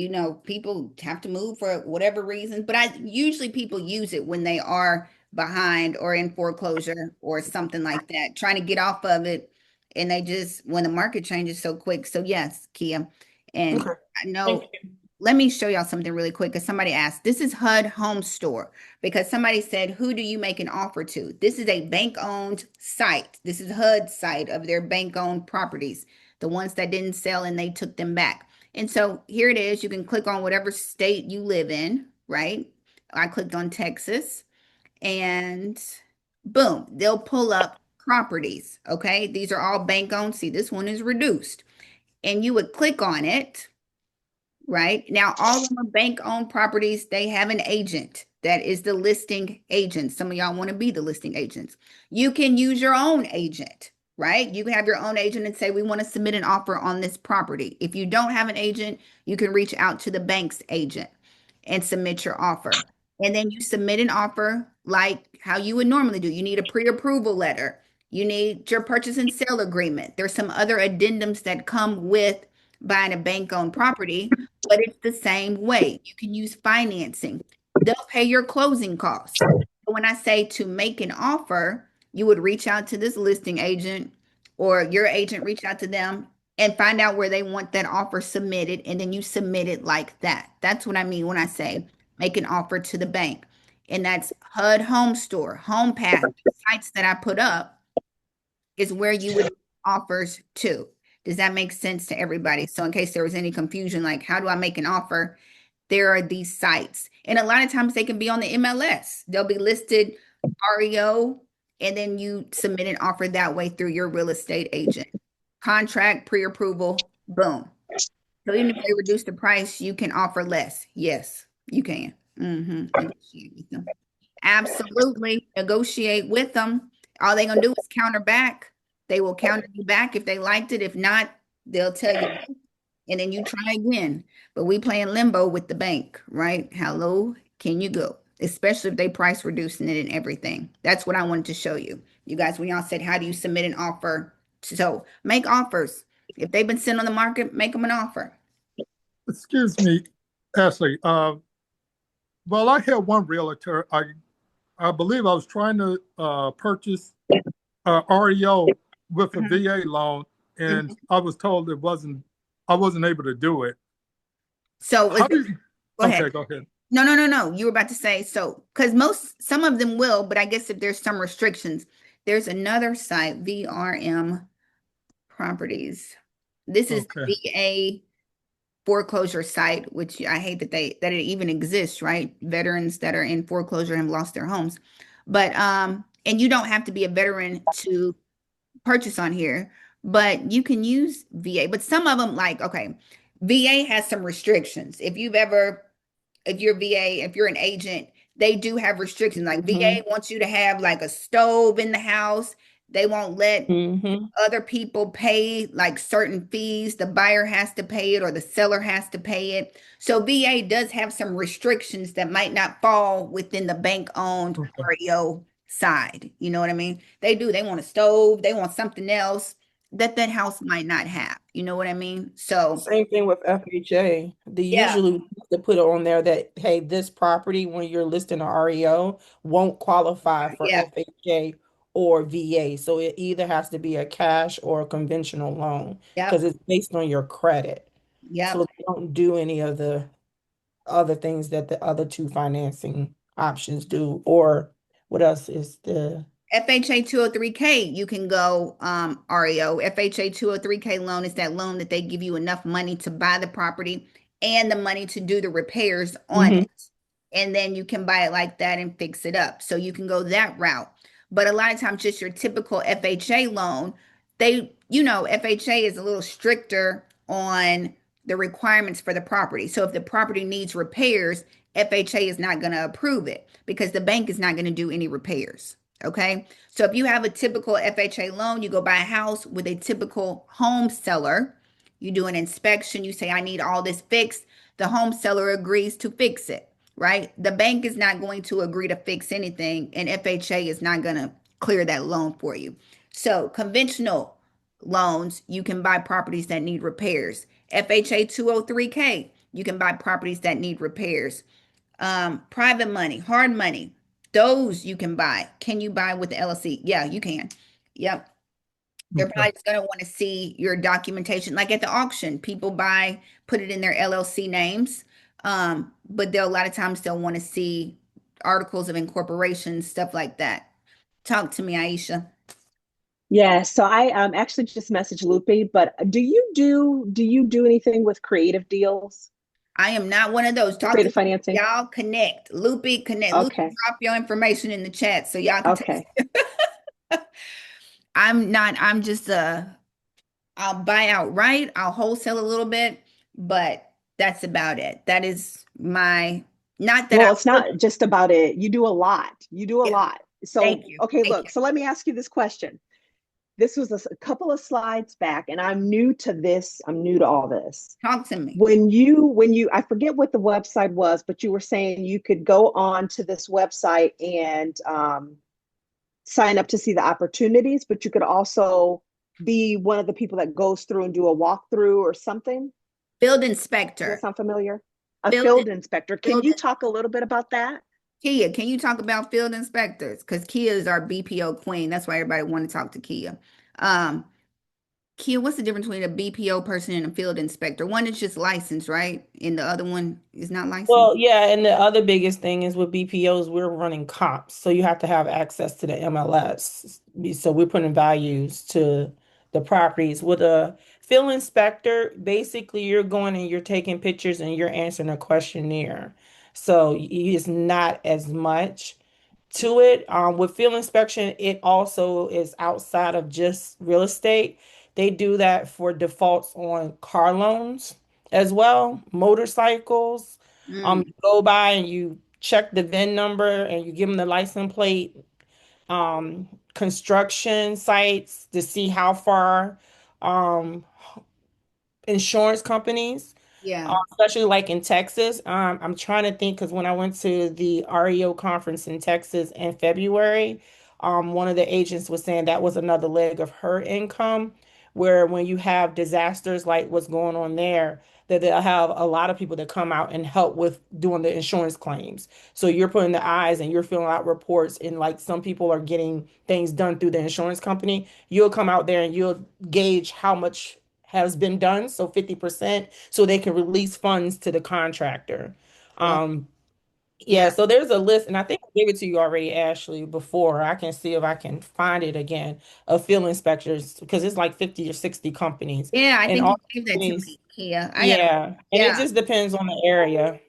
people have to move for whatever reason, but usually people use it when they are behind or in foreclosure or something like that, trying to get off of it. And they just when the market changes so quick. So yes, Kia. And Okay. I Thank know, you. let me show y'all something really quick because somebody asked, this is HUD Home Store because somebody said, who do you make an offer to? This is a bank-owned site. This is HUD's site of their bank-owned properties, the ones that didn't sell and they took them back. And so here it is. You can click on whatever state you live in, right? I clicked on Texas and Boom, they'll pull up properties. Okay, these are all bank owned. See, this one is reduced, and you would click on it. Right now, all of them are bank-owned properties. They have an agent that is the listing agent. Some of y'all want to be the listing agents. You can use your own agent, right? You can have your own agent and say, we want to submit an offer on this property. If you don't have an agent, you can reach out to the bank's agent and submit your offer. And then you submit an offer like how you would normally do. You need a pre-approval letter. You need your purchase and sale agreement. There's some other addendums that come with buying a bank-owned property, but it's the same way. You can use financing. They'll pay your closing costs. When I say to make an offer, you would reach out to this listing agent or your agent reach out to them and find out where they want that offer submitted, and then you submit it like that. That's what I mean when I say make an offer to the bank. And that's HUD Home Store, Home Path, sites that I put up is where you would offers to. Does that make sense to everybody? So in case there was any confusion, like how do I make an offer? There are these sites. And a lot of times they can be on the MLS. They'll be listed REO, and then you submit an offer that way through your real estate agent. Contract, pre-approval, boom. So even if they reduce the price, you can offer less. Yes, you can. Negotiate with them. Absolutely. Negotiate with them. All they're gonna do is counter back. They will counter you back if they liked it. If not, they'll tell you, and then you try again. But we play in limbo with the bank, right? How low can you go? Especially if they price reducing it and everything. That's what I wanted to show you. You guys, when y'all said, how do you submit an offer? So make offers. If they've been sitting on the market, make them an offer. Excuse me, Ashley. Well, I had one realtor. I believe I was trying to purchase REO with a VA loan, and I was told I wasn't able to do it. So How do you, go ahead. okay, go ahead. No. You were about to say so because some of them will, but I guess if there's some restrictions, there's another site, VRM Properties. This is Okay. the VA foreclosure site, which I hate that it even exists, right? Veterans that are in foreclosure have lost their homes. But and you don't have to be a veteran to purchase on here, but you can use VA. But some of them, like, okay, VA has some restrictions. If you're VA, if you're an agent, they do have restrictions. Like VA wants you to have like a stove in the house. They won't let other people pay like certain fees. The buyer has to pay it or the seller has to pay it. So VA does have some restrictions that might not fall within the bank-owned REO side. You know what I mean? They do. They want a stove. They want something else that house might not have. You know what I mean? So Same thing with FHA. They yeah, usually have to put it on there that, hey, this property, when you're listing a REO, won't qualify for yeah, FHA or VA. So it either has to be a cash or a conventional loan because yep, it's based on your credit. So yep. they don't do any of the other things that the other two financing options do. Or what else is the FHA 203K, you can go REO. FHA 203K loan is that loan that they give you enough money to buy the property and the money to do the repairs on it. And then you can buy it like that and fix it up. So you can go that route. But a lot of times, just your typical FHA loan, FHA is a little stricter on the requirements for the property. So if the property needs repairs, FHA is not going to approve it because the bank is not going to do any repairs. Okay. So if you have a typical FHA loan, you go buy a house with a typical home seller, you do an inspection, you say, I need all this fixed. The home seller agrees to fix it, right? The bank is not going to agree to fix anything, and FHA is not going to clear that loan for you. So conventional loans, you can buy properties that need repairs. FHA 203K, you can buy properties that need repairs. Private money, hard money, those you can buy. Can you buy with the LLC? Yeah, you can. Yep. They're Okay. probably just going to want to see your documentation. Like at the auction, people buy, put it in their LLC names. But they'll a lot of times they'll want to see articles of incorporation, stuff like that. Talk to me, Aisha. Yeah, so I actually just messaged Loopy, but do you do anything with creative deals? I am not one of those. Talk to Creative financing. y'all. Connect. Loopy, connect. Loopy, Okay. drop your information in the chat so y'all can text. Okay. I'm not, I'm just I'll buy outright, I'll wholesale a little bit, but that's about it. That is my, not that I Well, it's would, not just about it. You do a lot. You do a yeah, lot. thank So, you. okay, Thank look. you. So let me ask you this question. This was a couple of slides back, and I'm new to this. I'm new to all this. Talk to me. When you, I forget what the website was, but you were saying you could go on to this website and sign up to see the opportunities, but you could also be one of the people that goes through and do a walkthrough or something. Field Does that inspector. sound familiar? A Field, field inspector. Can field, you talk a little bit about that? Kia, can you talk about field inspectors? Because Kia is our BPO queen. That's why everybody want to talk to Kia. Um, Kia, what's the difference between a BPO person and a field inspector? One is just licensed, right? And the other one is not licensed. Well, yeah, and the other biggest thing is with BPOs, we're running comps, so you have to have access to the MLS. So we're putting values to the properties. With a field inspector, basically you're going and you're taking pictures and you're answering a questionnaire. So it's not as much to it. With field inspection, it also is outside of just real estate. They do that for defaults on car loans as well, motorcycles. Mm, You go by and you check the VIN number and you give them the license plate. Construction sites to see how far. Um, Insurance companies, yeah. especially like in Texas. I'm trying to think because when I went to the REO conference in Texas in February, one of the agents was saying that was another leg of her income, where when you have disasters like what's going on there, that they'll have a lot of people that come out and help with doing the insurance claims. So you're putting the eyes and you're filling out reports, and like some people are getting things done through the insurance company. You'll come out there and you'll gauge how much has been done, so 50%, so they can release funds to the contractor. Well, Um, yeah, yeah. so there's a list, and I think I gave it to you already, Ashley, before. I can see if I can find it again of field inspectors because it's like 50 or 60 companies. Yeah, I And think you all gave that to companies, me, Kia. I got, yeah, and it yeah. just depends on the area.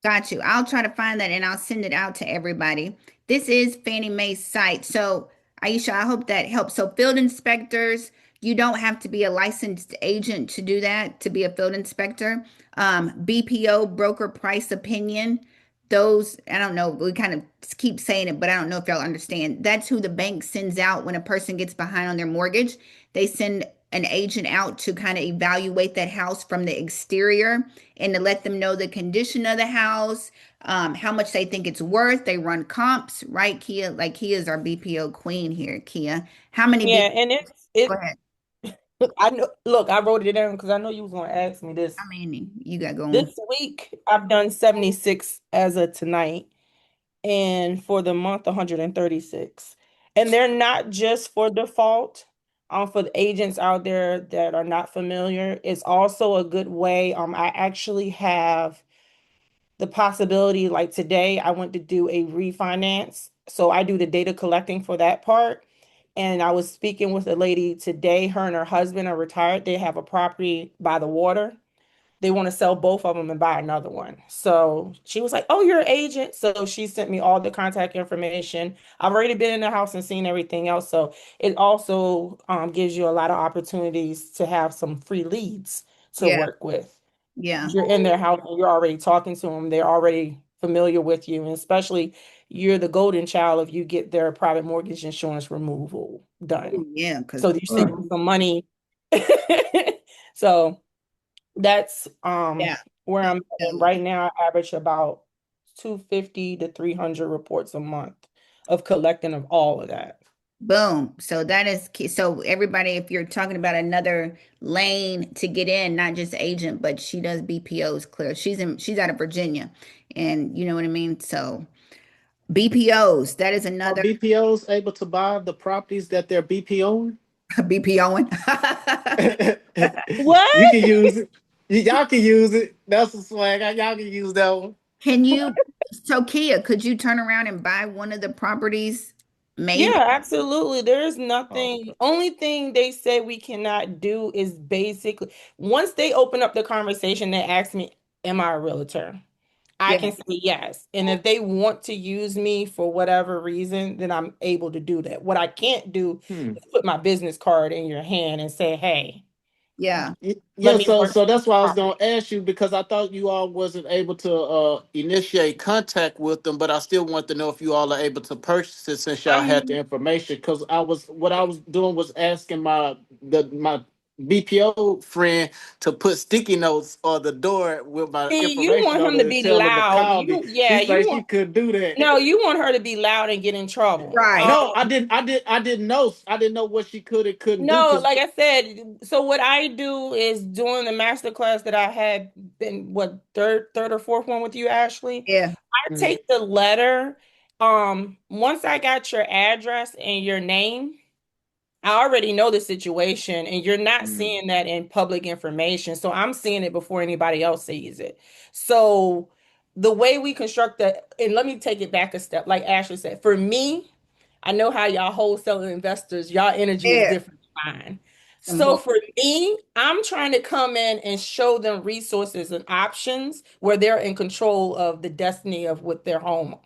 Got you. I'll try to find that and I'll send it out to everybody. This is Fannie Mae's site. So, Aisha, I hope that helps. So, field inspectors, you don't have to be a licensed agent to do that, to be a field inspector. BPO, broker price opinion, those, I don't know, we kind of keep saying it, but I don't know if y'all understand. That's who the bank sends out when a person gets behind on their mortgage. They send an agent out to kind of evaluate that house from the exterior and to let them know the condition of the house, how much they think it's worth. They run comps, right, Kia? Like Kia is our BPO queen here, Kia. How many Yeah, B? and Go ahead. I know, look, I wrote it down because I know you was going to ask me this. How many you got going? This week, I've done 76 as of tonight, and for the month 136. And they're not just for default. For the agents out there that are not familiar, it's also a good way. I actually have the possibility, like today, I went to do a refinance. So I do the data collecting for that part. And I was speaking with a lady today. Her and her husband are retired. They have a property by the water. They want to sell both of them and buy another one. So she was like, "Oh, you're an agent." So she sent me all the contact information. I've already been in the house and seen everything else. So it also gives you a lot of opportunities to have some free leads to Yeah, work with. yeah, You're in their house and you're already talking to them. They're already familiar with you. And especially you're the golden child if you get their private mortgage insurance removal done. yeah. Because So you save them some money. So that's yeah, where I'm at so, right now. I average about 250 to 300 reports a month of collecting of all of that. boom. So that is key. So everybody, if you're talking about another lane to get in, not just agent, but she does BPOs. Clear. She's out of Virginia, and you know what I mean. So BPOs. That is Are another BPOs able to buy the properties that they're BPOing? BPOing. You What? can use it. Y'all can use it. That's a swag. Y'all can use that one. Can you, so Kia, could you turn around and buy one of the properties? Maybe. Yeah, absolutely. There's Oh, nothing, okay. only thing they say we cannot do is basically once they open up the conversation, they ask me am I a realtor? I Yeah. can say yes. And if they want to use me for whatever reason, then I'm able to do that. What I can't do Hmm. is put my business card in your hand and say, hey, Yeah. let Yeah, me work so on that's this why I was property. gonna ask you because I thought you all wasn't able to initiate contact with them, but I still want to know if you all are able to purchase it since y'all I had the mean, information. Because I was doing was asking my BPO friend to put sticky notes on the door with my see, you information want on him it to and be tell them to loud. call me. You, She yeah, you said she want, couldn't do that. no, you want her to be loud and get in trouble. Right. No, I didn't know what she could and couldn't do No, because. like I said, so what I do is during the master class that I had been what third or fourth one with you, Ashley, Yeah. I take the letter. Once I got your address and your name, I already know the situation, and you're not seeing that in public information. So I'm seeing it before anybody else sees it. So the way we construct that, and let me take it back a step, like Ashley said, for me, I know how y'all wholesale investors, y'all energy is Yeah. different than mine. Some So bull. for me, I'm trying to come in and show them resources and options where they're in control of the destiny of what their home.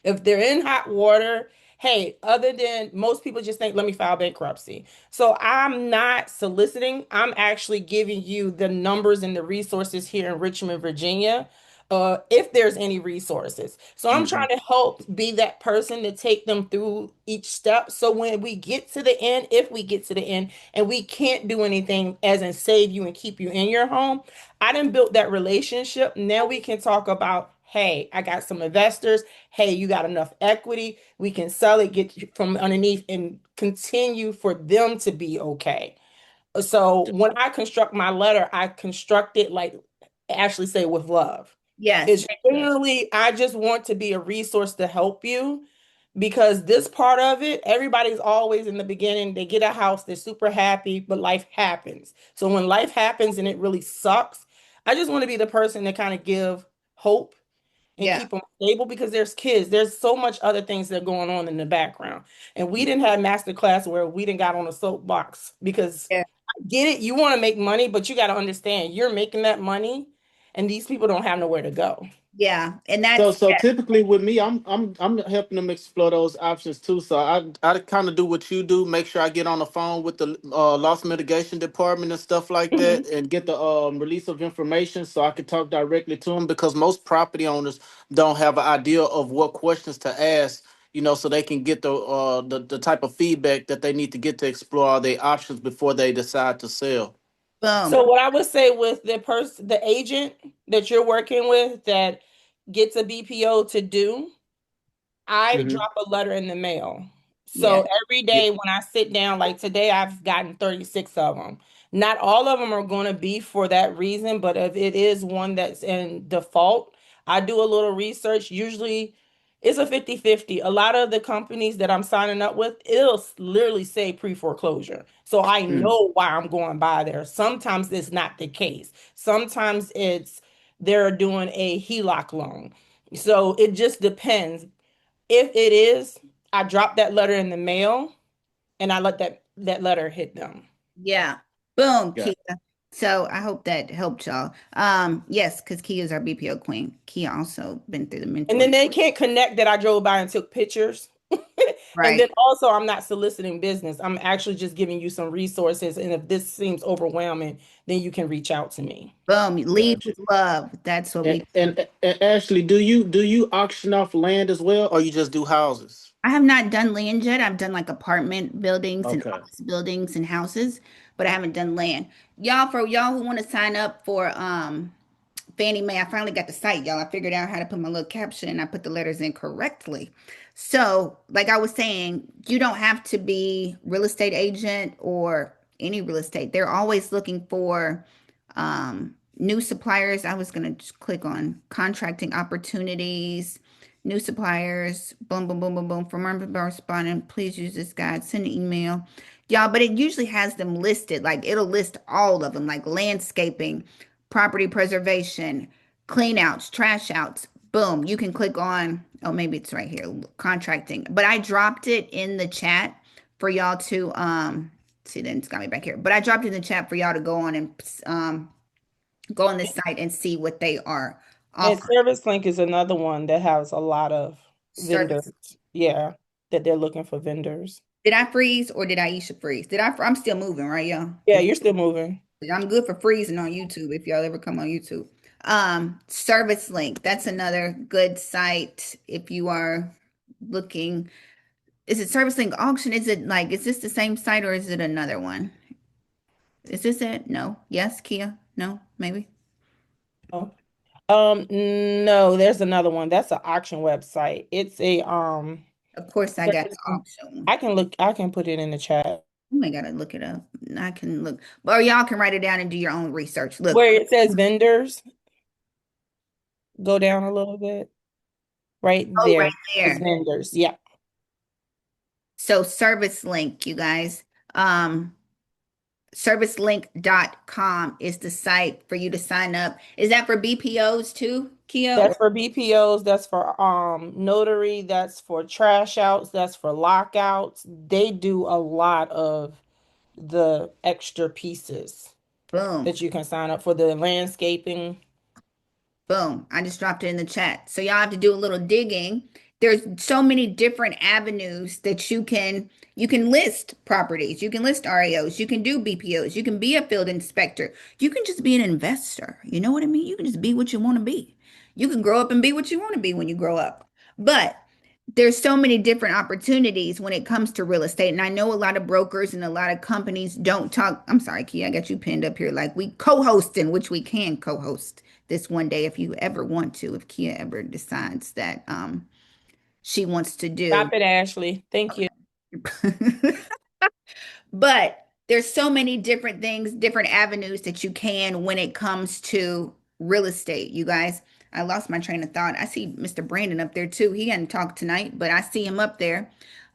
If they're in hot water, hey, other than most people just think, let me file bankruptcy. So I'm not soliciting. I'm actually giving you the numbers and the resources here in Richmond, Virginia, if there's any resources. So I'm Mhm. trying to help be that person to take them through each step. So when we get to the end, if we get to the end and we can't do anything as in save you and keep you in your home, I done built that relationship. Now we can talk about, hey, I got some investors. Hey, you got enough equity. We can sell it, get you from underneath, and continue for them to be okay. So when I construct my letter, I construct it like Ashley say with love. Yes. It's generally, I just want to be a resource to help you because this part of it, everybody's always in the beginning, they get a house, they're super happy, but life happens. So when life happens and it really sucks, I just want to be the person to kind of give hope and Yeah. keep them stable because there's kids. There's so much other things that are going on in the background. And we didn't have master class where we didn't got on a soapbox because Yeah. I get it. You want to make money, but you got to understand you're making that money and these people don't have nowhere to go. Yeah. And So that's so typically with me, I'm helping them explore those options too. So I kind of do what you do, make sure I get on the phone with the loss mitigation department and stuff like Mhm. that, and get the release of information so I can talk directly to them because most property owners don't have an idea of what questions to ask. So they can get the type of feedback that they need to get to explore their options before they decide to sell. boom. So what I would say with the agent that you're working with that gets a BPO to do, I Mm-hmm. drop a letter in the mail. Yeah. So every Yeah. day when I sit down, like today, I've gotten 36 of them. Not all of them are going to be for that reason, but if it is one that's in default, I do a little research. Usually it's a 50-50. A lot of the companies that I'm signing up with, it'll literally say pre-foreclosure. So I Mm. know why I'm going by there. Sometimes it's not the case. Sometimes it's they're doing a HELOC loan. So it just depends. If it is, I drop that letter in the mail and I let that letter hit them. Yeah. Boom, Yeah. Kia. So I hope that helped y'all. Yes, because Kia is our BPO queen. Kia also been through the And mentor. then they can't connect that I drove by and took pictures. And then Right. also, I'm not soliciting business. I'm actually just giving you some resources. And if this seems overwhelming, then you can reach out to me. Boom. Lead Gotcha. with love. That's what And, we and, and Ashley, do you auction off land as well, or you just do houses? I have not done land yet. I've done like apartment buildings and Okay. office buildings and houses, but I haven't done land. Y'all, for y'all who want to sign up for Fannie Mae, I finally got the site, y'all. I figured out how to put my little caption and I put the letters in correctly. So, like I was saying, you don't have to be real estate agent or any real estate. They're always looking for new suppliers. I was gonna just click on contracting opportunities, new suppliers, boom, boom, boom, boom, boom. For more respondent, please use this guide, send an email. Y'all, but it usually has them listed. Like it'll list all of them, like landscaping, property preservation, clean outs, trash outs. Boom. You can click on, oh, maybe it's right here, contracting. But I dropped it in the chat for y'all to see, then it's got me back here. But I dropped it in the chat for y'all to go on and go on this site and see what they are And offering. Service Link is another one that has a lot of vendors. Service. Yeah, that they're looking for vendors. Did I freeze or did Aisha freeze? I'm still moving, right, y'all? Yeah, Because you're still moving. I'm good for freezing on YouTube if y'all ever come on YouTube. Service Link, that's another good site if you are looking. Is it Service Link Auction? Is this the same site or is it another one? Is this it? No. Yes, Kia? No, maybe. Oh. No, there's another one. That's an auction website. It's a Of course, I got Service the Link. auction. I can put it in the chat. Oh, I gotta look it up. I can look, or y'all can write it down and do your own research. Look, Where it says vendors, go down a little bit. Right oh, right there is there. vendors. Yeah. So Service Link, you guys. Servicelink.com is the site for you to sign up. Is that for BPOs too, Kia? That's for BPOs, that's for notary, that's for trash outs, that's for lockouts. They do a lot of the extra pieces Boom. that you can sign up for the landscaping. Boom. I just dropped it in the chat. So y'all have to do a little digging. There's so many different avenues that you can list properties, you can list REOs, you can do BPOs, you can be a field inspector, you can just be an investor. You know what I mean? You can just be what you want to be. You can grow up and be what you want to be when you grow up. But there's so many different opportunities when it comes to real estate. And I know a lot of brokers and a lot of companies don't talk. I'm sorry, Kia, I got you pinned up here. Like we co-hosting, which we can co-host this one day if you ever want to, if Kia ever decides that she wants to do. Stop it, Ashley. Thank you. But there's so many different things, different avenues that you can when it comes to real estate, you guys. I lost my train of thought. I see Mr. Brandon up there too. He hadn't talked tonight, but I see him up there.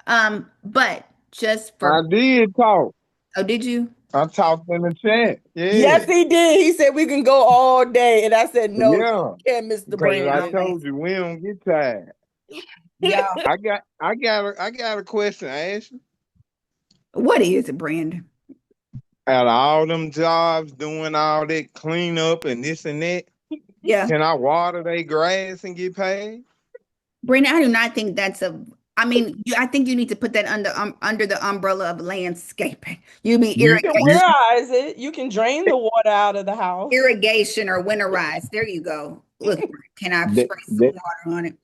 But just I for, did talk. oh, did you? I talked in the chat. Yes, Yeah. he did. He said we can go all day. And I said, no, you Yeah. can't, Mr. Because I Brandon Brandon. always. told you we don't get tired. Y'all, I got a question, Ash. what is it, Brandon? Out of all them jobs doing all that cleanup and this and that, Yeah. can I water their grass and get paid? Brandon, I do not think that's I mean, I think you need to put that under the umbrella of landscaping. You mean You You can you winterize it. You can drain the water out of the house. irrigation or winterize. There you go. Look, can I that, spray some that, water on it?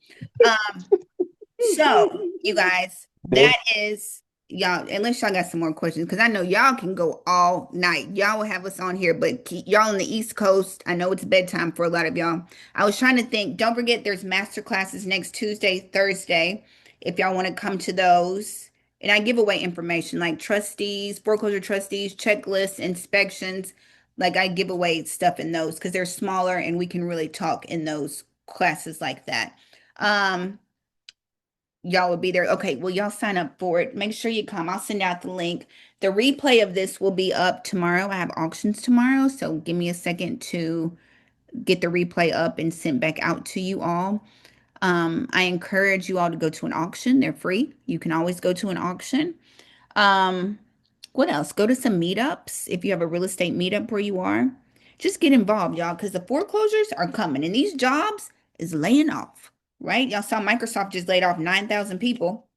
Um, so you guys, that, that is y'all, unless y'all got some more questions, because I know y'all can go all night. Y'all will have us on here, but y'all on the East Coast, I know it's bedtime for a lot of y'all. I was trying to think, don't forget there's master classes next Tuesday, Thursday, if y'all want to come to those. And I give away information like trustees, foreclosure trustees, checklists, inspections. Like I give away stuff in those because they're smaller and we can really talk in those classes like that. Um, Y'all will be there. Okay, well, y'all sign up for it. Make sure you come. I'll send out the link. The replay of this will be up tomorrow. I have auctions tomorrow, so give me a second to get the replay up and sent back out to you all. I encourage you all to go to an auction. They're free. You can always go to an auction. Um, what else? Go to some meetups if you have a real estate meetup where you are. Just get involved, y'all, because the foreclosures are coming and these jobs is laying off, right? Y'all saw Microsoft just laid off 9,000 people.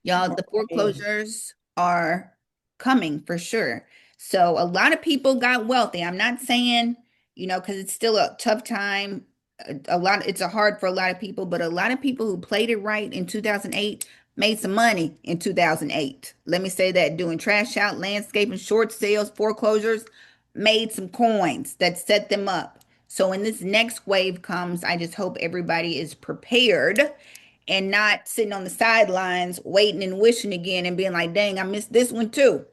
Y'all, the Right. foreclosures are coming for sure. So a lot of people got wealthy. I'm not saying, because it's still a tough time. It's a hard for a lot of people, but a lot of people who played it right in 2008 made some money in 2008. Let me say that doing trash out, landscaping, short sales, foreclosures, made some coins that set them up. So when this next wave comes, I just hope everybody is prepared and not sitting on the sidelines waiting and wishing again and being like, dang, I missed this one too.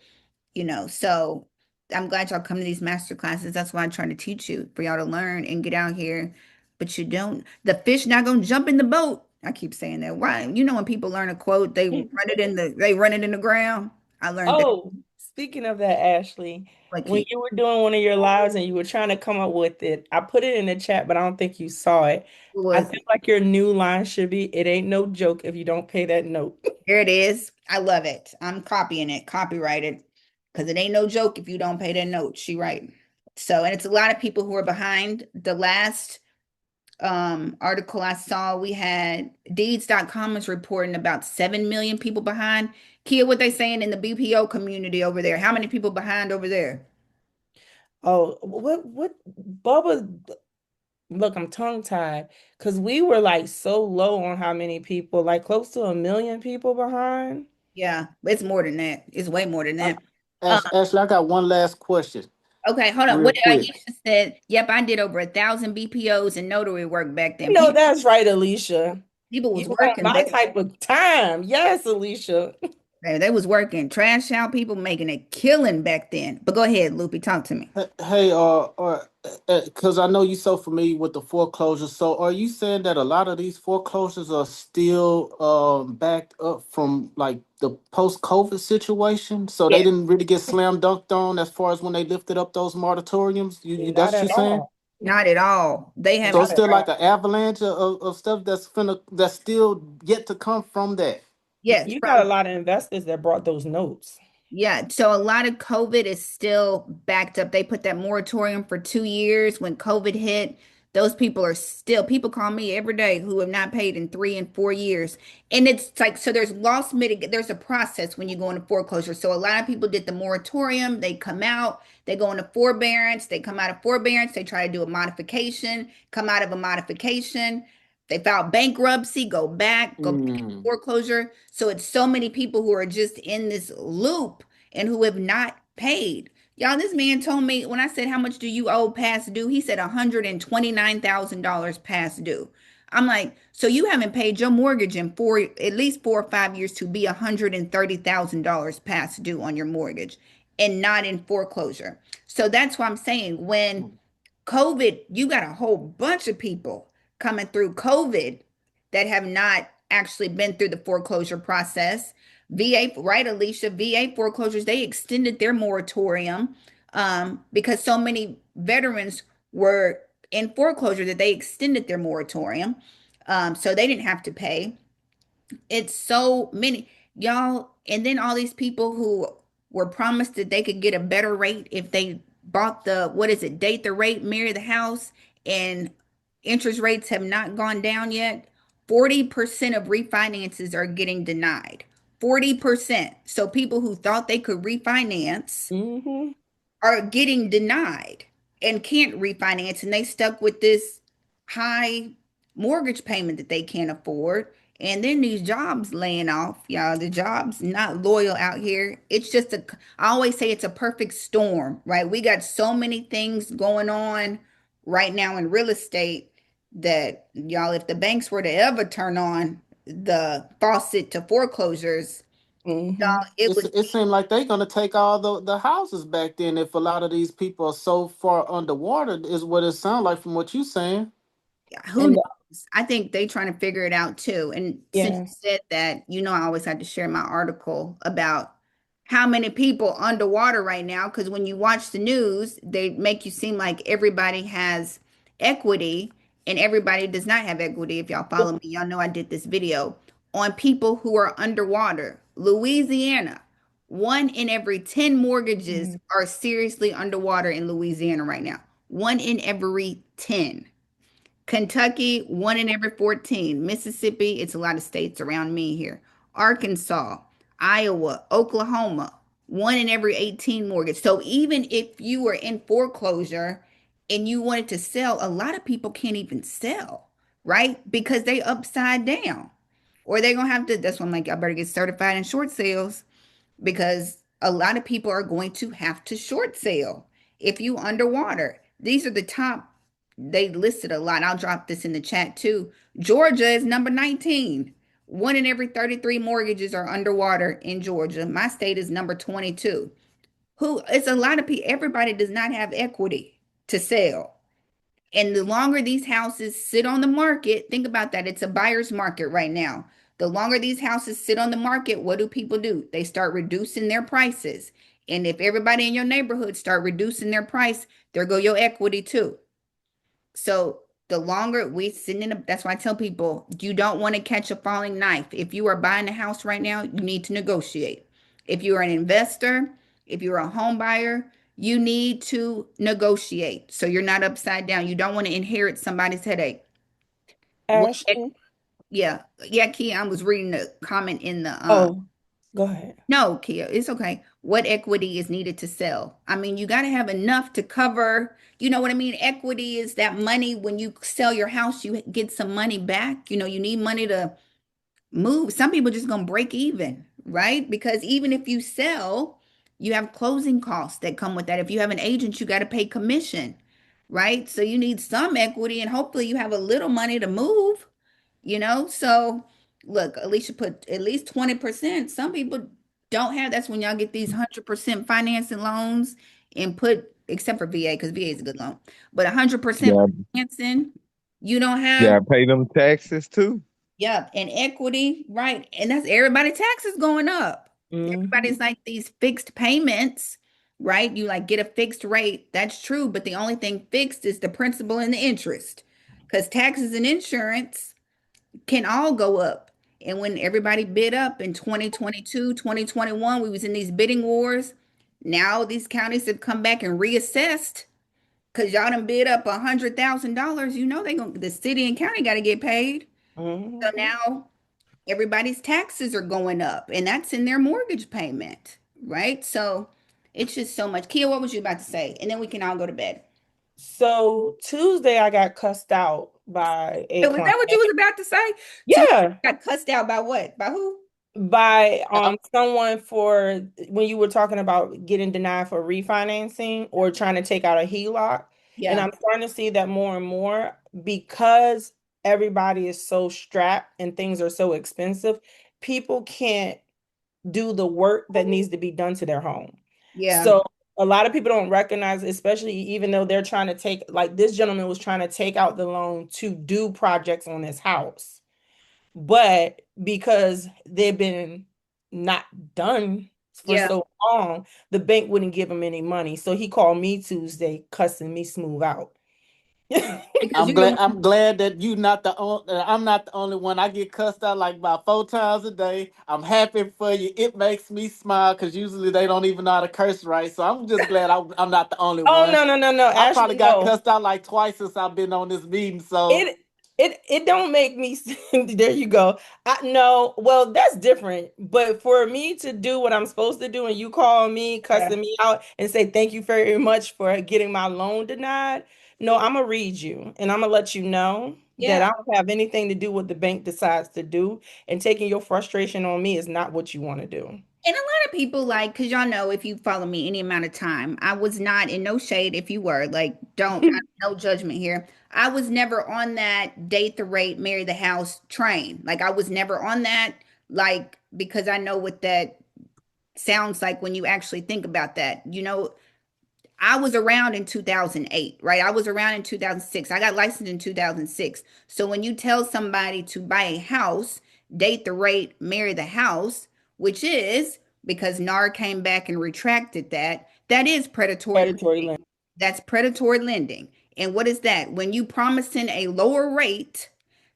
So I'm glad y'all come to these master classes. That's why I try to teach you for y'all to learn and get out here. But you don't, the fish not gonna jump in the boat. I keep saying that. Why? When people learn a quote, they run it in the ground. I learned that. Oh, speaking of that, Ashley, Like when he you were doing one of your lives and you were trying to come up with it, I put it in the chat, but I don't think you saw it. I was feel like your new line should be, it ain't no joke if you don't pay that note. Here it is. I love it. I'm copying it, copyrighted. Because it ain't no joke if you don't pay that note. She right. So, and it's a lot of people who are behind. The last article I saw, we had deeds.com is reporting about 7 million people behind. Kia, what they saying in the BPO community over there? How many people behind over there? Oh, what, Bubba? Look, I'm tongue-tied because we were like so low on how many people, like close to 1 million people behind. Yeah, it's more than that. It's way more than Uh, that. Um, Ashley, I got one last question, okay, hold on. real What quick. Aisha said, yep, I did over 1,000 BPOs and notary work back You then. know, that's right, Alicia. People was You have working, my baby. type of time. Yes, Alicia. They was working. Trash out people making a killing back then. But go ahead, Loopy, talk to me. Hey, because I know you're so familiar with the foreclosures. So, are you saying that a lot of these foreclosures are still backed up from like the post-COVID situation? So they Yeah, didn't really get slam dunked on as far as when they lifted up those moratoriums. That's Not what you're at saying? all. not at all. They So haven't. it's still like an avalanche of stuff that's still yet to come from that. Yes, You got a from lot of investors that brought those notes. yeah, so a lot of COVID is still backed up. They put that moratorium for 2 years when COVID hit. Those people are still, people call me every day who have not paid in 3 and 4 years. And it's like, so there's there's a process when you go into foreclosure. So a lot of people did the moratorium, they come out, they go into forbearance, they come out of forbearance, they try to do a modification, come out of a modification, they file bankruptcy, go back into Mm. foreclosure. So it's so many people who are just in this loop and who have not paid. Y'all, this man told me when I said, how much do you owe past due? He said $129,000 past due. I'm like, so you haven't paid your mortgage in at least 4 or 5 years to be $130,000 past due on your mortgage and not in foreclosure. So that's why I'm saying when COVID, you got a whole bunch of people coming through COVID that have not actually been through the foreclosure process. VA, right, Alicia? VA foreclosures, they extended their moratorium because so many veterans were in foreclosure that they extended their moratorium. So they didn't have to pay. It's so many, y'all. And then all these people who were promised that they could get a better rate if they bought the, what is it, date the rate, marry the house, and interest rates have not gone down yet. 40% of refinances are getting denied. 40%. So people who thought they could refinance Mm-hmm. are getting denied and can't refinance, and they stuck with this high mortgage payment that they can't afford. And then these jobs laying off, y'all. The jobs not loyal out here. It's just I always say it's a perfect storm, right? We got so many things going on right now in real estate that y'all, if the banks were to ever turn on the faucet to foreclosures, Mm-hmm. y'all, it would. It seemed like they're gonna take all the houses back then if a lot of these people are so far underwater, is what it sounds like from what you're saying. Who And knows? I think they trying to figure it out too. And since you yes. said that, I always had to share my article about how many people underwater right now. Because when you watch the news, they make you seem like everybody has equity and everybody does not have equity. If y'all follow me, y'all know I did this video on people who are underwater. Louisiana, 1 in every 10 mortgages Mm-hmm. are seriously underwater in Louisiana right now. 1 in every 10. Kentucky, 1 in every 14. Mississippi, it's a lot of states around me here. Arkansas, Iowa, Oklahoma, 1 in every 18 mortgage. So even if you were in foreclosure and you wanted to sell, a lot of people can't even sell, right? Because they upside down. Or they're gonna have to, that's why I'm like, I better get certified in short sales because a lot of people are going to have to short sale if you underwater. These are the top, they listed a lot. I'll drop this in the chat too. Georgia is number 19. 1 in every 33 mortgages are underwater in Georgia. My state is number 22. Who, it's a lot of people, everybody does not have equity to sell. And the longer these houses sit on the market, think about that. It's a buyer's market right now. The longer these houses sit on the market, what do people do? They start reducing their prices. And if everybody in your neighborhood start reducing their price, there go your equity too. So the longer we sit in, that's why I tell people you don't want to catch a falling knife. If you are buying a house right now, you need to negotiate. If you are an investor, if you're a home buyer, you need to negotiate so you're not upside down. You don't want to inherit somebody's headache. What, Ashley. yeah, yeah, Kia, I was reading the comment in the Oh, go ahead. no, Kia, it's okay. What equity is needed to sell? I mean, you got to have enough to cover, you know what I mean? Equity is that money when you sell your house, you get some money back. You know, you need money to move. Some people just gonna break even, right? Because even if you sell, you have closing costs that come with that. If you have an agent, you got to pay commission, right? So you need some equity and hopefully you have a little money to move, you know? So look, Alicia put at least 20%. Some people don't have, that's when y'all get these 100% financing loans and put, except for VA, because VA is a good loan, but 100% Yeah, financing, you don't have. gotta pay them taxes too. Yep, and equity, right? And that's everybody taxes going up. Mm-hmm. Everybody's like these fixed payments, right? You like get a fixed rate. That's true, but the only thing fixed is the principal and the interest. Because taxes and insurance can all go up. And when everybody bid up in 2022, 2021, we was in these bidding wars. Now these counties have come back and reassessed because y'all done bid up $100,000. You know they gonna the city and county got to get paid. So Mm-hmm. now everybody's taxes are going up, and that's in their mortgage payment, right? So it's just so much. Kia, what was you about to say? And then we can all go to bed. So Tuesday I got cussed out by a Oh, was that client. what you was about to say? So Yeah, got cussed out by what? By who? by someone for when you were talking about getting denied for refinancing or trying to take out a HELOC. And Yeah, I'm starting to see that more and more because everybody is so strapped and things are so expensive, people can't do the work that needs to be done to their home. yeah, So a lot of people don't recognize, especially even though they're trying to take, like this gentleman was trying to take out the loan to do projects on his house. But because they've been not done for yeah. so long, the bank wouldn't give him any money. So he called me Tuesday, cussing me smooth out. Because I'm you the glad. one. I'm glad that you not the only. I'm not the only one. I get cussed out like about 4 times a day. I'm happy for you. It makes me smile because usually they don't even know how to curse right. So I'm just glad I'm not the only Oh, one. no, no, no, no. I probably Ashley, got no. cussed out like twice since I've been on this meeting. So It don't make me there you go. I no, well, that's different. But for me to do what I'm supposed to do and you call me, Yeah, cussing me out and say thank you very much for getting my loan denied. No, I'm gonna read you and I'm gonna let you know that yeah. I don't have anything to do with the bank decides to do, and taking your frustration on me is not what you want to do. And a lot of people like, because y'all know if you follow me any amount of time, I was not in no shade if you were like, don't, no judgment here. I was never on that date the rate, marry the house train. Like I was never on that, like, because I know what that sounds like when you actually think about that. You know, I was around in 2008, right? I was around in 2006. I got licensed in 2006. So when you tell somebody to buy a house, date the rate, marry the house, which is because NAR came back and retracted that, that is predatory Predatory lending. lending. That's predatory lending. And what is that? When you promising a lower rate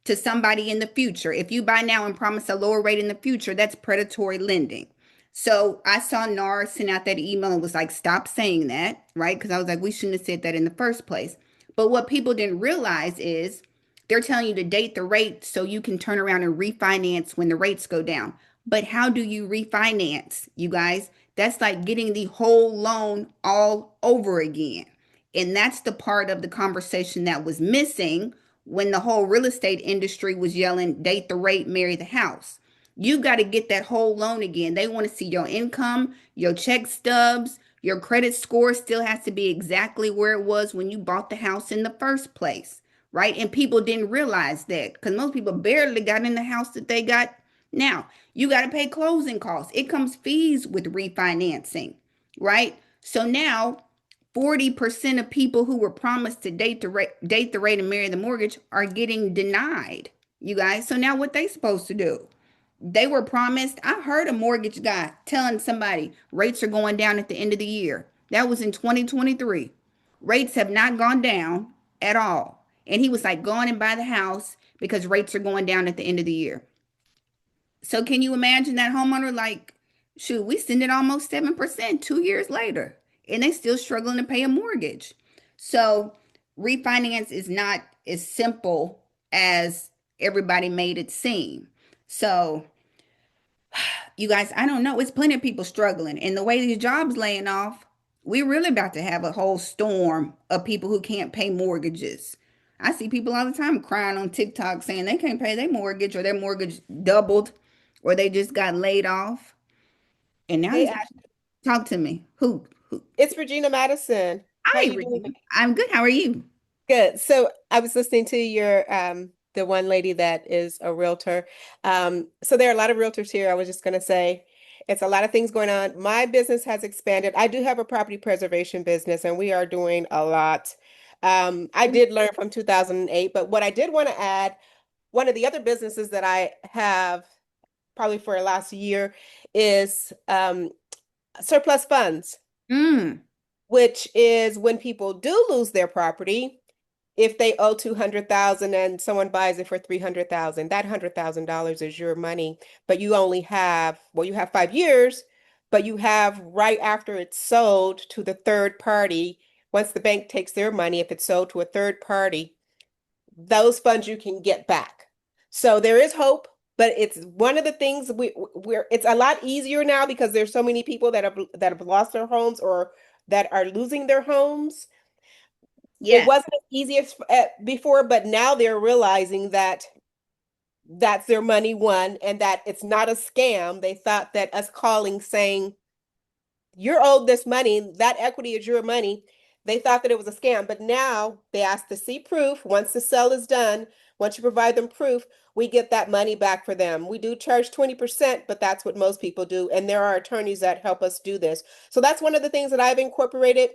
to somebody in the future, if you buy now and promise a lower rate in the future, that's predatory lending. So I saw NAR send out that email and was like, stop saying that, right? Because I was like, we shouldn't have said that in the first place. But what people didn't realize is they're telling you to date the rate so you can turn around and refinance when the rates go down. But how do you refinance, you guys? That's like getting the whole loan all over again. And that's the part of the conversation that was missing when the whole real estate industry was yelling, date the rate, marry the house. You got to get that whole loan again. They want to see your income, your check stubs, your credit score still has to be exactly where it was when you bought the house in the first place, right? And people didn't realize that because most people barely got in the house that they got now. You got to pay closing costs. It comes fees with refinancing, right? So now 40% of people who were promised to date the rate and marry the mortgage are getting denied, you guys. So now what they supposed to do? They were promised. I heard a mortgage guy telling somebody rates are going down at the end of the year. That was in 2023. Rates have not gone down at all. And he was like, go on and buy the house because rates are going down at the end of the year. So can you imagine that homeowner like, shoot, we send it almost 7% 2 years later. and they still struggling to pay a mortgage. So refinance is not as simple as everybody made it seem. So you guys, I don't know. It's plenty of people struggling. And the way these jobs laying off, we're really about to have a whole storm of people who can't pay mortgages. I see people all the time crying on TikTok saying they can't pay their mortgage or their mortgage doubled or they just got laid off. And now Hey, these Ash, talk to me. Who? it's Regina Madison. How Hi, you doing? Regina. I'm good. How are you? Good. So I was listening to your the one lady that is a realtor. So there are a lot of realtors here. I was just gonna say it's a lot of things going on. My business has expanded. I do have a property preservation business and we are doing a lot. I did learn from 2008, but what I did want to add, one of the other businesses that I have probably for the last year is surplus funds, Mm, which is when people do lose their property, if they owe 200,000 and someone buys it for 300,000, that $100,000 is your money, but you only have, well, you have 5 years, but you have right after it's sold to the third party. Once the bank takes their money, if it's sold to a third party, those funds you can get back. So there is hope, but it's one of the things we're it's a lot easier now because there's so many people that have lost their homes or that are losing their homes. It yes. wasn't as easy as before, but now they're realizing that that's their money one and that it's not a scam. They thought that us calling saying you're owed this money, that equity is your money. They thought that it was a scam, but now they ask to see proof. Once the sale is done, once you provide them proof, we get that money back for them. We do charge 20%, but that's what most people do. And there are attorneys that help us do this. So that's one of the things that I've incorporated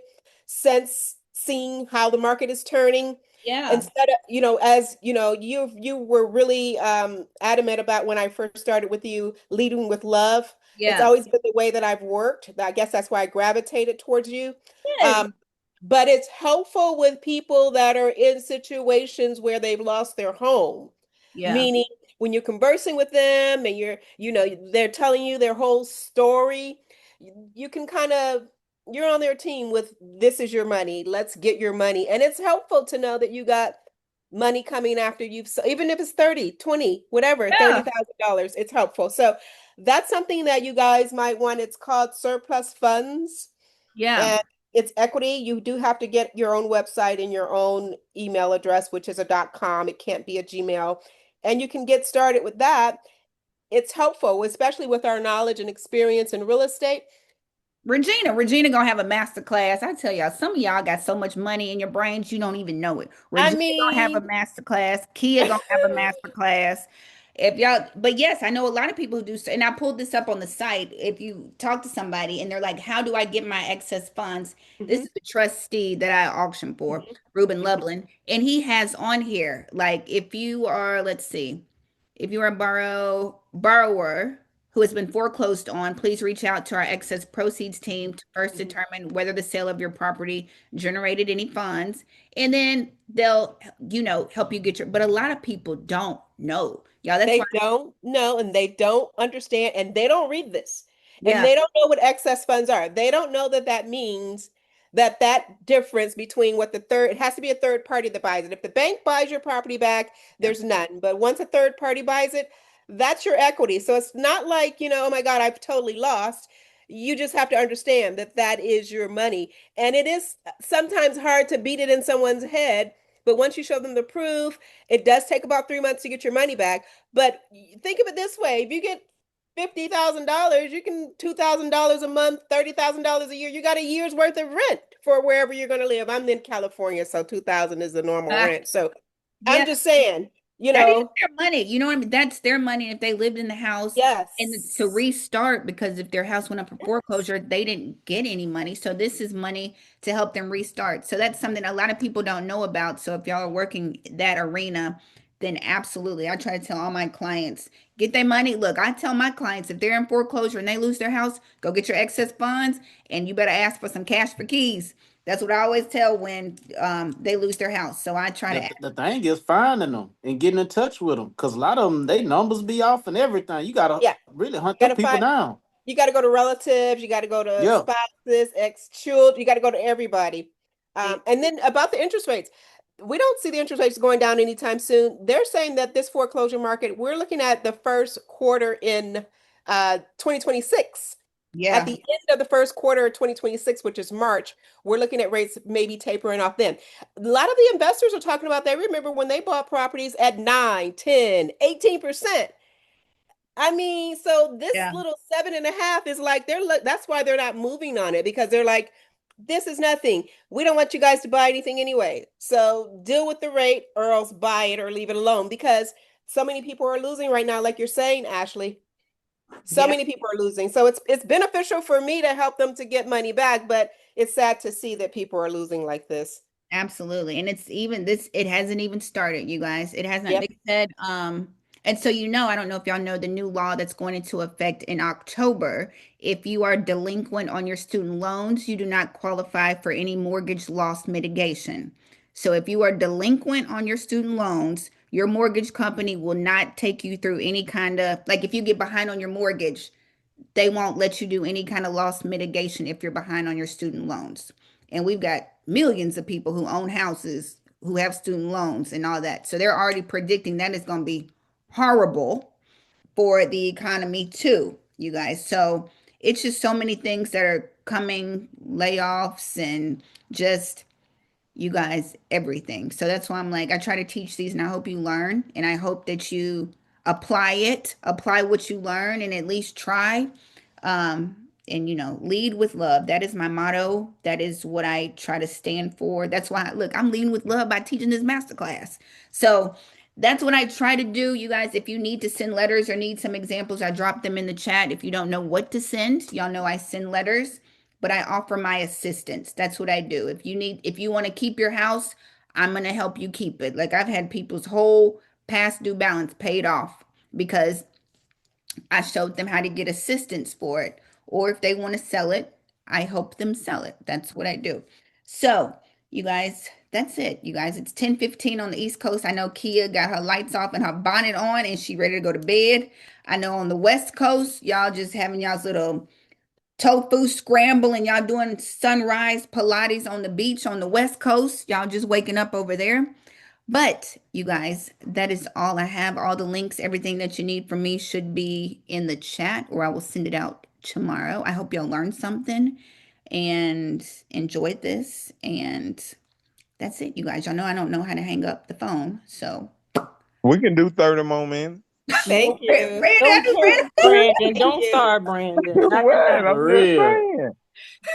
since seeing how the market is turning. Yeah. Instead of, as you were really adamant about when I first started with you, leading with love. It's Yes. always been the way that I've worked. I guess that's why I gravitated towards you. Yes. But it's helpful with people that are in situations where they've lost their home. Yeah. Meaning when you're conversing with them and they're telling you their whole story, you can you're on their team with this is your money. Let's get your money. And it's helpful to know that you got money coming after even if it's 30, 20, whatever, Yeah. $30,000, it's helpful. So that's something that you guys might want. It's called surplus funds Yeah. and it's equity. You do have to get your own website and your own email address, which is a .com. It can't be a Gmail. And you can get started with that. It's helpful, especially with our knowledge and experience in real estate. Regina gonna have a master class. I tell y'all, some of y'all got so much money in your brains you don't even know it. I Regina gonna have a mean, master class. Kia gonna have a master class. If y'all, but yes, I know a lot of people who do, and I pulled this up on the site. If you talk to somebody and they're like, "How do I get my excess funds?" This mhm, is the trustee that I auctioned for, mhm, Ruben mhm. Lublin, and he has on here like if you are, let's see, if you are a borrower who has been foreclosed on, please reach out to our excess proceeds team to first Mhm. determine whether the sale of your property generated any funds. And then they'll, help you get but a lot of people don't know. Y'all, that's why, They don't know and they don't understand and they don't read this. And yeah, they don't know what excess funds are. They don't know that that means that difference between it has to be a third party that buys it. If the bank buys your property back, yeah, there's none. But once a third party buys it, that's your equity. So it's not like, oh my God, I've totally lost. You just have to understand that that is your money. And it is sometimes hard to beat it in someone's head. But once you show them the proof, it does take about 3 months to get your money back. But think of it this way: if you get $50,000, you can $2,000 a month, $30,000 a year. You got a year's worth of rent for wherever you're going to live. I'm in California, so 2,000 is the normal uh, rent. So yeah. I'm just saying, That is their money. You know what I mean? That's their money if they lived in the house and to yes, restart because if their house went up for yes. foreclosure, they didn't get any money. So this is money to help them restart. So that's something a lot of people don't know about. So if y'all are working that arena, then absolutely. I try to tell all my clients, get their money. Look, I tell my clients if they're in foreclosure and they lose their house, go get your excess funds and you better ask for some cash for keys. That's what I always tell when they lose their house. So I try to The thing is finding them and getting in touch with them because a lot of them, they numbers be off and everything. You gotta Yeah, really hunt them gotta people find down. You got to go to relatives, you got to go to Yeah. spouses, ex-children, you got to go to everybody. And then about the interest rates, we don't see the interest rates going down anytime soon. They're saying that this foreclosure market, we're looking at the first quarter in 2026. At Yeah, the end of the first quarter of 2026, which is March, we're looking at rates maybe tapering off then. A lot of the investors are talking about, they remember when they bought properties at 9, 10, 18%. I mean, so this yeah, little 7.5 is like that's why they're not moving on it, because they're like, this is nothing. We don't want you guys to buy anything anyway. So deal with the rate or else buy it or leave it alone, because so many people are losing right now, like you're saying, Ashley. So yeah. many people are losing. So it's beneficial for me to help them to get money back, but it's sad to see that people are losing like this. Absolutely. And it's even this, it hasn't even started, you guys. It has not, Yep. they said, and so I don't know if y'all know the new law that's going into effect in October. If you are delinquent on your student loans, you do not qualify for any mortgage loss mitigation. So if you are delinquent on your student loans, your mortgage company will not take you through any kind of, like if you get behind on your mortgage, they won't let you do any kind of loss mitigation if you're behind on your student loans. And we've got millions of people who own houses who have student loans and all that. So they're already predicting that it's going to be horrible for the economy too, you guys. So it's just so many things that are coming, layoffs and just you guys, everything. So that's why I'm like, I try to teach these and I hope you learn and I hope that you apply what you learn and at least try. And lead with love. That is my motto. That is what I try to stand for. That's why, look, I'm leading with love by teaching this masterclass. So that's what I try to do. You guys, if you need to send letters or need some examples, I drop them in the chat. If you don't know what to send, y'all know I send letters, but I offer my assistance. That's what I do. If you want to keep your house, I'm going to help you keep it. Like I've had people's whole past due balance paid off because I showed them how to get assistance for it. Or if they want to sell it, I help them sell it. That's what I do. So, you guys, that's it. You guys, it's 10:15 on the East Coast. I know Kia got her lights off and her bonnet on and she ready to go to bed. I know on the West Coast, y'all just having y'all's little tofu scramble and y'all doing sunrise Pilates on the beach on the West Coast. Y'all just waking up over there. But you guys, that is all I have. All the links, everything that you need from me should be in the chat or I will send it out tomorrow. I hope y'all learned something and enjoyed this. And that's it, you guys. Y'all know I don't know how to hang up the phone. So, We can do 30 more minutes. Thank you. Brandon, Thank don't you. start, Brandon. Not What? tonight. I'm For just real.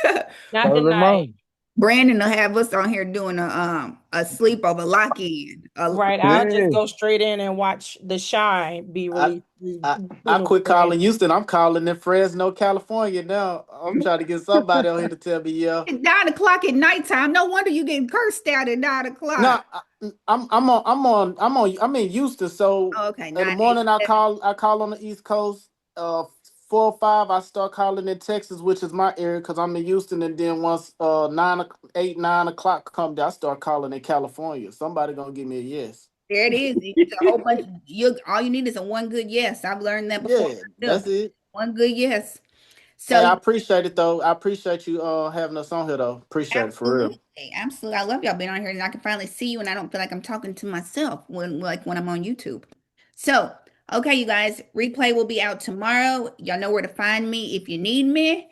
saying. Not 30 more. tonight. Brandon will have us on here doing a sleepover lock-in. Right. I'll just Yeah. go straight in and watch The Shy be I, released. I quit calling Houston. I'm calling in Fresno, California now. I'm trying to get somebody on here to tell me, yeah. It's 9 o'clock at nighttime. No wonder you getting cursed out at 9 o'clock. No, I'm in Houston. So Oh, okay, in the 9, 8, morning I 7. call on the East Coast. 4 or 5 I start calling in Texas, which is my area because I'm in Houston. And then once 9 o'clock come down, I start calling in California. Somebody gonna give me a yes. There it is. It's a whole bunch. You all you need is a one good yes. I've learned that before Yeah, myself. that's it. One good yes. Hey, I So appreciate it though. I appreciate you having us on here though. Appreciate it for real. absolutely, absolutely. I love y'all being on here, and I can finally see you, and I don't feel like I'm talking to myself when I'm on YouTube. So okay, you guys, replay will be out tomorrow. Y'all know where to find me if you need me.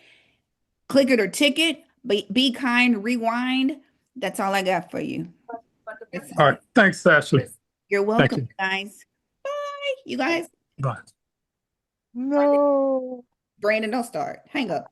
Click it or ticket. Be kind. Rewind. That's all I got for you. That's All all. right. Thanks, Ashley. You're Thank welcome, you. guys. Bye, you guys. Bye. No. Brandon, don't start. Hang up.